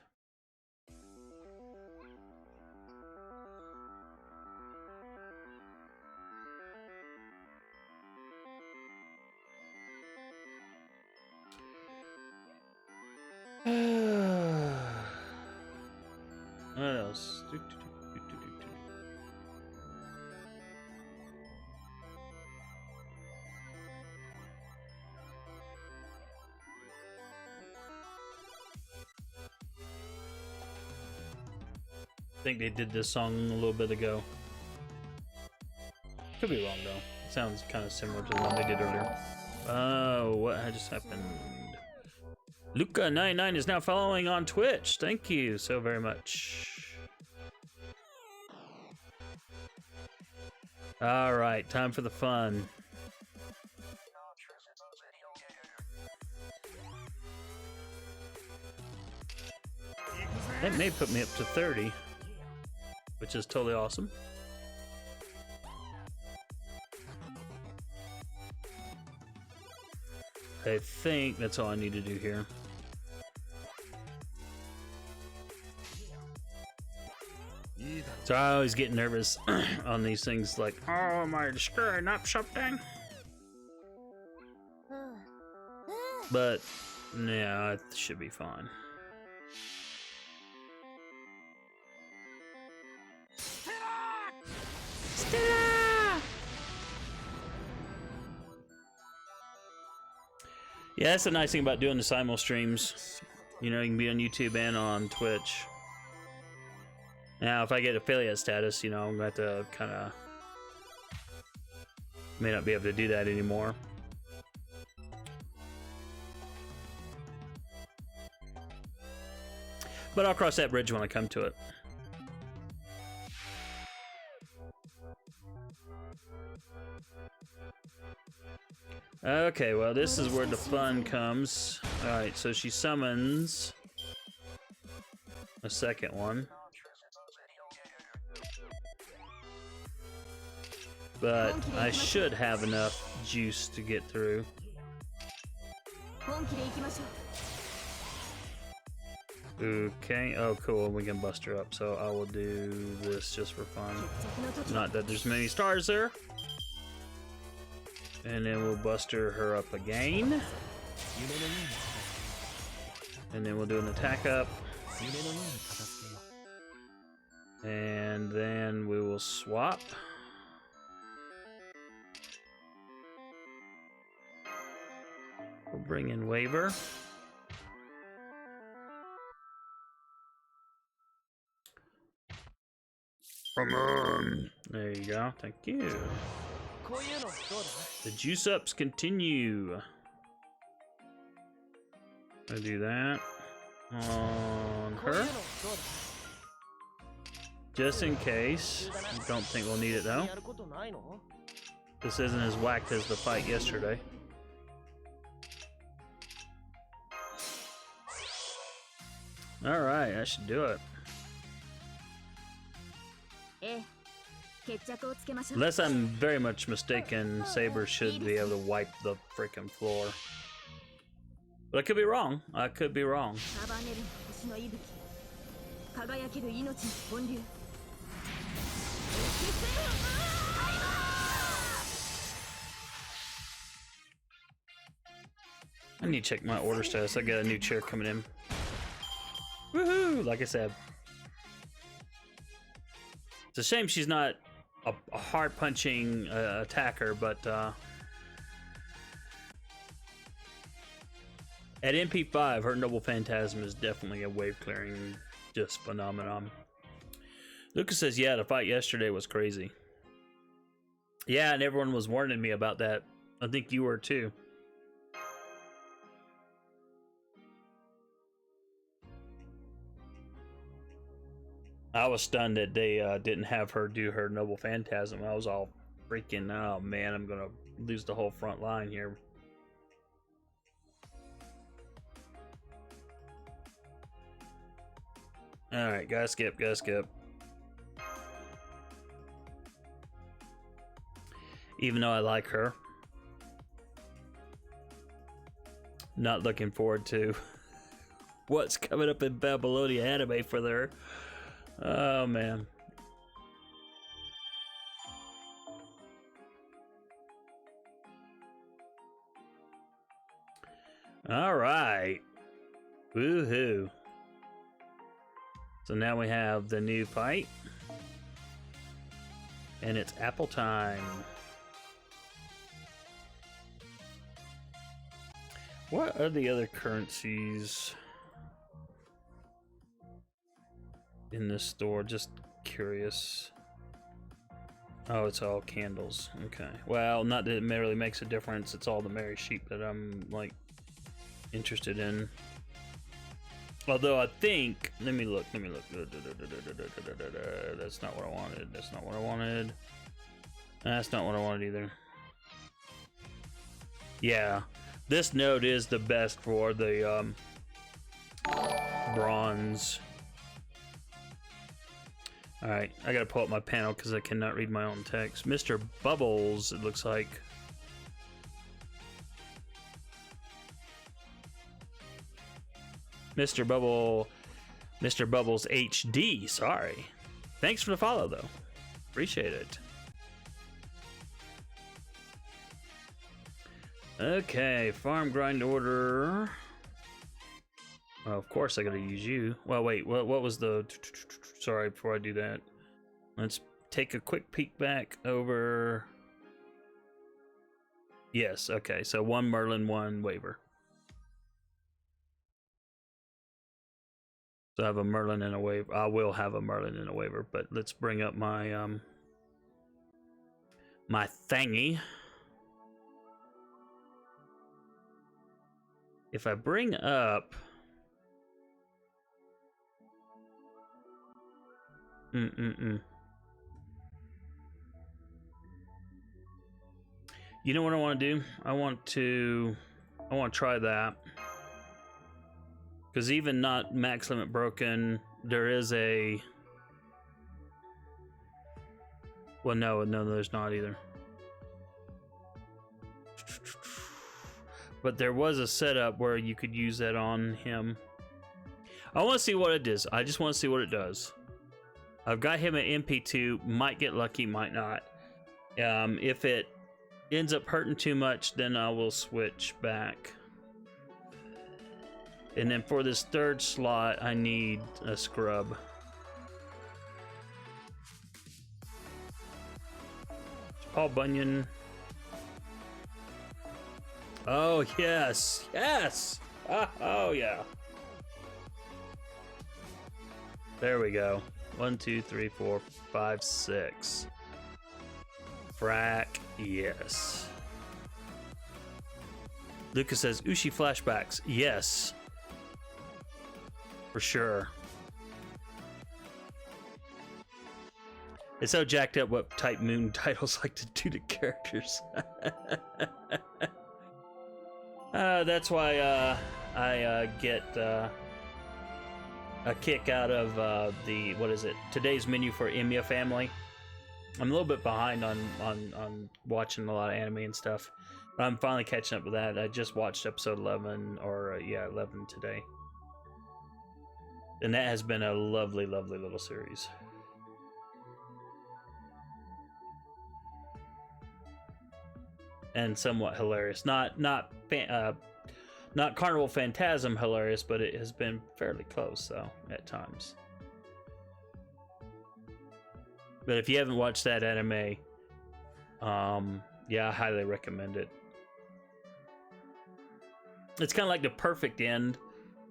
What else? I think they did this song a little bit ago. Could be wrong though. It sounds kind of similar to the one they did earlier. Oh, what just happened? Luca99 is now following on Twitch. Thank you so very much. All right, time for the fun. That may put me up to 30, which is totally awesome. I think that's all I need to do here. So I always get nervous on these things, like, oh, am I screwing up something? But, yeah, it should be fine. Yeah, that's the nice thing about doing the simul streams. You know, you can be on YouTube and on Twitch. Now, if I get affiliate status, you know, I'm going to have to kind of... may not be able to do that anymore. But I'll cross that bridge when I come to it. Okay, well, this is where the fun comes. Alright, so she summons a second one. But I should have enough juice to get through. Okay, oh cool, we can bust her up, so I will do this just for fun. Not that there's many stars there. And then we'll buster her up again. And then we'll do an attack up. And then we will swap. We'll bring in Waver. Come on. There you go. Thank you. The juice ups continue. I do that on her. Just in case. Don't think we'll need it though. This isn't as whacked as the fight yesterday. Alright, I should do it. Unless I'm very much mistaken, Saber should be able to wipe the freaking floor. But I could be wrong. I could be wrong. I need to check my order status. I got a new chair coming in. Woohoo! Like I said. It's a shame she's not a hard-punching attacker, but at MP5, her Noble Phantasm is definitely a wave-clearing just phenomenon. Lucas says, yeah, the fight yesterday was crazy. Yeah, and everyone was warning me about that. I think you were too. I was stunned that they didn't have her do her Noble Phantasm. I was all freaking, oh man, I'm gonna lose the whole front line here. Alright, gotta skip. Even though I like her. Not looking forward to what's coming up in Babylonia anime for her. Oh man. All right. Woohoo. So now we have the new fight. And it's apple time. What are the other currencies in this store? Just curious. Oh, it's all candles. Okay. Well, not that it really makes a difference. It's all the Merry Sheep that I'm, like, interested in. Although I think... Let me look. That's not what I wanted. That's not what I wanted. That's not what I wanted either. Yeah. This node is the best for the, bronze. Alright, I gotta pull up my panel because I cannot read my own text. Mr. Bubbles, it looks like. Mr. Bubbles HD, sorry. Thanks for the follow, though. Appreciate it. Okay, farm grind order. Well, of course I gotta use you. Well, wait, what was the... Sorry, before I do that. Let's take a quick peek back over... Yes, okay, so 1 Merlin, 1 Waver. So I have a Merlin and a Waver. I will have a Merlin and a Waver, but let's bring up my, my thingy. If I bring up... You know what I want to do? I want to try that. Because even not max limit broken, there is a... Well, no, there's not either. But there was a setup where you could use that on him. I want to see what it is. I just want to see what it does. I've got him at MP2. Might get lucky, might not. If it ends up hurting too much, then I will switch back. And then for this third slot, I need a scrub. Paul Bunyan. Oh, yes. Yes. Oh, yeah. There we go. 1, 2, 3, 4, 5, 6. Frack, yes. Lucas says, Ushi flashbacks. Yes. For sure. It's so jacked up what Type Moon titles like to do to characters. That's why I get a kick out of the, what is it, today's menu for Emiya Family. I'm a little bit behind on watching a lot of anime and stuff. But I'm finally catching up with that. I just watched episode 11, or yeah, 11 today. And that has been a lovely, lovely little series. And somewhat hilarious. Not Carnival Phantasm hilarious, but it has been fairly close, though, at times. But if you haven't watched that anime, yeah, I highly recommend it. It's kind of like the perfect end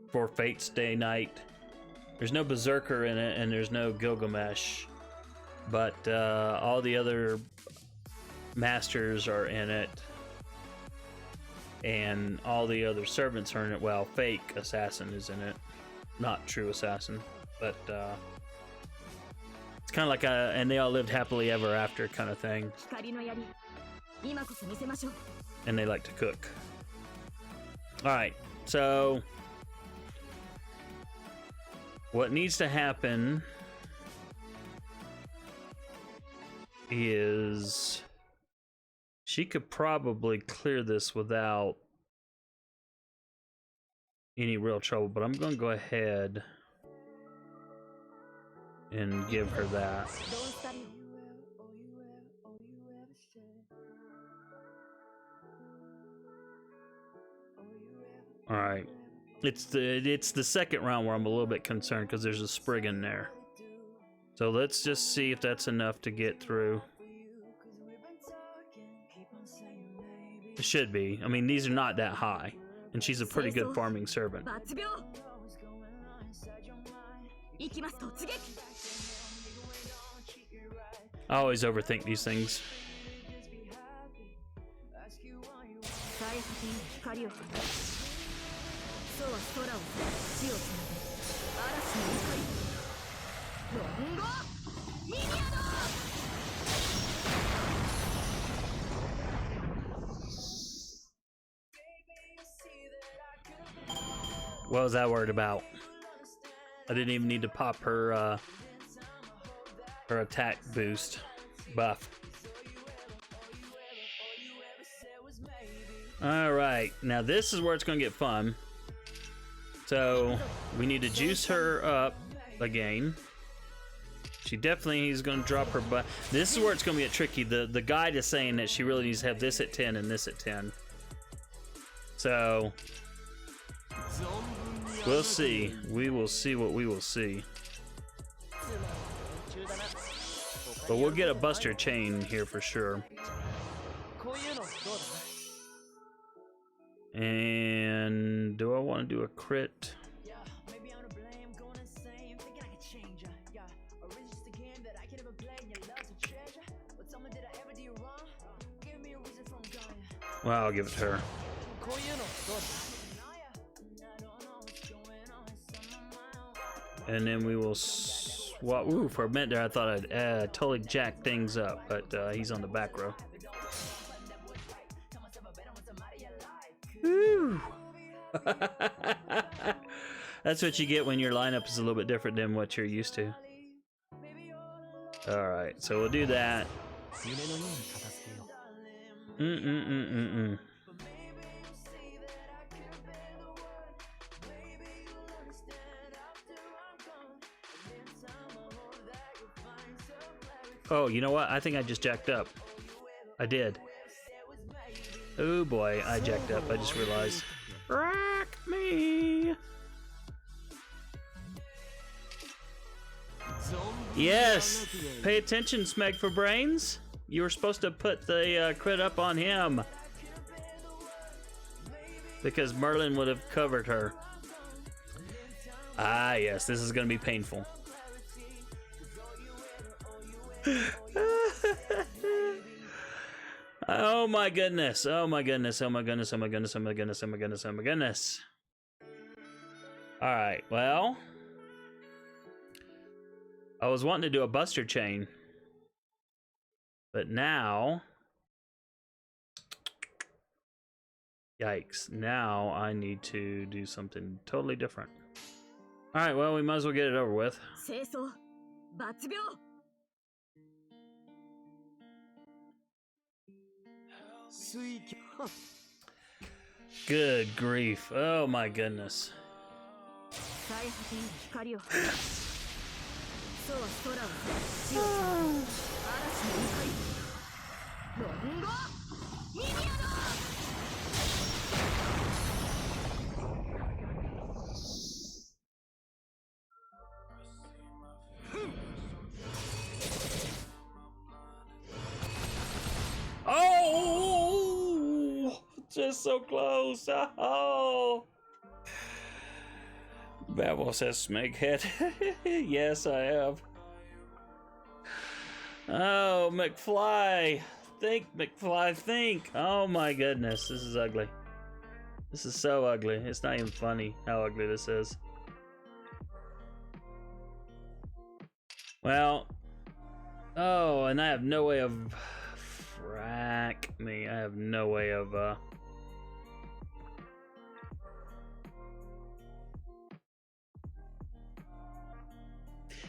for Fate's Day Night. There's no Berserker in it, and there's no Gilgamesh, but all the other masters are in it, and all the other servants are in it. Well, fake assassin is in it, not true assassin, but it's kind of like a and they all lived happily ever after kind of thing. And they like to cook. Alright, so what needs to happen is she could probably clear this without any real trouble, but I'm going to go ahead and give her that. All right, it's the second round where I'm a little bit concerned because there's a sprig in there. So let's just see if that's enough to get through. It should be. I mean, these are not that high, and she's a pretty good farming servant. I always overthink these things. What was that word about? I didn't even need to pop her attack boost buff. All right, now this is where it's gonna get fun. So we need to juice her up again. She definitely is gonna drop her butt. This is where it's gonna get tricky. The guide is saying that she really needs to have this at 10 and this at 10. So we'll see. We will see what we will see. But we'll get a Buster Chain here for sure. And do I want to do a crit? Well, I'll give it to her. And then we will swap. Ooh, for a minute there I thought I'd totally jack things up, but he's on the back row. Woo! That's what you get when your lineup is a little bit different than what you're used to. Alright, so we'll do that. Oh, you know what? I think I just jacked up. I did. Oh boy, I jacked up. I just realized. Rack me! Yes! Pay attention, Smeg for Brains. You were supposed to put the crit up on him. Because Merlin would have covered her. Ah, yes, this is going to be painful. Oh my goodness, oh my goodness, oh my goodness, oh my goodness, oh my goodness, oh my goodness, oh my goodness. Alright, well, I was wanting to do a Buster Chain, but now, yikes, now I need to do something totally different. Alright, well, we might as well get it over with. Good grief. Oh my goodness. Oh, just so close. Oh. Babel says Smeghead. Yes, I have. Oh, McFly. Think, McFly, think. Oh my goodness, this is ugly. This is so ugly. It's not even funny how ugly this is. Well, oh, and I have no way of... Frack me. I have no way of,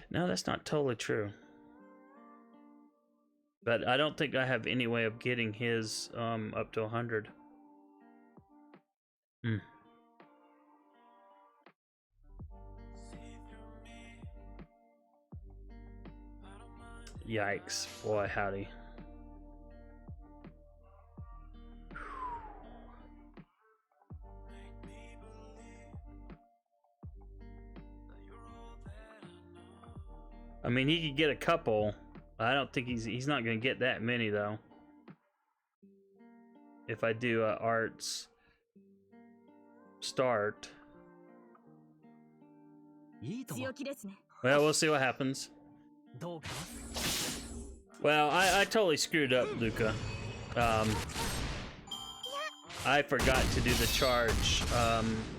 No, that's not totally true. But I don't think I have any way of getting his up to 100. Yikes. Boy, howdy. I mean, he could get a couple. I don't think he's not gonna get that many though. If I do arts start. Well, we'll see what happens. Well, I totally screwed up, Luca. I forgot to do the charge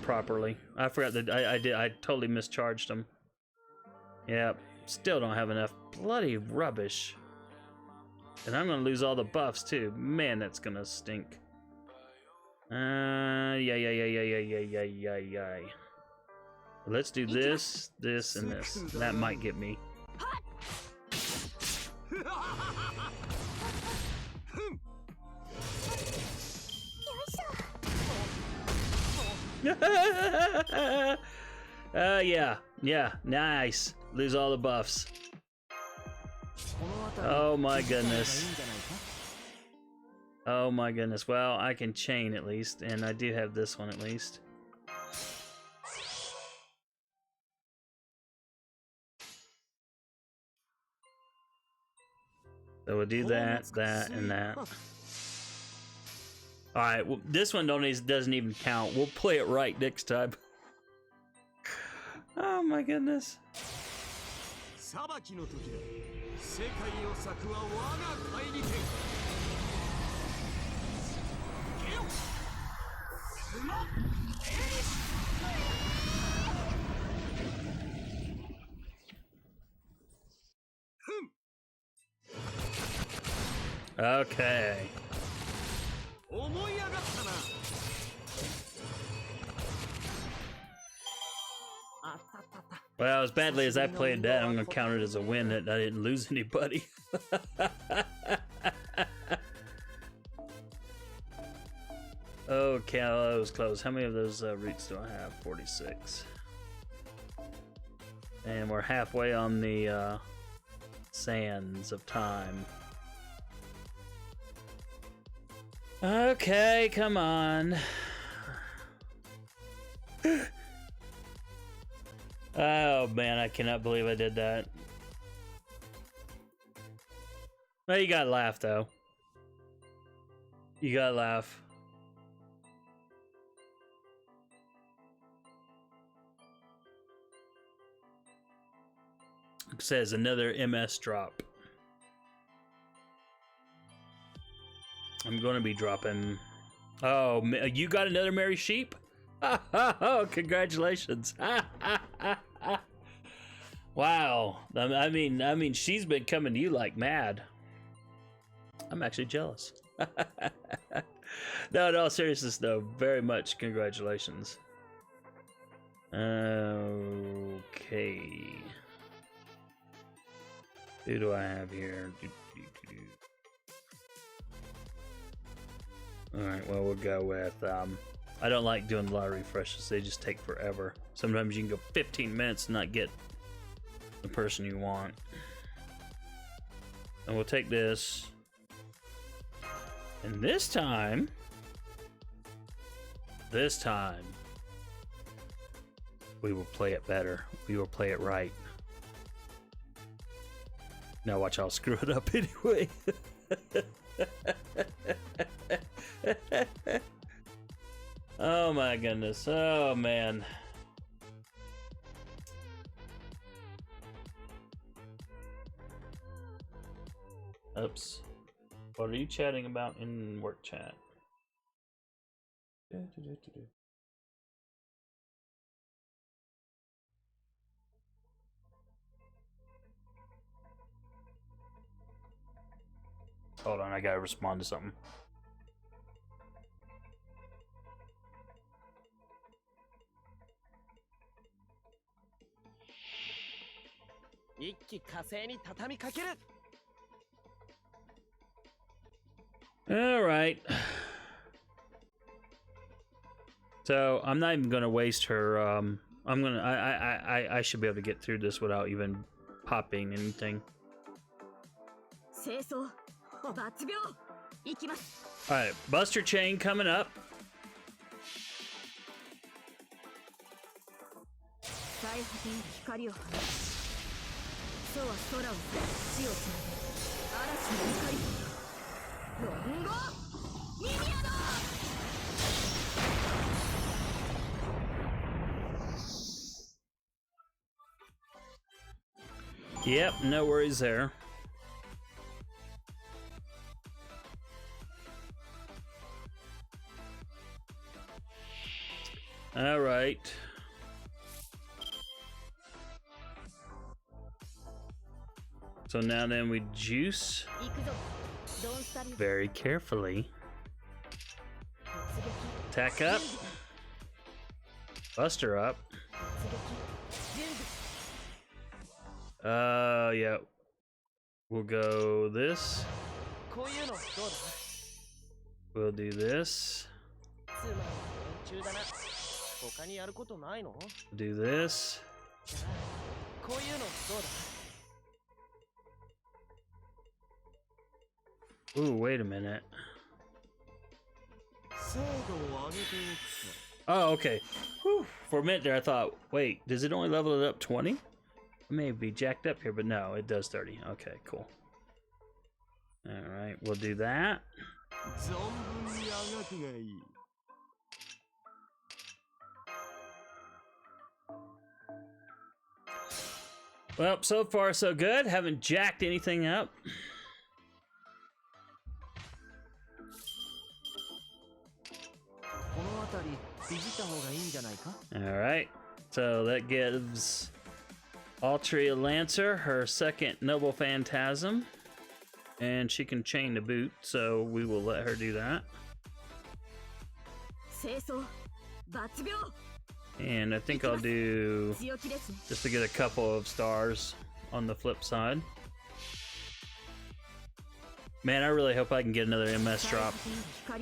properly. I forgot that I totally mischarged him. Yep, still don't have enough bloody rubbish. And I'm gonna lose all the buffs too. Man, that's gonna stink. Yeah. Let's do this, this, and this. That might get me. Yeah, nice. Lose all the buffs. Oh my goodness. Oh my goodness. Well, I can chain at least, and I do have this one at least. So we'll do that, that, and that. Alright, well, this one doesn't even count. We'll play it right next time. Oh my goodness. Okay. Well, as badly as I played that, I'm gonna count it as a win that I didn't lose anybody. Okay, that was close. How many of those roots do I have? 46. And we're halfway on the sands of time. Okay, come on. Oh man, I cannot believe I did that. Well, you gotta laugh though. You gotta laugh. It says another MS drop. I'm gonna be dropping. Oh, you got another Mary Sheep? Oh, congratulations! Wow. I mean, she's been coming to you like mad. I'm actually jealous. No, in all seriousness, though, very much congratulations. Okay. Who do I have here? Alright, well, we'll go with, I don't like doing a lot of refreshes. They just take forever. Sometimes you can go 15 minutes and not get the person you want. And we'll take this. And this time, we will play it better. We will play it right. Now watch, I'll screw it up anyway. Oh my goodness. Oh man. Oops. What are you chatting about in work chat? Hold on, I gotta respond to something. All right. So I'm not even gonna waste her. I should be able to get through this without even popping anything. All right, Buster Chain coming up. Yep, no worries there. All right. So now then we juice very carefully. Attack up. Buster up. Yeah. We'll go this. We'll do this. Do this. Ooh, wait a minute. Oh, okay. Whew. For a minute there, I thought, wait, does it only level it up 20? It may be jacked up here, but no, it does 30. Okay, cool. All right, we'll do that. Well, so far so good. Haven't jacked anything up. Alright, so that gives Altria Lancer her second Noble Phantasm, and she can chain to boot, so we will let her do that. And I think I'll do, just to get a couple of stars on the flip side. Man, I really hope I can get another MS drop. I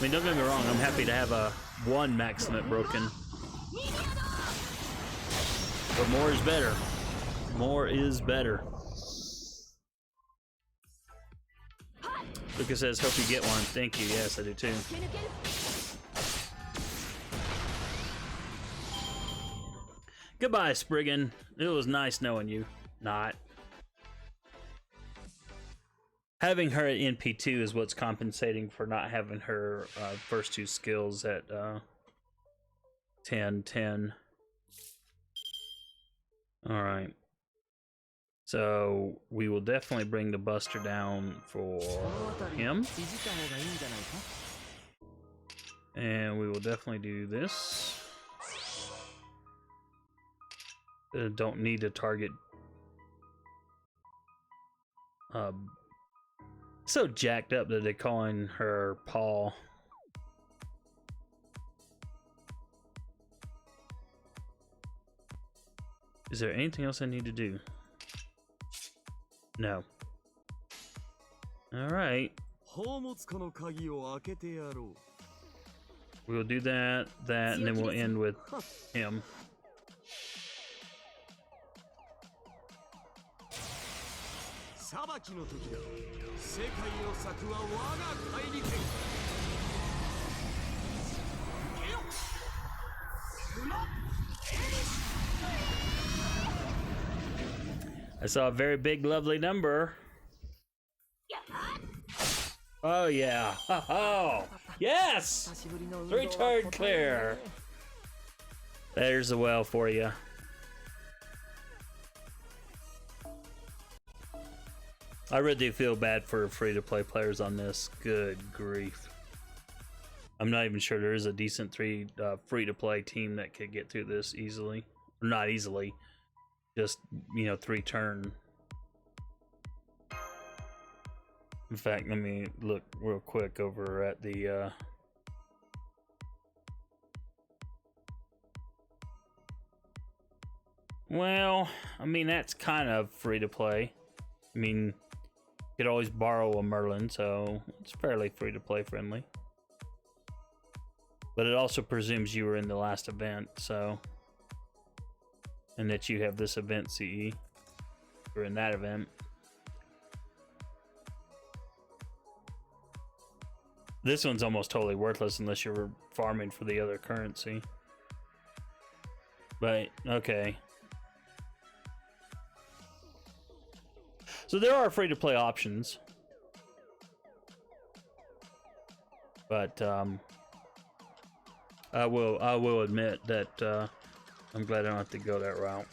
mean, don't get me wrong, I'm happy to have a 1 max limit broken. But more is better. More is better. Lucas says, hope you get one. Thank you. Yes, I do too. Goodbye, Spriggan. It was nice knowing you. Not. Having her at NP2 is what's compensating for not having her first 2 skills at 10, 10. All right. So we will definitely bring the Buster down for him. And we will definitely do this. Don't need to target. So jacked up that they're calling her Paul. Is there anything else I need to do? No. All right. We'll do that, and then we'll end with him. I saw a very big, lovely number. Oh, yeah. Oh, yes! 3-turn clear. There's the well for you. I really do feel bad for free-to-play players on this. Good grief. I'm not even sure there is a decent free-to-play team that could get through this easily. Or not easily. Just, 3-turn. In fact, let me look real quick over at the well, I mean, that's kind of free to play. I mean, you could always borrow a Merlin, so it's fairly free to play friendly. But it also presumes you were in the last event, so, and that you have this event CE, or in that event. This one's almost totally worthless unless you're farming for the other currency. But, okay. So there are free-to-play options. But, I will admit that, I'm glad I don't have to go that route.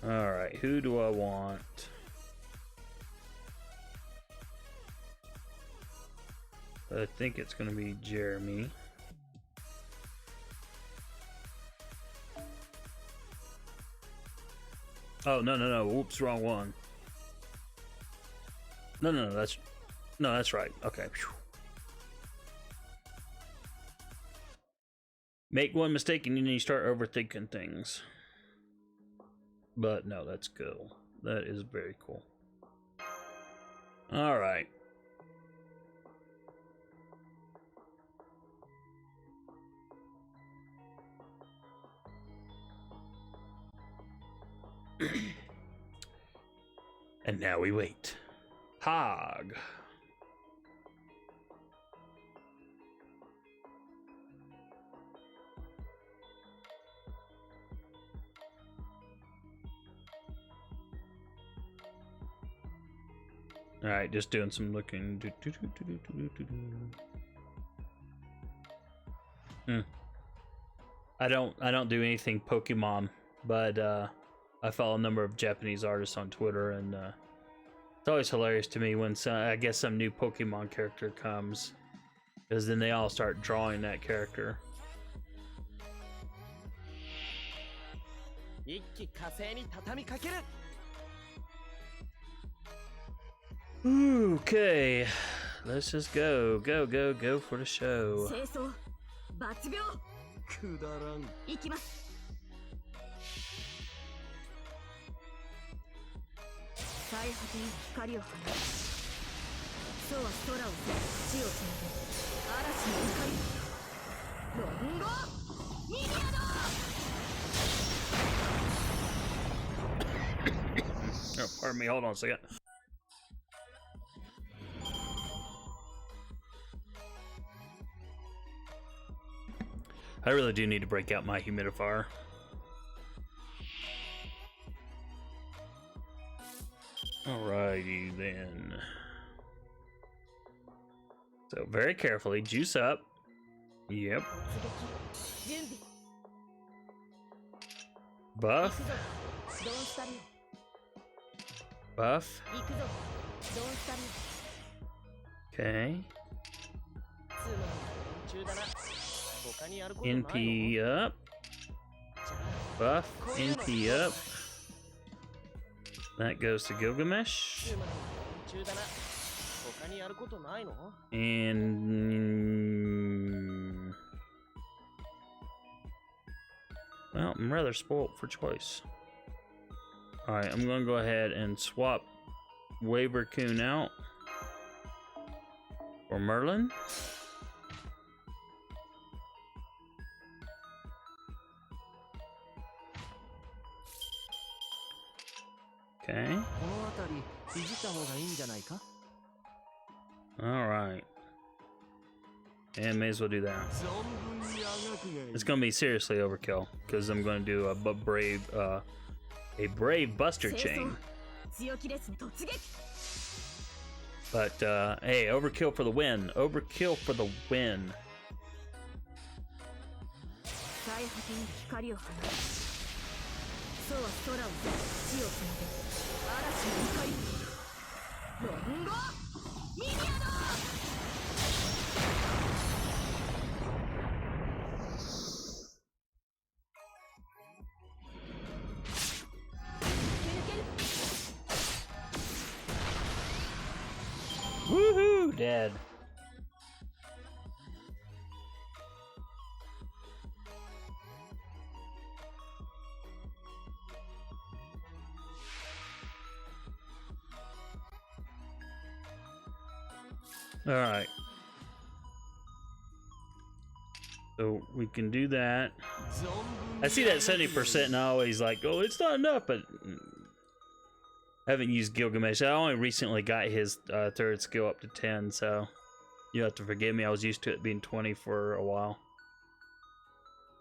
Alright, who do I want? I think it's gonna be Jeremy. Oh, no. Whoops, wrong one. No, that's right. Okay. Whew. Make one mistake and then you start overthinking things. But no, that's cool. That is very cool. All right. And now we wait. Hog. All right, just doing some looking. I don't do anything Pokemon, but I follow a number of Japanese artists on Twitter, and it's always hilarious to me when I guess some new Pokemon character comes, because then they all start drawing that character. Okay, let's just go for the show. Oh, pardon me, hold on a second. I really do need to break out my humidifier. Alrighty then. So very carefully, juice up. Yep. Buff. Buff. Okay. NP up. Buff. NP up. That goes to Gilgamesh. And well, I'm rather spoiled for choice. Alright, I'm gonna go ahead and swap Wavercoon out for Merlin. Okay. Alright. And may as well do that. It's gonna be seriously overkill, because I'm gonna do a brave Buster Chain. But hey, overkill for the win. Overkill for the win. Woohoo! Dead. All right. So we can do that. I see that 70% and I always like, oh, it's not enough, but I haven't used Gilgamesh. I only recently got his third skill up to 10, so you have to forgive me. I was used to it being 20 for a while.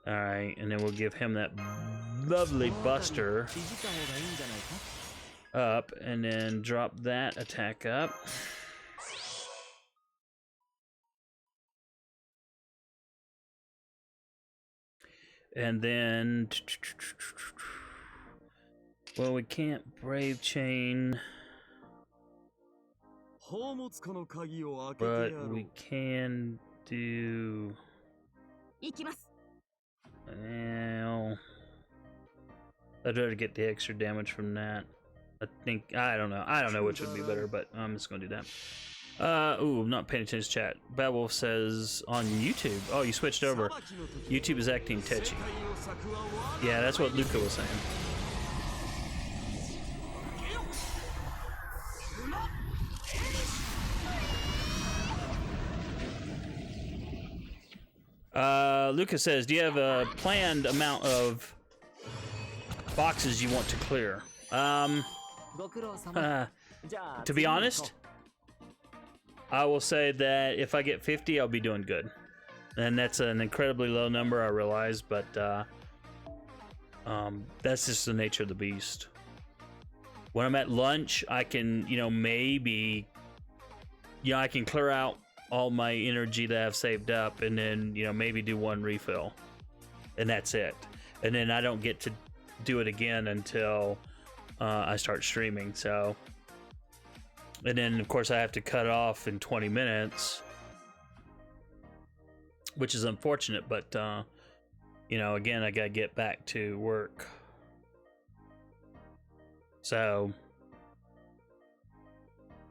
Alright, and then we'll give him that lovely Buster up, and then drop that attack up. And then Well, we can't brave chain, but we can do. Well, I'd rather get the extra damage from that. I don't know which would be better, but I'm just gonna do that. Ooh, I'm not paying attention to chat. Bad Wolf says on YouTube. Oh, you switched over. YouTube is acting tetchy. Yeah, that's what Luca was saying. Luca says, do you have a planned amount of boxes you want to clear? To be honest, I will say that if I get 50, I'll be doing good. And that's an incredibly low number, I realize, but that's just the nature of the beast. When I'm at lunch, I can, maybe, I can clear out all my energy that I've saved up and then, maybe do one refill. And that's it. And then I don't get to do it again until I start streaming, so. And then, of course, I have to cut off in 20 minutes, which is unfortunate, but, again, I gotta get back to work. So,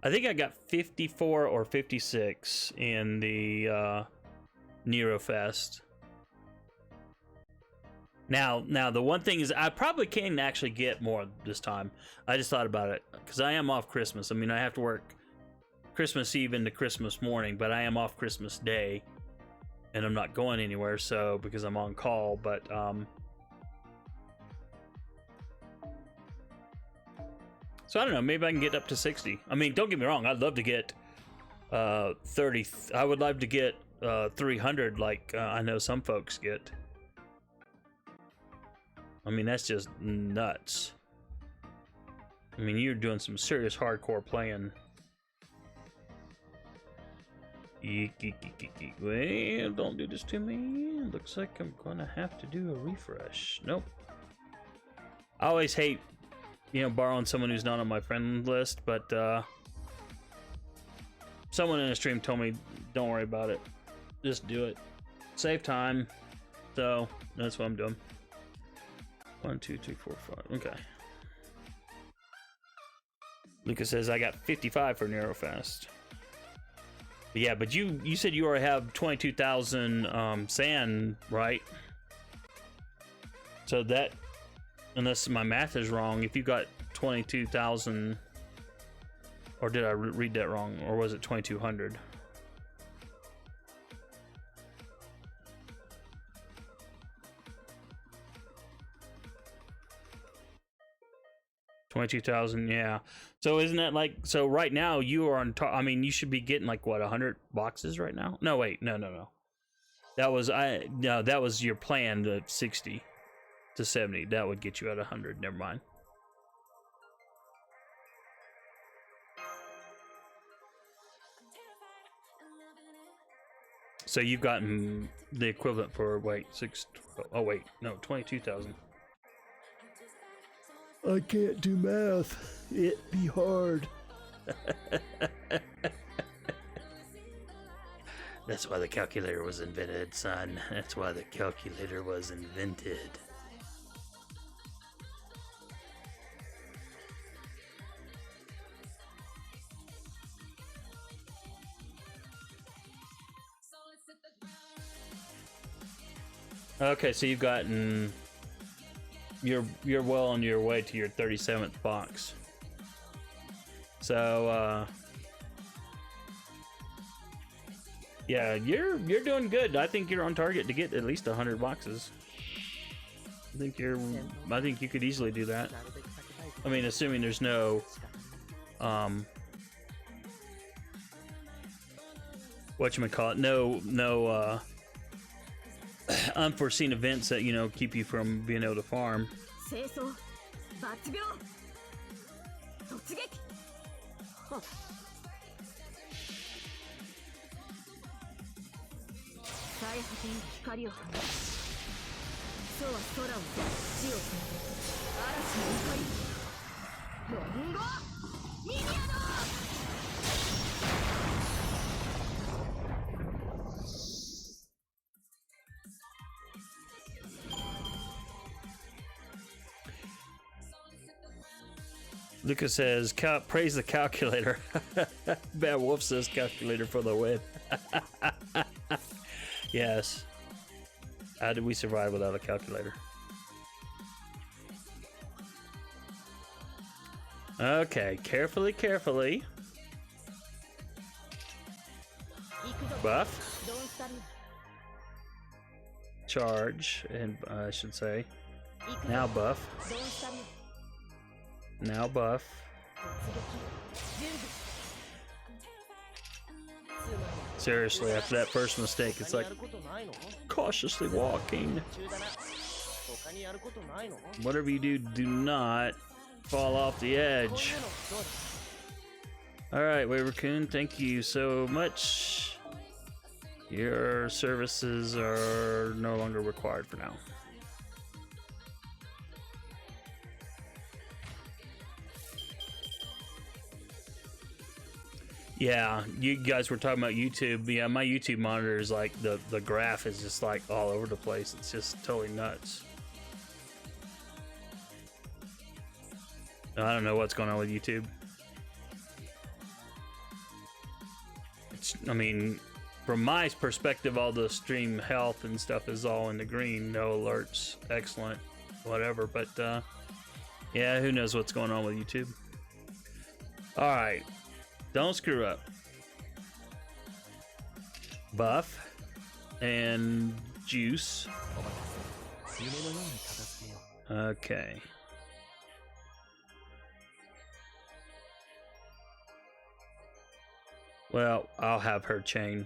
I think I got 54 or 56 in the Nerofest. Now, the one thing is, I probably can actually get more this time. I just thought about it, because I am off Christmas. I mean, I have to work Christmas Eve into Christmas morning, but I am off Christmas Day, and I'm not going anywhere, so, because I'm on call, but, so I don't know, maybe I can get up to 60. I mean, don't get me wrong, I'd love to get 30, I would love to get 300 like I know some folks get. I mean, that's just nuts. I mean, you're doing some serious hardcore playing. Well, don't do this to me. Looks like I'm gonna have to do a refresh. Nope. I always hate, borrowing someone who's not on my friend list, but someone in the stream told me, don't worry about it. Just do it. Save time. So, that's what I'm doing. 1, 2, 3, 4, 5. Okay. Lucas says I got 55 for Nerofest. But yeah, but you said you already have 22,000 sand, right? So that, unless my math is wrong, if you got 22,000, or did I read that wrong, or was it 2,200? $22,000, yeah. So isn't that like, so right now you are on top? I mean, you should be getting like what, 100 boxes right now? No, wait, no. That was your plan, the 60 to 70. That would get you at 100. Never mind. So you've gotten the equivalent for 22,000. I can't do math. It'd be hard. That's why the calculator was invented, son. That's why the calculator was invented. Okay, so you've gotten... You're well on your way to your 37th box. So yeah, you're doing good. I think you're on target to get at least 100 boxes. I think you could easily do that. I mean, assuming there's no whatchamacallit, no unforeseen events that, keep you from being able to farm. Lucas says, praise the calculator. Bad Wolf says calculator for the win. Yes. How did we survive without a calculator? Okay, carefully, carefully. Buff. Charge, and I should say. Now buff. Now buff. Seriously, after that first mistake, it's like cautiously walking. Whatever you do, do not fall off the edge. Alright, Wavercoon, thank you so much. Your services are no longer required for now. Yeah, you guys were talking about YouTube. Yeah, my YouTube monitor is like the graph is just like all over the place. It's just totally nuts. I don't know what's going on with YouTube. I mean, from my perspective, all the stream health and stuff is all in the green. No alerts, excellent, whatever. But yeah, who knows what's going on with YouTube. All right. Don't screw up. Buff and juice. Okay. Well, I'll have her chain.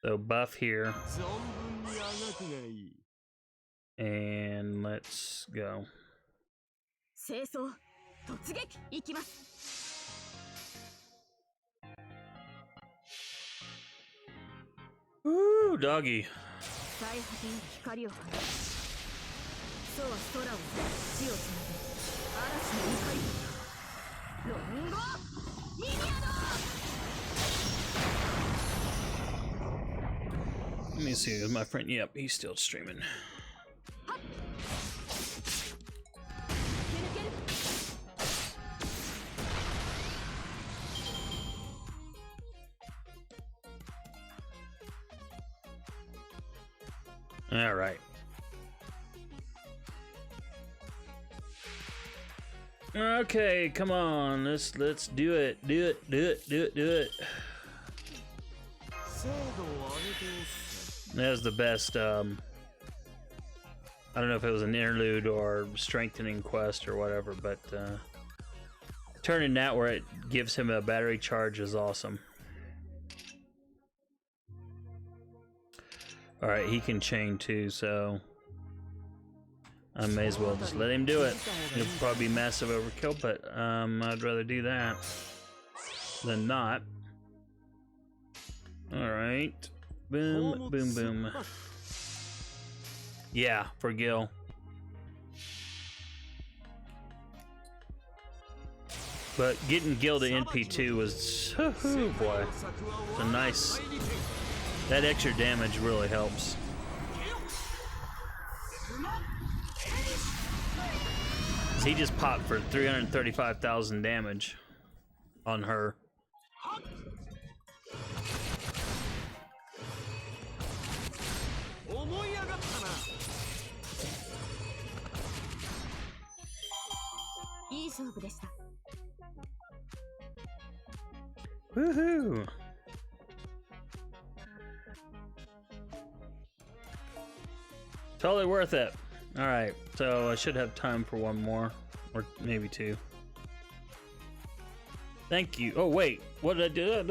So buff here. And let's go. Ooh, doggy. Let me see, is my friend? Yep, he's still streaming. All right. Okay, come on. Let's do it. Do it. That was the best. I don't know if it was an interlude or strengthening quest or whatever, but turning that where it gives him a battery charge is awesome. All right, he can chain too, so I may as well just let him do it. It'll probably be massive overkill, but I'd rather do that than not. All right, boom, boom, boom. Yeah, for Gil. But getting Gil to NP2 was, oh boy, it's a nice. That extra damage really helps. He just popped for 335,000 damage on her. Woohoo! Totally worth it. All right, so I should have time for one more, or maybe two. Thank you. Oh wait, what did I do?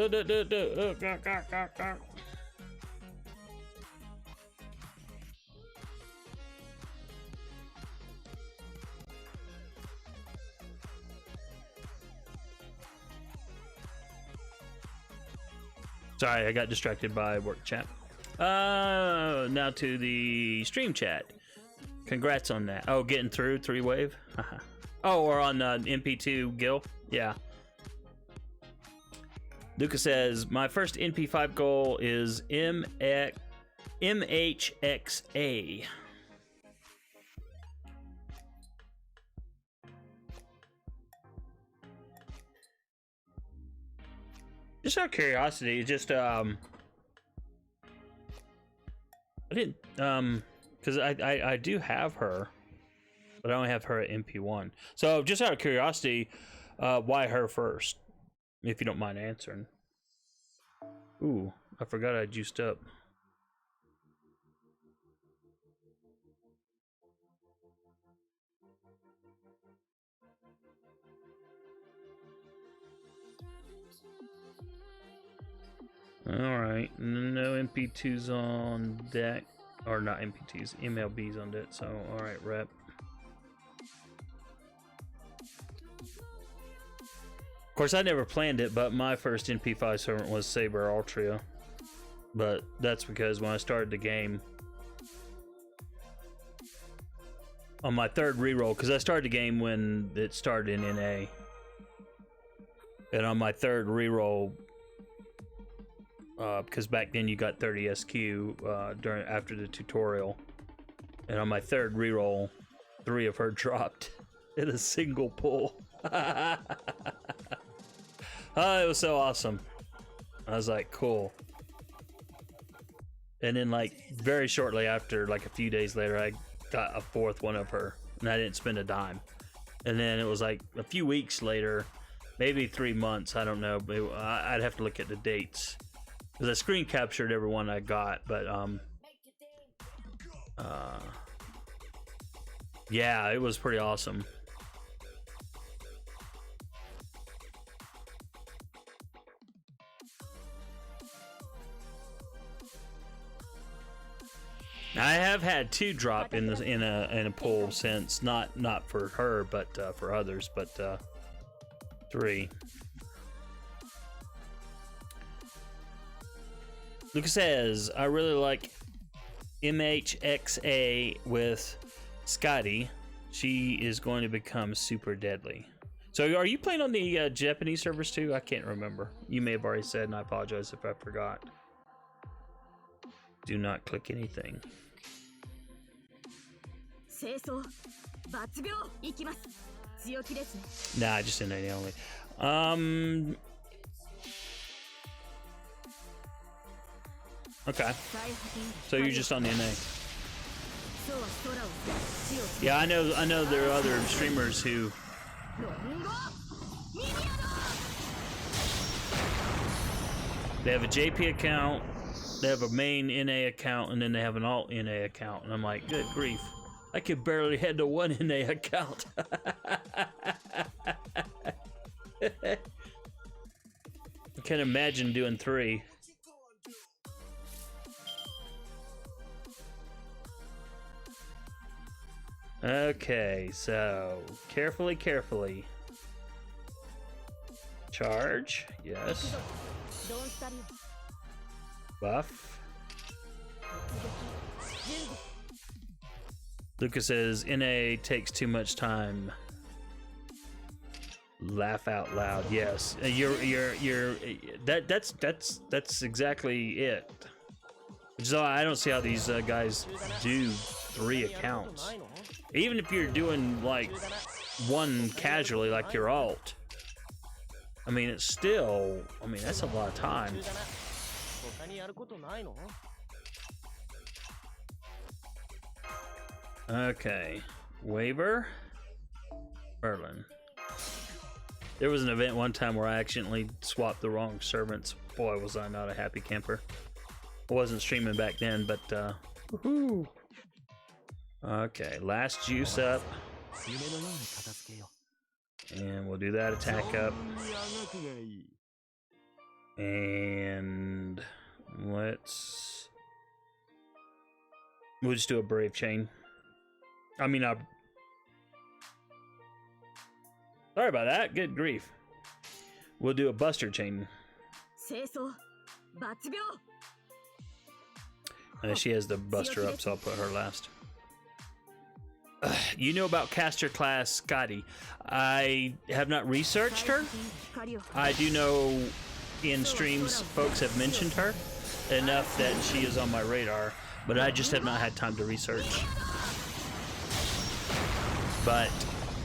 Sorry, I got distracted by work chat. Now to the stream chat. Congrats on that. Oh, getting through 3-wave. Oh, or on MP2 Gil? Yeah. Lucas says, my first NP5 goal is MHXA. Just out of curiosity, just I didn't because I do have her, but I only have her at MP1. So just out of curiosity, why her first? If you don't mind answering. Ooh, I forgot I juiced up. Alright, no MP2s on deck. Or not MP2s, MLBs on deck, so alright, rep. Of course, I never planned it, but my first NP5 servant was Saber Altria. But that's because when I started the game, on my third reroll, because I started the game when it started in NA, and on my third reroll, because back then you got 30 SQ after the tutorial, and on my third reroll, 3 of her dropped in a single pull. Oh, it was so awesome. I was like, cool. And then, like, very shortly after, like a few days later, I got a 4th one of her, and I didn't spend a dime. And then it was like a few weeks later, maybe 3 months, I don't know, but I'd have to look at the dates, because I screen captured every one I got. But yeah, it was pretty awesome. I have had 2 drop in a pull since, not for her, but for others, but 3. Lucas says, I really like MHXA with Scotty. She is going to become super deadly. So are you playing on the Japanese servers too? I can't remember. You may have already said, and I apologize if I forgot. Do not click anything. Nah, just in NA only. Okay. So you're just on the NA. Yeah, I know there are other streamers who they have a JP account, they have a main NA account, and then they have an alt NA account, and I'm like, good grief, I could barely handle one NA account. I can't imagine doing 3. Okay, so carefully. Charge, yes. Buff. Lucas says NA takes too much time. Laugh out loud. Yes, that's exactly it. So I don't see how these guys do 3 accounts. Even if you're doing like 1 casually, like your alt. I mean, it's still, I mean, that's a lot of time. Okay, waiver, Berlin. There was an event one time where I accidentally swapped the wrong servants. Boy, was I not a happy camper. I wasn't streaming back then, but woohoo. Okay, last juice up. And we'll do that attack up. And we'll just do a brave chain. I mean, sorry about that. Good grief. We'll do a buster chain. She has the buster up, so I'll put her last. You know about caster class Scotty. I have not researched her. I do know in streams folks have mentioned her enough that she is on my radar, but I just have not had time to research. But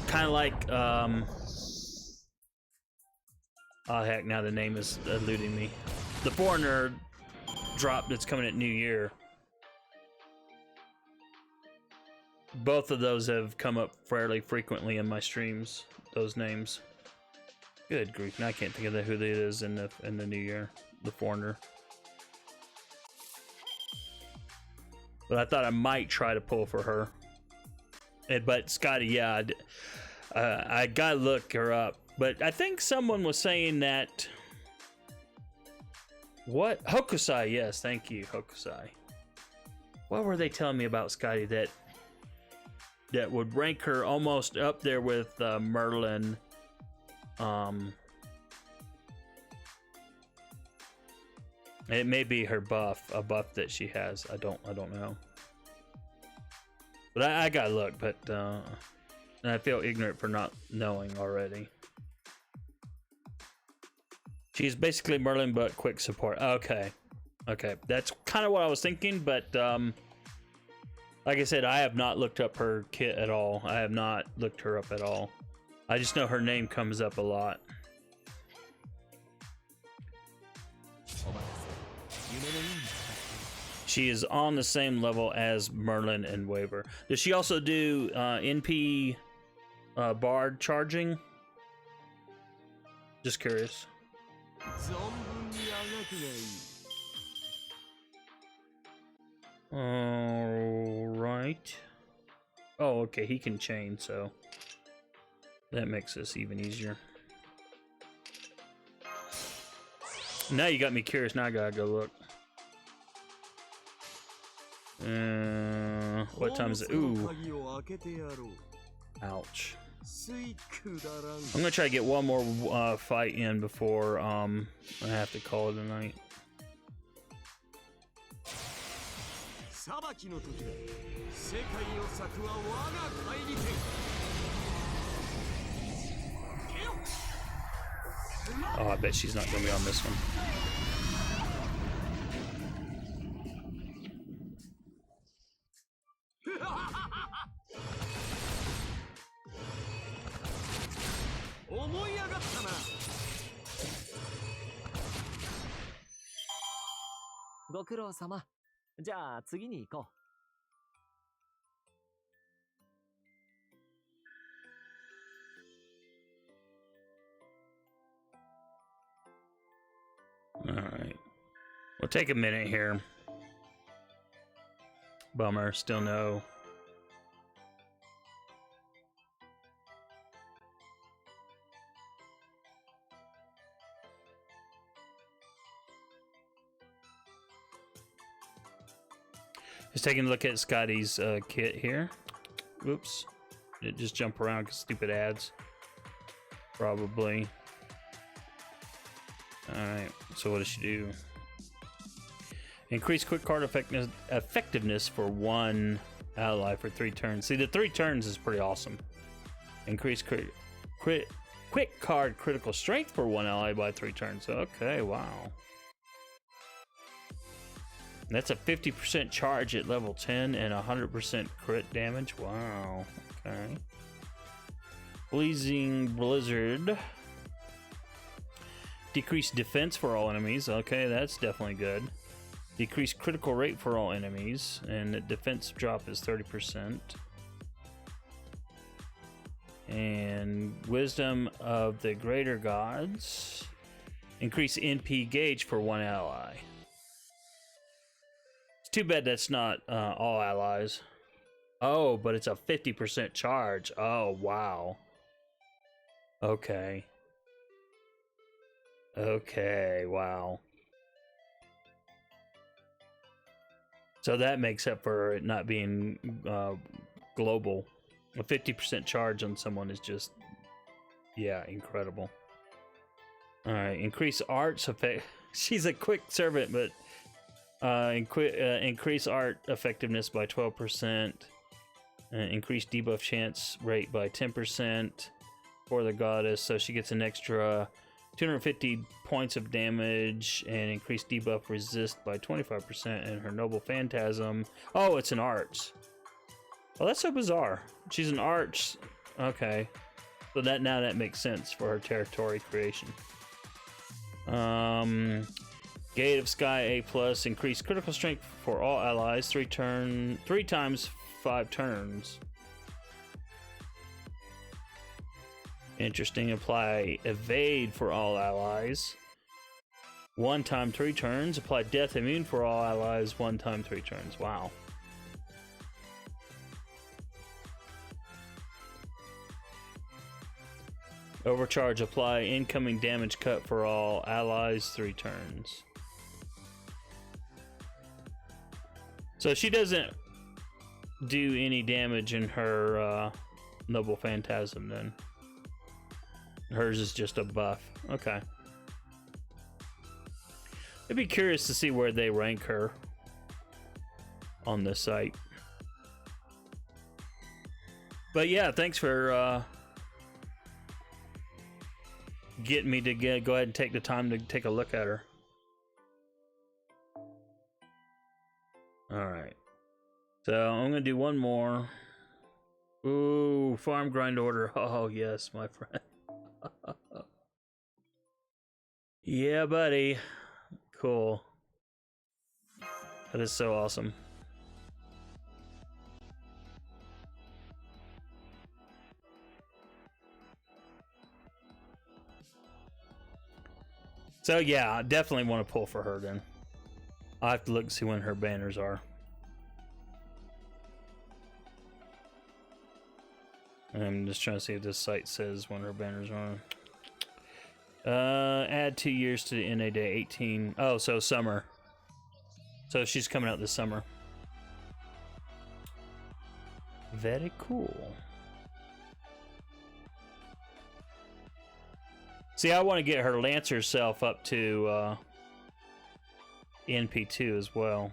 kind of like, oh heck, now the name is eluding me. The Foreigner drop that's coming at New Year. Both of those have come up fairly frequently in my streams. Those names. Good grief! Now I can't think of who that is in the New Year. The Foreigner. But I thought I might try to pull for her. But Scotty, yeah, I gotta look her up. But I think someone was saying that. What? Hokusai? Yes, thank you, Hokusai. What were they telling me about Scotty that would rank her almost up there with Merlin? It may be her buff, a buff that she has. I don't know. But I gotta look. But and I feel ignorant for not knowing already. She's basically Merlin, but quick support. Okay, that's kind of what I was thinking. But like I said, I have not looked up her kit at all. I have not looked her up at all. I just know her name comes up a lot. She is on the same level as Merlin and Waver. Does she also do NP Bard charging? Just curious. Alright. Oh, okay, he can chain, so that makes this even easier. Now you got me curious, now I gotta go look. What time is it? Ooh. Ouch. I'm gonna try to get one more fight in before I have to call it a night. Oh, I bet she's not gonna be on this one. Alright. We'll take a minute here. Bummer, still no. Just taking a look at Scotty's kit here. Oops. It just jump around because stupid ads. Probably. Alright, so what does she do? Increase quick card effectiveness for one ally for 3 turns. See, the 3 turns is pretty awesome. Increase quick card critical strength for one ally by 3 turns. Okay, wow. That's a 50% charge at level 10 and 100% crit damage. Wow. Okay. Blazing Blizzard. Decrease defense for all enemies. Okay, that's definitely good. Decrease critical rate for all enemies. And the defense drop is 30%. And Wisdom of the Greater Gods. Increase NP gauge for one ally. Too bad that's not all allies. Oh, but it's a 50% charge. Oh, wow. Okay. Okay, wow. So that makes up for it not being global. A 50% charge on someone is just, yeah, incredible. Alright, increase arts effect. She's a quick servant, but increase art effectiveness by 12%. Increase debuff chance rate by 10% for the goddess, so she gets an extra 250 points of damage, and increase debuff resist by 25%, and her noble phantasm. Oh, it's an arch. Oh, that's so bizarre. She's an arch. Okay. So that makes sense for her territory creation. Gate of Sky A+, increase critical strength for all allies 3 times 5 turns. Interesting. Apply evade for all allies 1 time 3 turns. Apply death immune for all allies 1 time 3 turns. Wow. Overcharge. Apply incoming damage cut for all allies 3 turns. So she doesn't do any damage in her Noble Phantasm then. Hers is just a buff. Okay. I'd be curious to see where they rank her on this site. But yeah, thanks for getting me to go ahead and take the time to take a look at her. Alright. So I'm gonna do one more. Ooh, farm grind order. Oh yes, my friend. Yeah, buddy. Cool. That is so awesome. So yeah, I definitely want to pull for her then. I'll have to look and see when her banners are. I'm just trying to see if this site says when her banners are. Add 2 years to the NA day 18. Oh, so summer. So she's coming out this summer. Very cool. See, I want to get her Lancer self up to NP2 as well.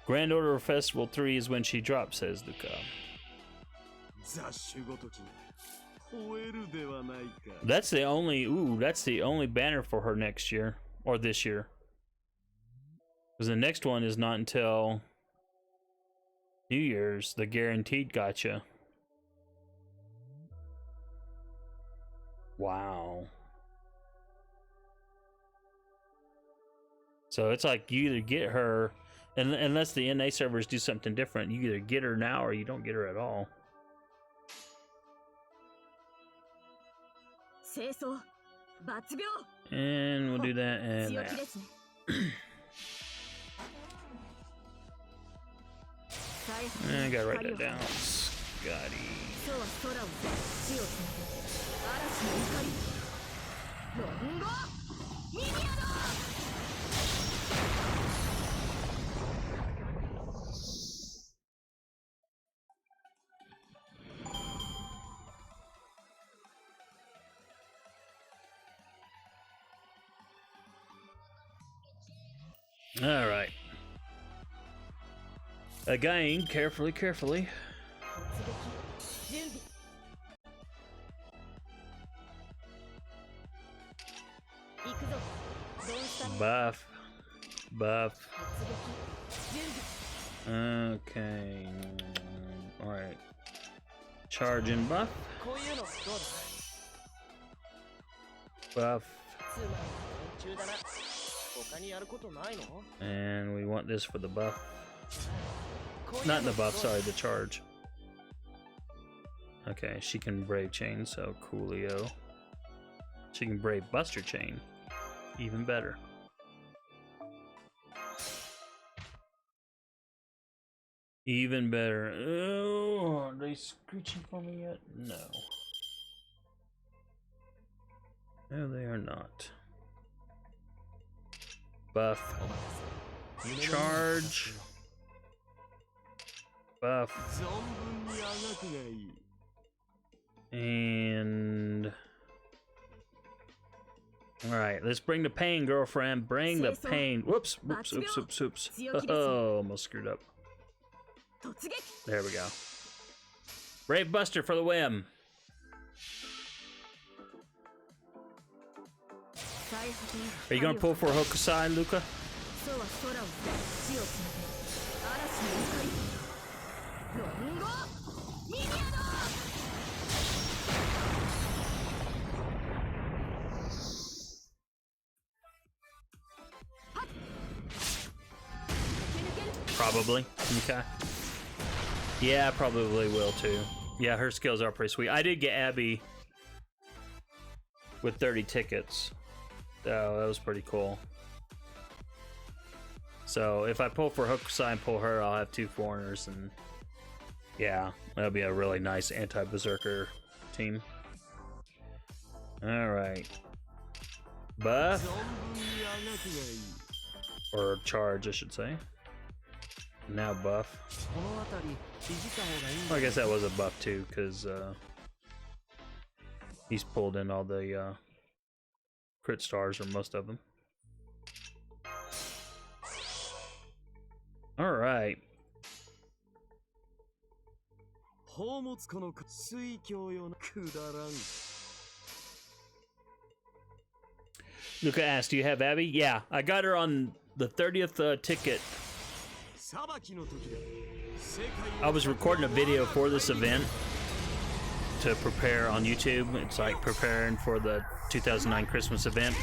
Grand Order Festival 3 is when she drops, says Luca. That's the only banner for her next year, or this year. Because the next one is not until New Year's, the guaranteed gotcha. Wow. So it's like you either get her, and unless the NA servers do something different, you either get her now or you don't get her at all. And we'll do that and that. I gotta write that down. Scotty. All right. Again, carefully. Buff. Okay. All right. Charge and buff. Buff. And we want this for the buff. Not the buff, sorry, the charge. Okay, she can Brave Chain, so coolio. She can Brave Buster Chain. Even better. Even better. Oh, are they screeching for me yet? No. No, they are not. Buff. Charge. Buff. And Alright, let's bring the pain, girlfriend. Bring the pain. Whoops, whoops, oops, oops, oops. Oh, almost screwed up. There we go. Brave Buster for the win. Are you gonna pull for Hokusai, Luca? Probably. Okay. Yeah, I probably will too. Yeah, her skills are pretty sweet. I did get Abby with 30 tickets. So that was pretty cool. So if I pull for Hokusai and pull her, I'll have 2 foreigners, and yeah, that'll be a really nice anti-berserker team. Alright. Buff. Or charge, I should say. Now buff. Well, I guess that was a buff too, because he's pulled in all the crit stars, or most of them. Alright. Luca asked, do you have Abby? Yeah, I got her on the 30th ticket. I was recording a video for this event to prepare on YouTube. It's like preparing for the 2009 Christmas event.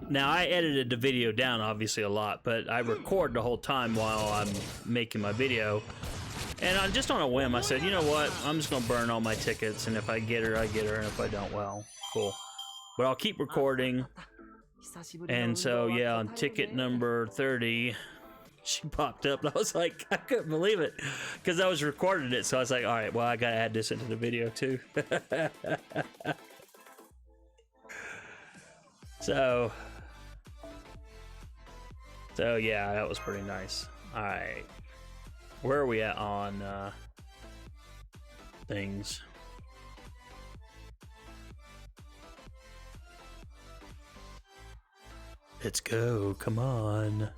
Now, I edited the video down, obviously, a lot, but I record the whole time while I'm making my video. And just on a whim, I said, you know what? I'm just going to burn all my tickets, and if I get her, I get her, and if I don't, well, cool. But I'll keep recording. And so, yeah, on ticket number 30, she popped up, and I was like, I couldn't believe it, because I was recording it, so I was like, all right, well, I got to add this into the video, too. So, yeah, that was pretty nice. All right. Where are we at on things? Let's go. Come on.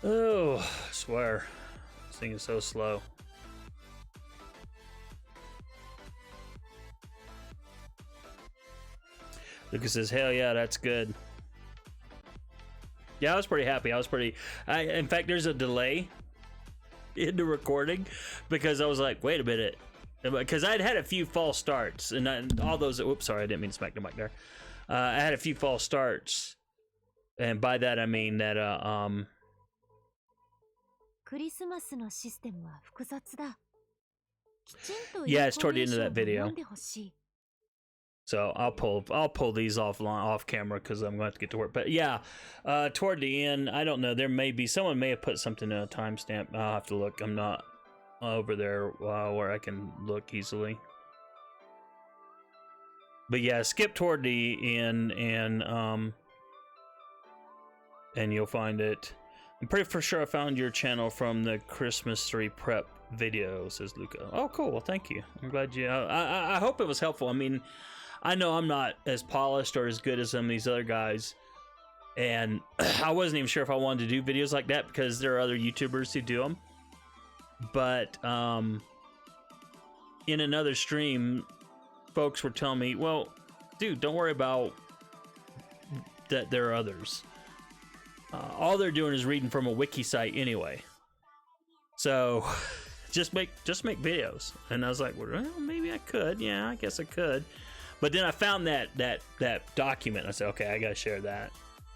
Oh, I swear. This thing is so slow. Lucas says, hell yeah, that's good. Yeah, I was pretty happy. In fact, there's a delay in the recording because I was like, wait a minute. Because I'd had a few false starts, and all those, whoops, sorry, I didn't mean to smack the mic there. I had a few false starts, and by that I mean that, yeah, it's toward the end of that video. So I'll pull these off camera because I'm going to have to get to work. But yeah, toward the end, I don't know. Someone may have put something in a timestamp. I'll have to look. I'm not over there where I can look easily. But yeah, skip toward the end and you'll find it. I'm pretty for sure I found your channel from the Christmas tree prep video, says Luca. Oh, cool. Well, thank you. I'm glad you. I hope it was helpful. I mean, I know I'm not as polished or as good as some of these other guys, and I wasn't even sure if I wanted to do videos like that because there are other YouTubers who do them. But in another stream, folks were telling me, well, dude, don't worry about that. There are others. All they're doing is reading from a wiki site anyway. So just make videos. And I was like, well, maybe I could. Yeah, I guess I could. But then I found that document. And I said, okay, I gotta share that.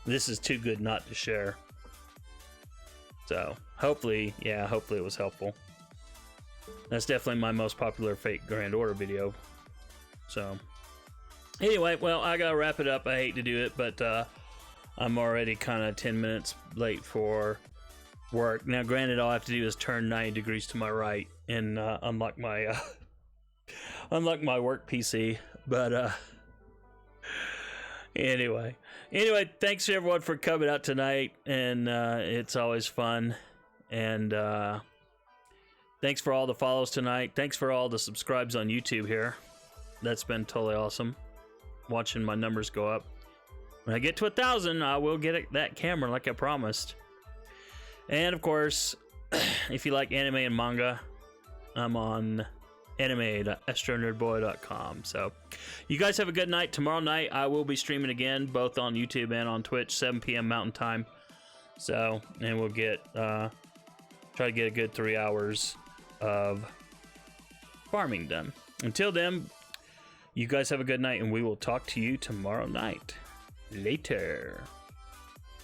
This is too good not to share. So hopefully it was helpful. That's definitely my most popular Fate Grand Order video. So anyway, well, I gotta wrap it up. I hate to do it, but I'm already kind of 10 minutes late for work. Now, granted, all I have to do is turn 90 degrees to my right and unlock my work PC. But anyway, thanks everyone for coming out tonight, and it's always fun. And thanks for all the follows tonight. Thanks for all the subscribes on YouTube here. That's been totally awesome. Watching my numbers go up. When I get to 1,000, I will get that camera like I promised. And of course, if you like anime and manga, I'm on anime.astronerdboy.com. So you guys have a good night. Tomorrow night I will be streaming again, both on YouTube and on Twitch, 7 p.m. Mountain Time. So, and we'll get try to get a good 3 hours of farming done. Until then, you guys have a good night, and we will talk to you tomorrow night. Later.